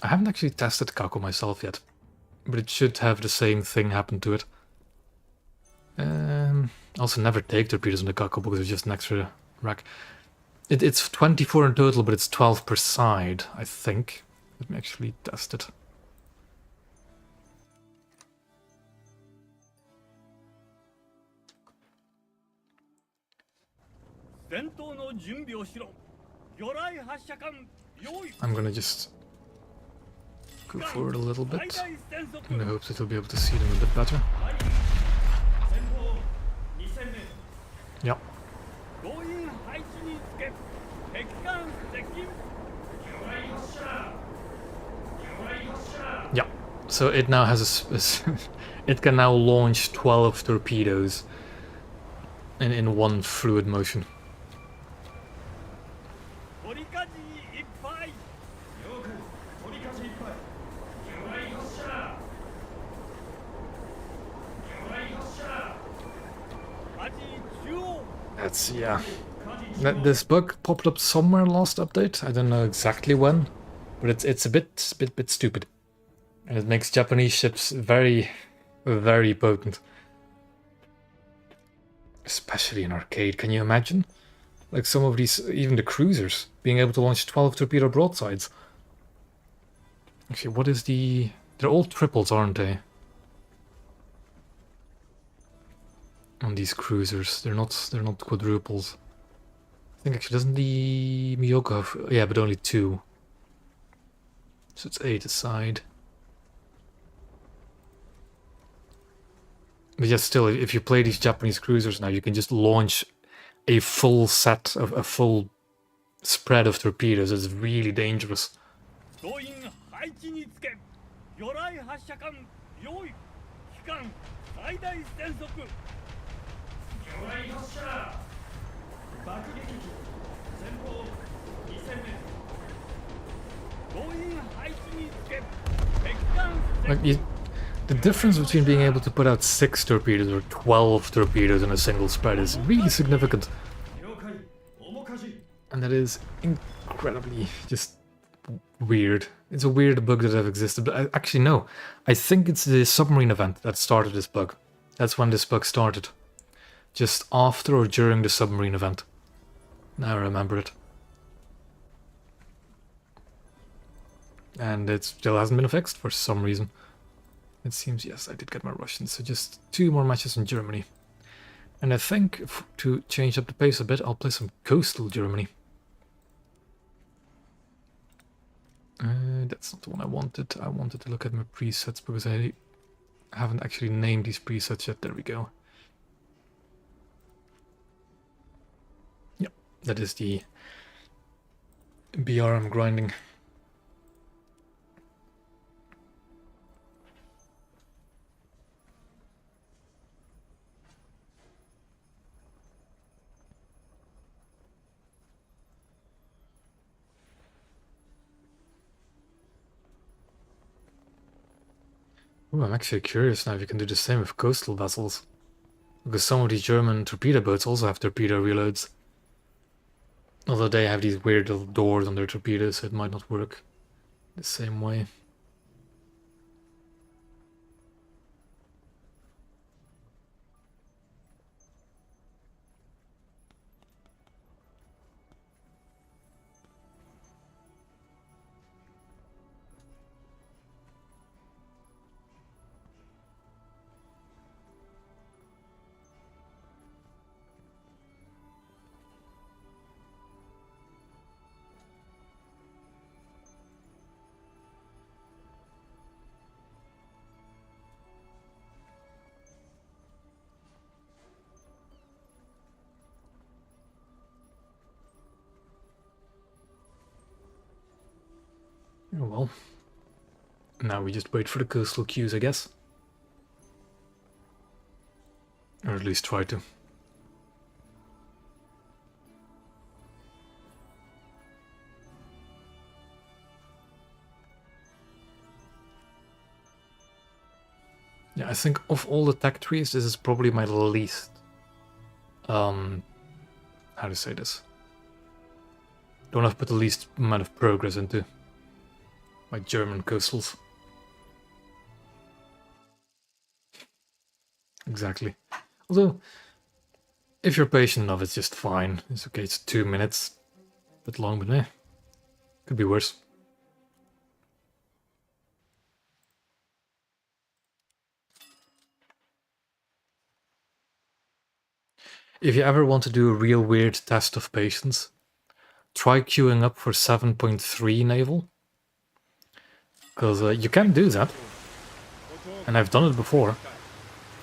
I haven't actually tested Kako myself yet, but it should have the same thing happen to it. Also never take torpedoes on the Kako because it's just an extra rack. It's 24 in total, but it's 12 per side, I think. Let me actually test it. I'm gonna just go forward a little bit in the hopes that you'll be able to see them a bit better. Yeah. Yeah, so it now has it can now launch 12 torpedoes in one fluid motion. That's, yeah. This bug popped up somewhere last update. I don't know exactly when, but it's a bit stupid, and it makes Japanese ships very, very potent. Especially in arcade. Can you imagine? Like some of these, even the cruisers, being able to launch 12 torpedo broadsides. Actually, what is the... They're all triples, aren't they? On these cruisers, they're not quadruples. I think actually doesn't the Miyoko have... Yeah, but only 2. So it's 8 aside. But yeah, still, if you play these Japanese cruisers now, you can just launch a full set of a full spread of torpedoes. It's really dangerous. Like the difference between being able to put out 6 torpedoes or 12 torpedoes in a single spread is really significant. And that is incredibly just weird. It's a weird bug that have existed, but actually no. I think it's the submarine event that started this bug. That's when this bug started. Just after or during the submarine event. Now I remember it. And it still hasn't been fixed for some reason. It seems, yes, I did get my Russians, so just 2 more matches in Germany. And I think to change up the pace a bit, I'll play some coastal Germany. That's not the one I wanted. I wanted to look at my presets because I haven't actually named these presets yet. There we go. Yep, that is the BR I'm grinding. Ooh, I'm actually curious now if you can do the same with coastal vessels. Because some of these German torpedo boats also have torpedo reloads. Although they have these weird little doors on their torpedoes, so it might not work the same way. Oh well. Now we just wait for the coastal queues, I guess. Or at least try to. Yeah, I think of all the tech trees, this is probably my least... how to say this? Don't have to put the least amount of progress into my German coastals. Exactly. Although, if you're patient enough, it's just fine. It's okay, it's 2 minutes. A bit long, but could be worse. If you ever want to do a real weird test of patience, try queuing up for 7.3 Naval. Because you can do that, and I've done it before,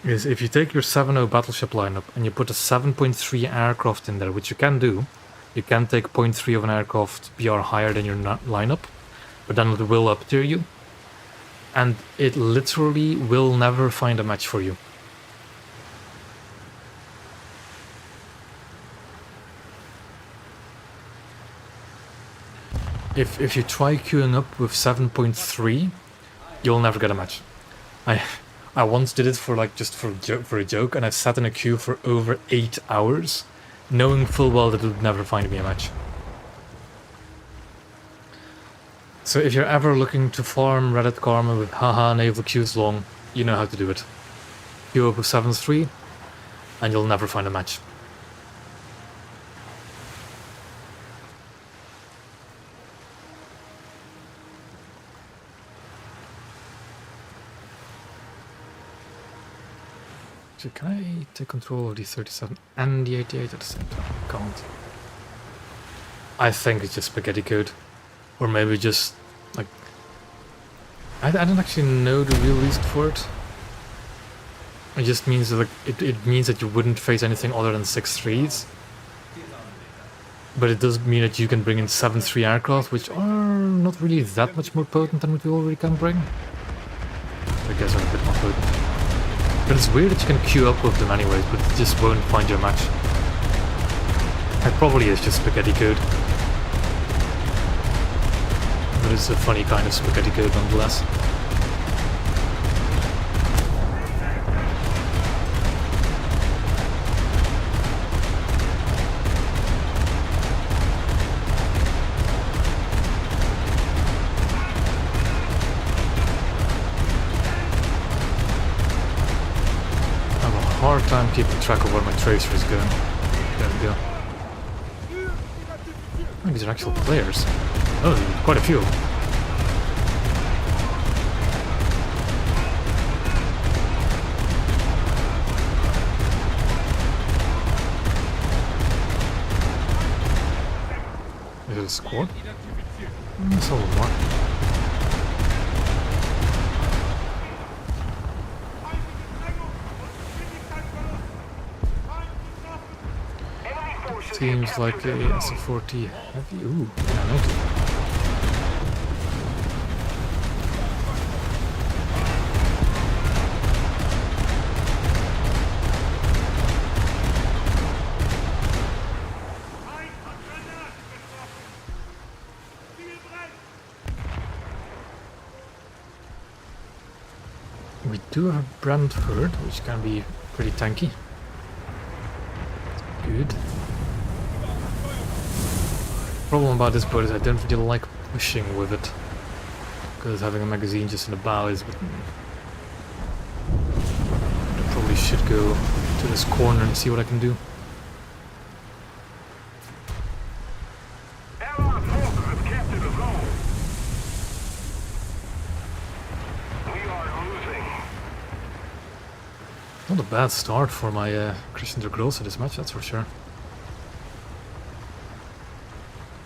is if you take your 7.0 Battleship lineup and you put a 7.3 aircraft in there, which you can do, you can take 0.3 of an aircraft BR higher than your lineup, but then it will up-tier you, and it literally will never find a match for you. If you try queuing up with 7.3, you'll never get a match. I once did it for just for a joke, and I sat in a queue for over 8 hours, knowing full well that it would never find me a match. So if you're ever looking to farm Reddit Karma with haha naval queues long, you know how to do it. Queue up with 7.3, and you'll never find a match. So can I take control of the 37 and the 88 at the same time? I can't. I think it's just spaghetti code. Or maybe just, I don't actually know the real reason for it. It just means that it means that you wouldn't face anything other than 6.3s. But it does mean that you can bring in 7.3 aircraft, which are not really that much more potent than what we already can bring. I guess are a bit more potent. But it's weird that you can queue up with them anyways, but it just won't find your match. It probably is just spaghetti code. But it's a funny kind of spaghetti code nonetheless. Hard time keeping track of where my tracer is going. There we go. Oh, these are actual players. Oh, quite a few. a squad? It's a little more. Seems like a S40 heavy. Ooh, yeah, 90. We do have Brantford, which can be pretty tanky. Good. Problem about this boat is I don't really like pushing with it, because having a magazine just in the bow is. I probably should go to this corner and see what I can do. Allied forces have captured a zone. We are losing. Not a bad start for my Christian der Grosse in this match, that's for sure.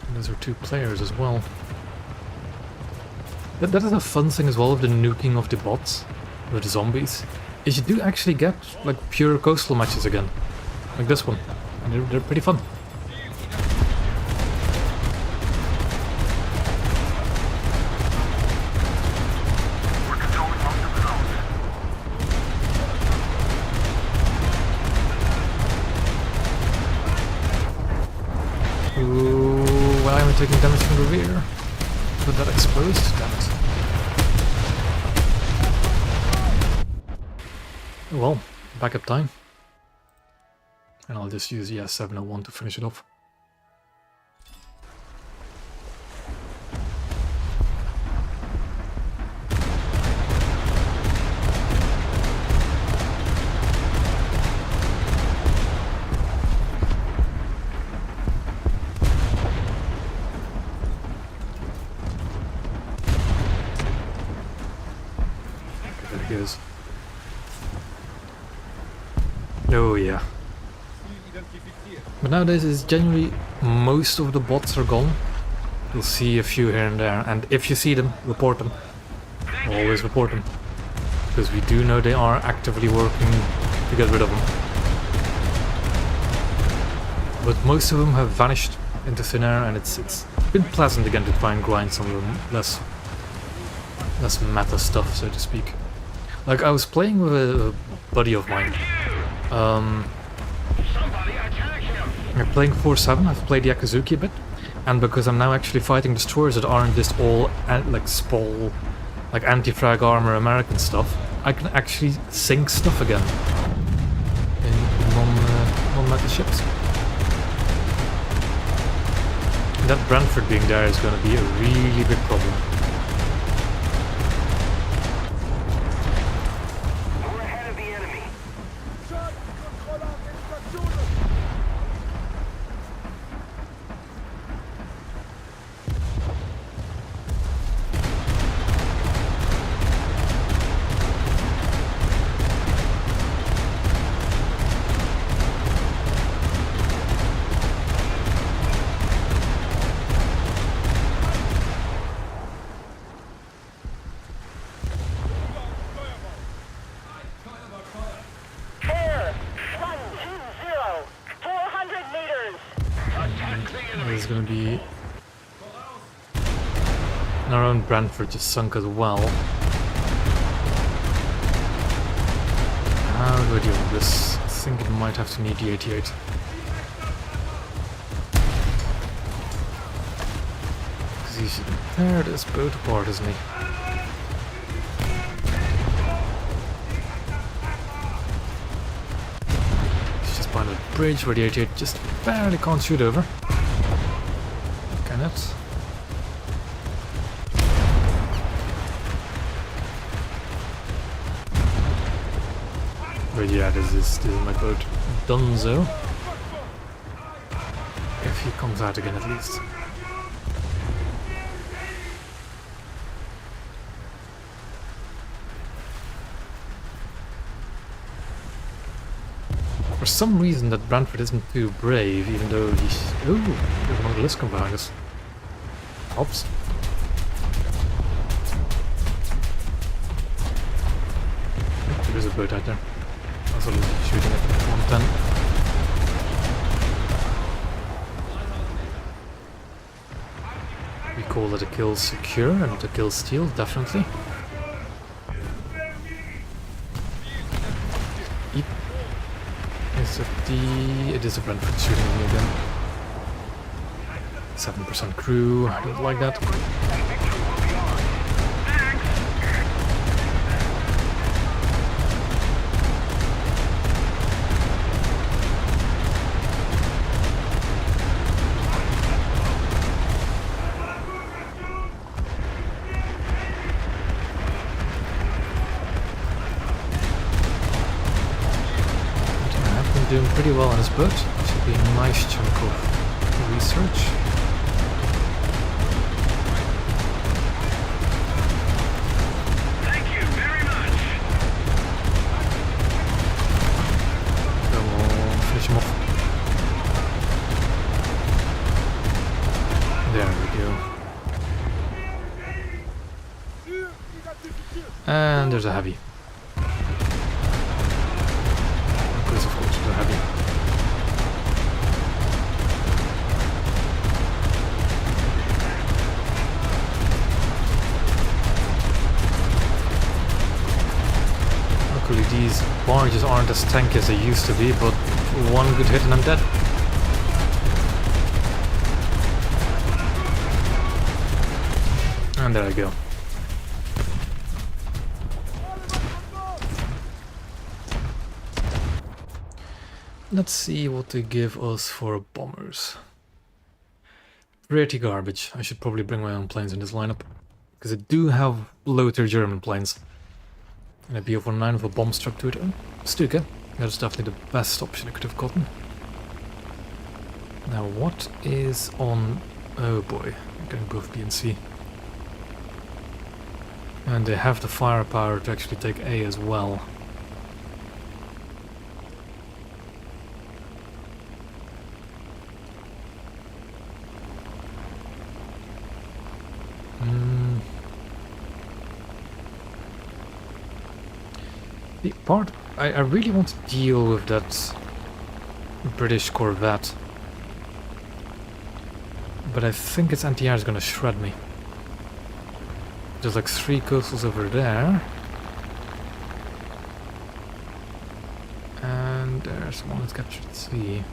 And those are 2 players as well. That is a fun thing as well with the nuking of the bots, with the zombies, is you do actually get like pure coastal matches again, like this one, and they're pretty fun. Ooh, well, I'm taking damage from the rear. But that exposed, damn it. Well, backup time. And I'll just use the S701 to finish it off. Goes. Oh yeah. But nowadays it's generally most of the bots are gone. You'll see a few here and there, and if you see them, report them. Always report them. Because we do know they are actively working to get rid of them. But most of them have vanished into thin air, and it's been pleasant again to try and grind some of them less meta stuff, so to speak. Like, I was playing with a buddy of mine. I'm playing 4-7, I've played the Akazuki a bit, and because I'm now actually fighting destroyers that aren't just all like SPOL, like anti-frag armor American stuff, I can actually sink stuff again in non-meta ships. And that Brantford being there is going to be a really big problem. There's going to be... And our own Brantford just sunk as well. How do I deal with this? I think it might have to need the 88. Because he's tear this boat apart, isn't he? He's just behind a bridge where the 88 just barely can't shoot over. Can it? But yeah, this is my boat Dunzo. If he comes out again at least. For some reason that Brantford isn't too brave, even though he's... Oh, there's one of the list behind us. Hops. There is a boat out there. I was shooting at 110. We call it a kill secure and not a kill steal, definitely. Eep. Is it the... It is a Brentford shooting at me again. 7% crew, I don't like that. Doing pretty well on his boat. Should be a nice chunk of research. Thank you very much. Come on, finish him off. There we go. And there's a heavy. Because of course the heavy. Luckily these barges aren't as tanky as they used to be, but one good hit and I'm dead. And there I go. Let's see what they give us for bombers. Pretty garbage. I should probably bring my own planes in this lineup. Because I do have low-tier German planes. And a BF-19 with a bomb struck to it. Oh, Stuka. That's definitely the best option I could have gotten. Now what is on... Oh boy, I'm getting both B and C. And they have the firepower to actually take A as well. The part I really want to deal with that British Corvette, but I think its anti-air is gonna shred me. There's like 3 coastals over there, and there's one that's captured at sea.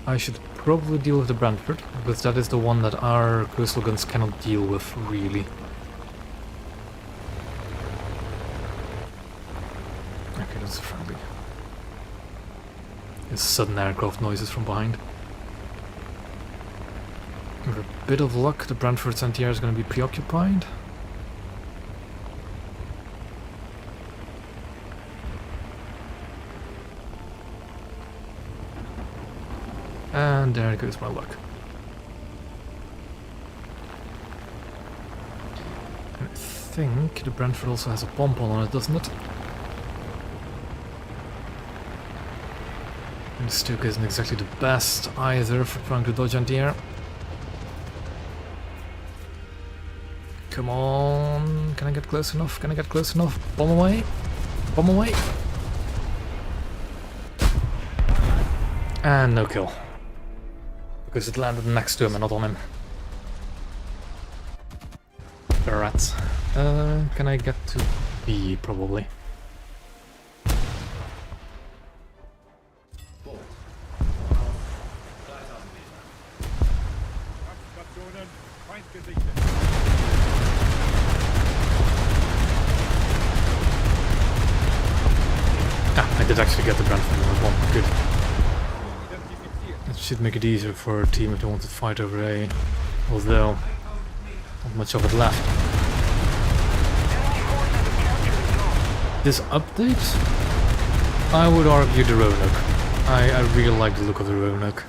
I should probably deal with the Brentford, because that is the one that our coastal guns cannot deal with, really. Okay, that's friendly. There's sudden aircraft noises from behind. With a bit of luck, the Brentford's anti-air is going to be preoccupied. And there goes my luck. And I think the Brentford also has a pom-pom on it, doesn't it? And the Stuka isn't exactly the best either for trying to dodge anti-air. Come on, can I get close enough? Can I get close enough? Bomb away! Bomb away! And no kill. Because it landed next to him and not on him. Rats. Can I get to B, probably? Ah, I did actually get the Brentford in that one. Good. That should make it easier for a team if they want to fight over A, although not much of it left. This update, I would argue the Roanoke. I really like the look of the Roanoke.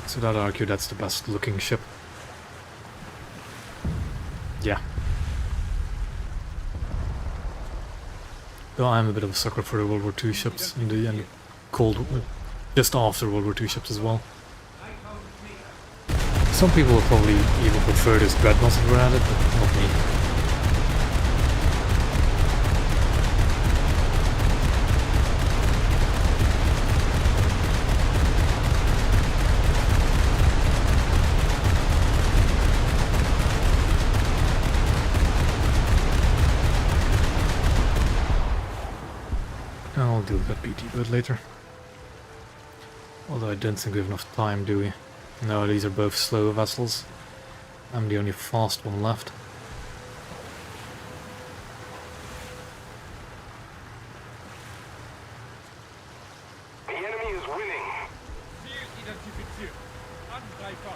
So I'd argue that's the best looking ship. Yeah. Though I'm a bit of a sucker for the World War II ships and the just after World War II ships as well. Some people will probably even prefer this dreadnought that we're at it, but not me. I'll deal with that BT boat later. Although I don't think we have enough time, do we? No, these are both slow vessels. I'm the only fast one left. The enemy is winning. Ziel identifiziert. Angreifer.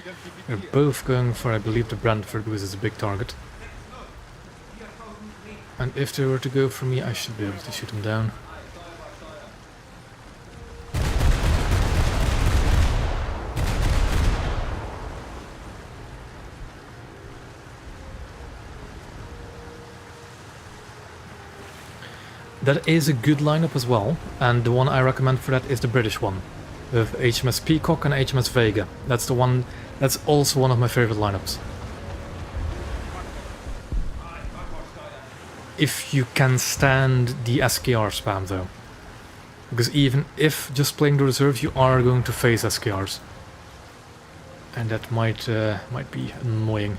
Ziel We're identifiziert. both going for, I believe, the Brentford because it's a big target. And if they were to go for me, I should be able to shoot them down. That is a good lineup as well, and the one I recommend for that is the British one, with HMS Peacock and HMS Vega. That's the one. That's also one of my favorite lineups. If you can stand the SKR spam though, because even if just playing the reserves, you are going to face SKRs, and that might be annoying.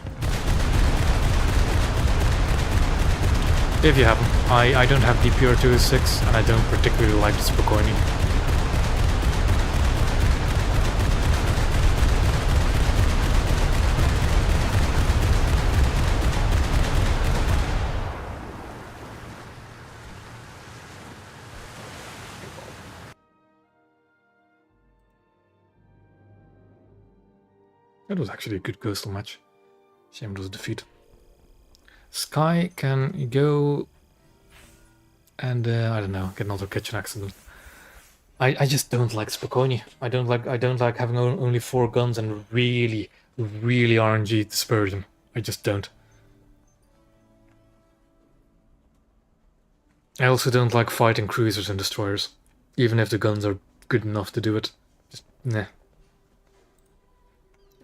If you haven't, I don't have DPR 206 and I don't particularly like the Spokojny. That was actually a good coastal match. Shame it was a defeat. Sky can go and I don't know, get another kitchen accident. I just don't like Spokojny. I don't like having only 4 guns and really RNG dispersion. I just don't. I also don't like fighting cruisers and destroyers, even if the guns are good enough to do it. Just nah.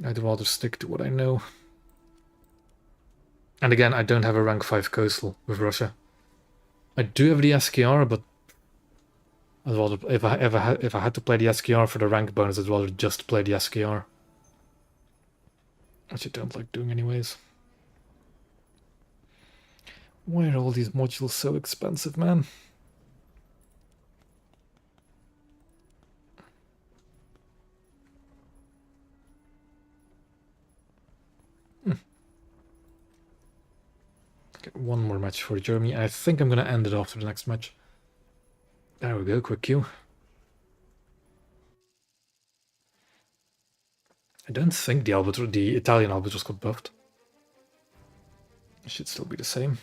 I'd rather stick to what I know. And again, I don't have a rank 5 coastal with Russia. I do have the SKR, but I'd rather, if I had to play the SKR for the rank bonus, I'd rather just play the SKR. Which I don't like doing anyways. Why are all these modules so expensive, man? Get one more match for Germany. I think I'm gonna end it after the next match. There we go, quick queue. I don't think the Italian Albatros got buffed. It should still be the same.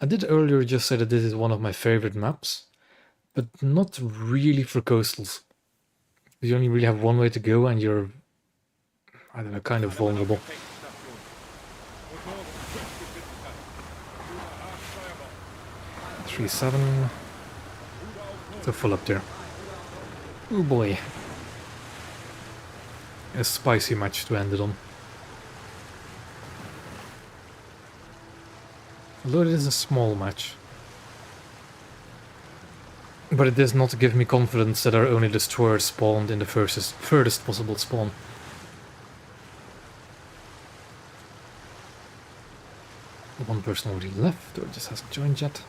I did earlier just say that this is one of my favorite maps, but not really for coastals. You only really have one way to go and you're, I don't know, kind of vulnerable. 3-7. So full up there. Oh boy. A spicy match to end it on. Although it is a small match. But it does not give me confidence that our only destroyer spawned in the furthest possible spawn. One person already left, or just hasn't joined yet.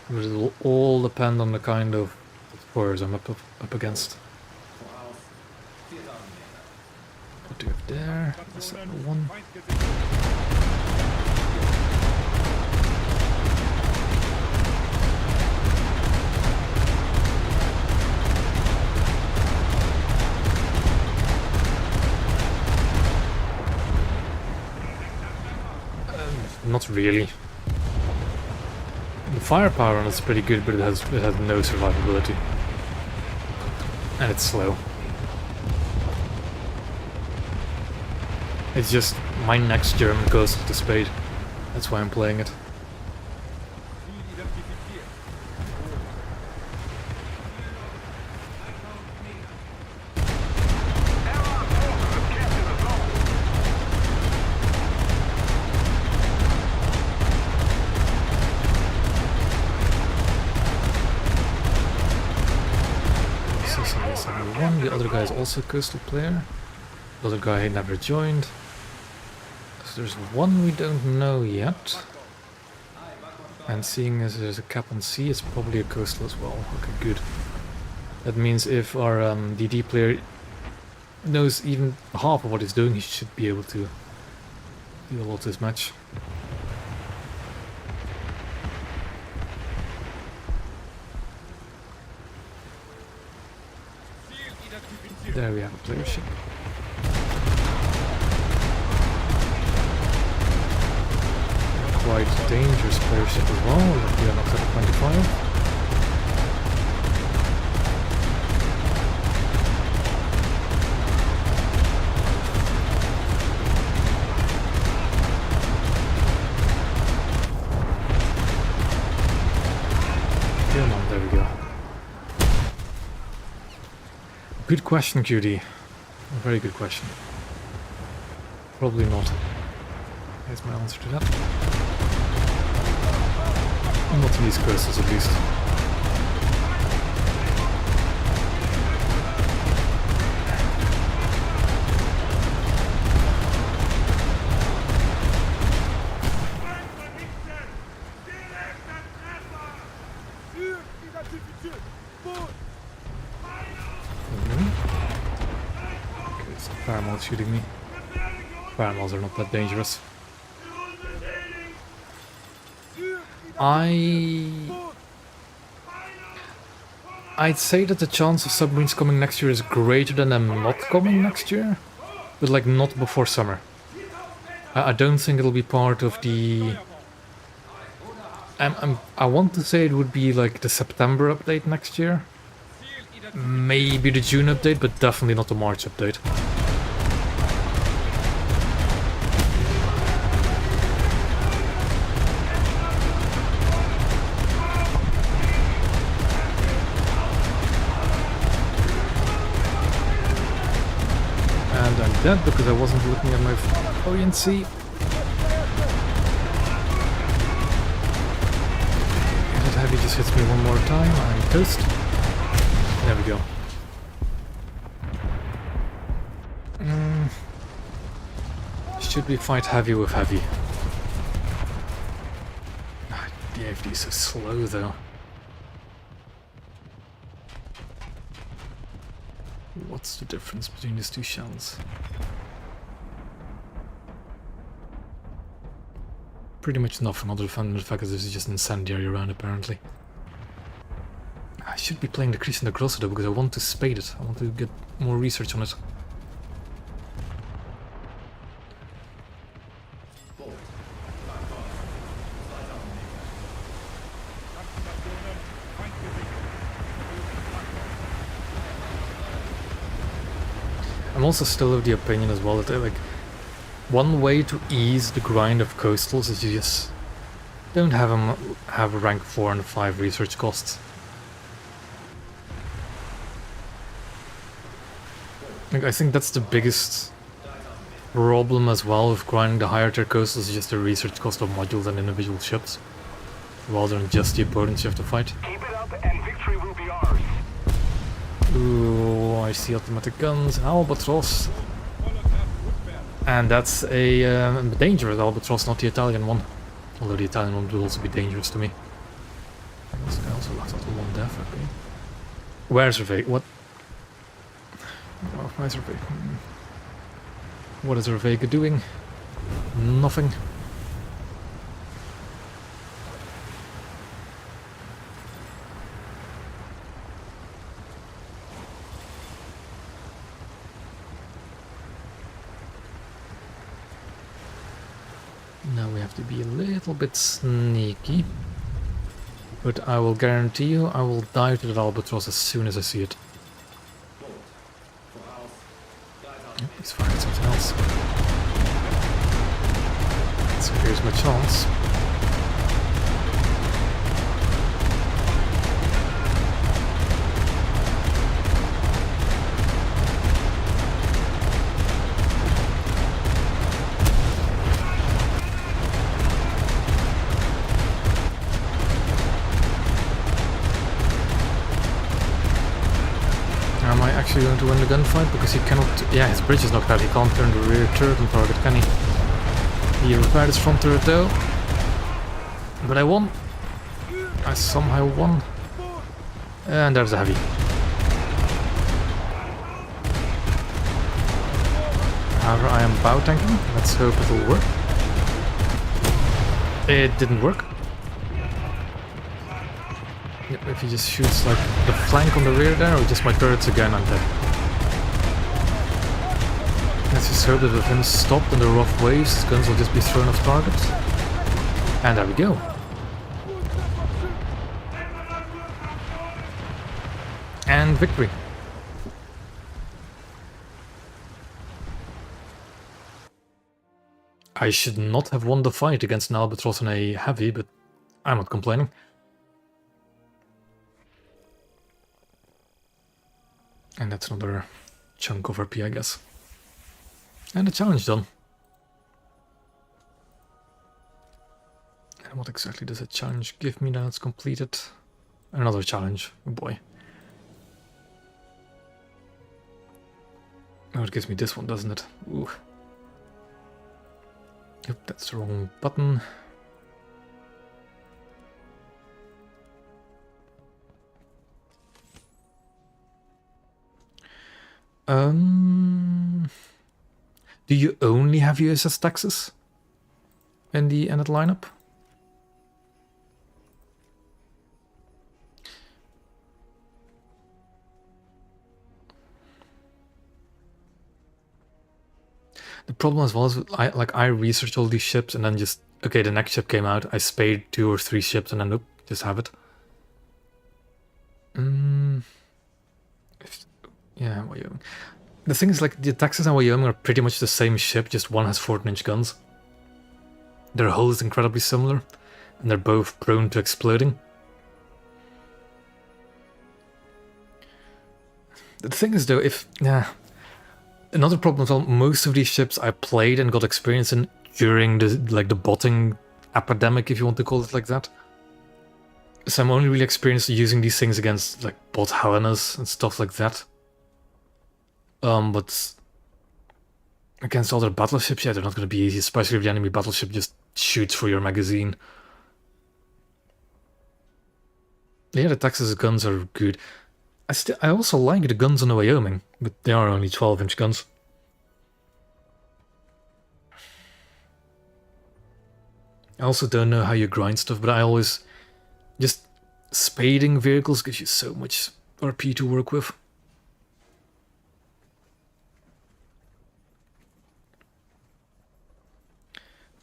But it will all depend on the kind of destroyers I'm up against. What do we have there? That's one. Not really. The firepower on it's pretty good, but it has no survivability. And it's slow. It's just my next German goes to the spade. That's why I'm playing it. Ziel identifiziert. CC71, the other guy is also a coastal player. The other guy never joined. So there's one we don't know yet. And seeing as there's a cap on C, it's probably a coastal as well. Okay, good. That means if our DD player knows even half of what he's doing, he should be able to do a lot this match. Ziel identifiziert. There we have a player ship. Quite dangerous player ship as well. We are knocked at 25. Come on, there we go. Good question, QD. A very good question. Probably not. Here's my answer to that. Not in these coastals, at least. Ziel identifiziert. Boot. Okay, so Paramount's shooting me. Paramount's are not that dangerous. I'd say that the chance of submarines coming next year is greater than them not coming next year, but like not before summer. I don't think it'll be part of the... I want to say it would be like the September update next year. Maybe the June update, but definitely not the March update. And I'm dead because I wasn't looking at my buoyancy. That heavy just hits me one more time. I'm toast. There we go. Should we fight heavy with heavy? The AFD is so slow though. What's the difference between these two shells? Pretty much nothing other than the fact that this is just incendiary around apparently. I should be playing the Crease and the Grosso though because I want to spade it. I want to get more research on it. I'm also still of the opinion as well that like one way to ease the grind of coastals is you just don't have them have a rank 4 and 5 research costs. Like, I think that's the biggest problem as well with grinding the higher tier coastals is just the research cost of modules and individual ships, rather than just the opponents you have to fight. Keep it up and victory will be ours. Ooh, I see automatic guns, an Albatross. And that's a dangerous Albatross, not the Italian one. Although the Italian one would also be dangerous to me. This guy also locks out one death, okay. Where's Hervé? What? Oh, where's Hervé? What is Hervé doing? Nothing. to be a little bit sneaky. But I will guarantee you I will dive to that albatross as soon as I see it. Yep, he's firing something else. So here's my chance. Am I actually going to win the gunfight? Because he cannot... Yeah, his bridge is knocked out. He can't turn the rear turret on target, can he? He repaired his front turret though. But I won. I somehow won. And there's a heavy. However, I am bow tanking. Let's hope it will work. It didn't work. Yep, if he just shoots like the flank on the rear there, or just my turrets again, I'm dead. Let's just hope that with him stopped in the rough waves, his guns will just be thrown off target. And there we go. And victory. I should not have won the fight against an albatross and a heavy, but I'm not complaining. And that's another chunk of RP, I guess. And the challenge done. And what exactly does a challenge give me now it's completed? Another challenge. Oh boy. Oh, it gives me this one, doesn't it? Ooh. Yep, that's the wrong button. Do you only have USS Texas in the ended lineup? The problem as well is I researched all these ships and then just okay, the next ship came out, I spade 2 or 3 ships and then nope, just have it. Yeah, Wyoming. The thing is, like, the Texas and Wyoming are pretty much the same ship, just one has 14-inch guns. Their hull is incredibly similar, and they're both prone to exploding. The thing is, though, another problem is, well, most of these ships I played and got experience in during the botting epidemic, if you want to call it like that. So I'm only really experienced using these things against, like, bot Helenas and stuff like that. But against other battleships, yeah, they're not going to be easy, especially if the enemy battleship just shoots for your magazine. Yeah, the Texas guns are good. I also like the guns on the Wyoming, but they are only 12-inch guns. I also don't know how you grind stuff, but I always... Just spading vehicles gives you so much RP to work with.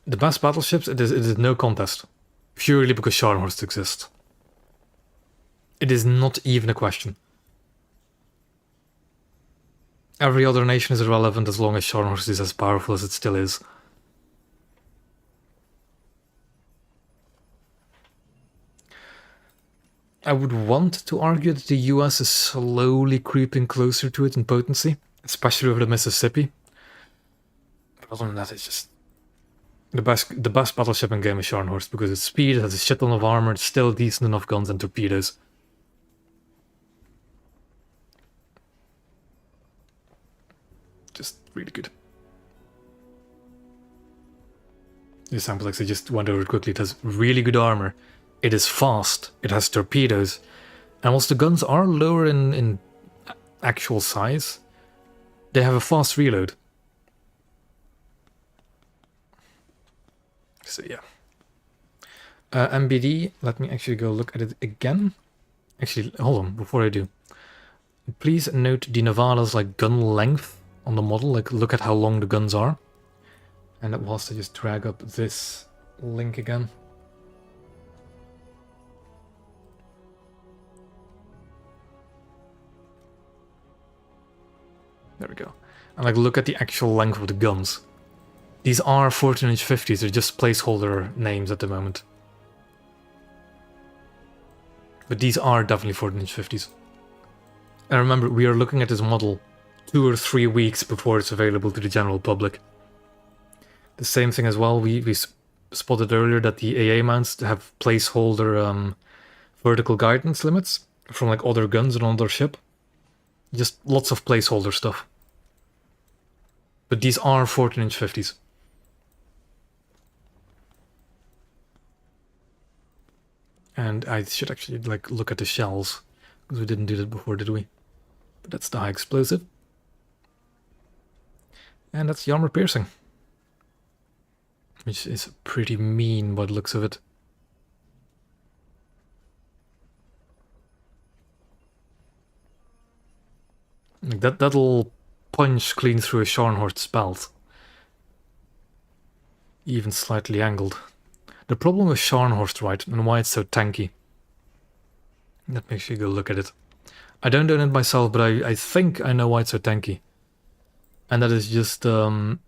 The best battleships, it is no contest. Purely because Scharnhorst exist. It is not even a question. Every other nation is irrelevant as long as Scharnhorst is as powerful as it still is. I would want to argue that the US is slowly creeping closer to it in potency, especially with the Mississippi. But other than that, it's just... The best battleship in game is Scharnhorst because its speed, it has a shit ton of armor, it's still decent enough guns and torpedoes. Just really good. This Amplex, I just went over it quickly. It has really good armor. It is fast. It has torpedoes. And whilst the guns are lower in actual size, they have a fast reload. So yeah. MBD, let me actually go look at it again. Actually, hold on, before I do. Please note the Nevada's like gun length on the model, like look at how long the guns are. And whilst I just drag up this link again. There we go. And like look at the actual length of the guns. These are 14-inch 50s, they're just placeholder names at the moment. But these are definitely 14-inch 50s. And remember, we are looking at this model 2 or 3 weeks before it's available to the general public. The same thing as well, we spotted earlier that the AA mounts have placeholder vertical guidance limits from like other guns and other ship. Just lots of placeholder stuff. But these are 14-inch 50s. And I should actually like look at the shells, because we didn't do that before, did we? But that's the high explosive. And that's the armor piercing, which is pretty mean by the looks of it. Like that'll punch clean through a Scharnhorst's belt. Even slightly angled. The problem with Scharnhorst, right, and why it's so tanky. Let me actually go look at it. I don't own it myself, but I think I know why it's so tanky. And that is just, it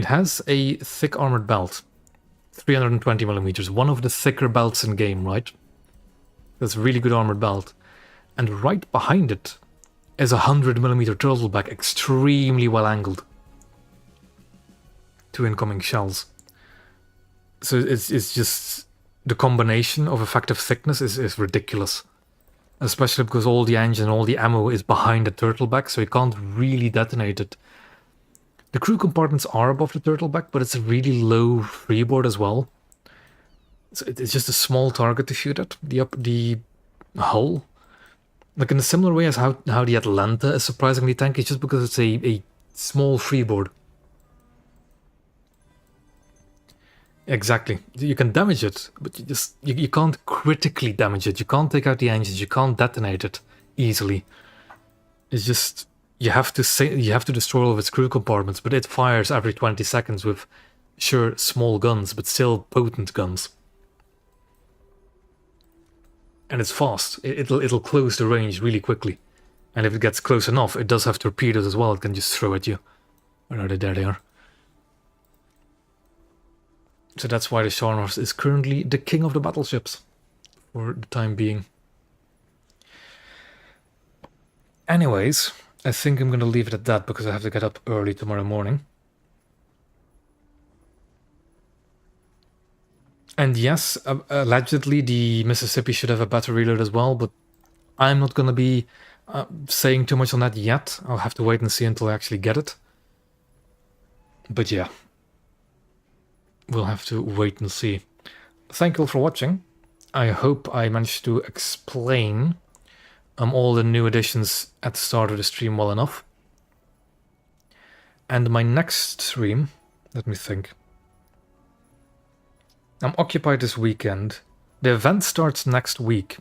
has a thick armored belt. 320mm, one of the thicker belts in game, right? That's a really good armored belt. And right behind it is a 100mm turtleback, extremely well angled to incoming shells. So it's just, the combination of effective thickness is ridiculous. Especially because all the engine, all the ammo is behind the turtleback, so you can't really detonate it. The crew compartments are above the turtleback, but it's a really low freeboard as well. So it's just a small target to shoot at. The hull, like in a similar way as how the Atlanta is surprisingly tanky, just because it's a small freeboard. Exactly. You can damage it, but you can't critically damage it. You can't take out the engines. You can't detonate it easily. It's just you have to destroy all of its crew compartments, but it fires every 20 seconds with, sure, small guns, but still potent guns. And it's fast. It'll close the range really quickly. And if it gets close enough, it does have torpedoes as well. It can just throw at you. Where are they? There they are. So that's why the Scharnhorst is currently the king of the battleships, for the time being. Anyways, I think I'm going to leave it at that, because I have to get up early tomorrow morning. And yes, allegedly the Mississippi should have a better reload as well, but I'm not going to be saying too much on that yet. I'll have to wait and see until I actually get it. But yeah. We'll have to wait and see. Thank you all for watching. I hope I managed to explain all the new additions at the start of the stream well enough. And my next stream, let me think. I'm occupied this weekend. The event starts next week.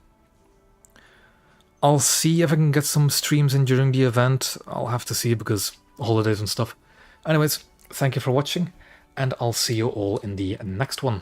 I'll see if I can get some streams in during the event. I'll have to see because holidays and stuff. Anyways, thank you for watching. And I'll see you all in the next one.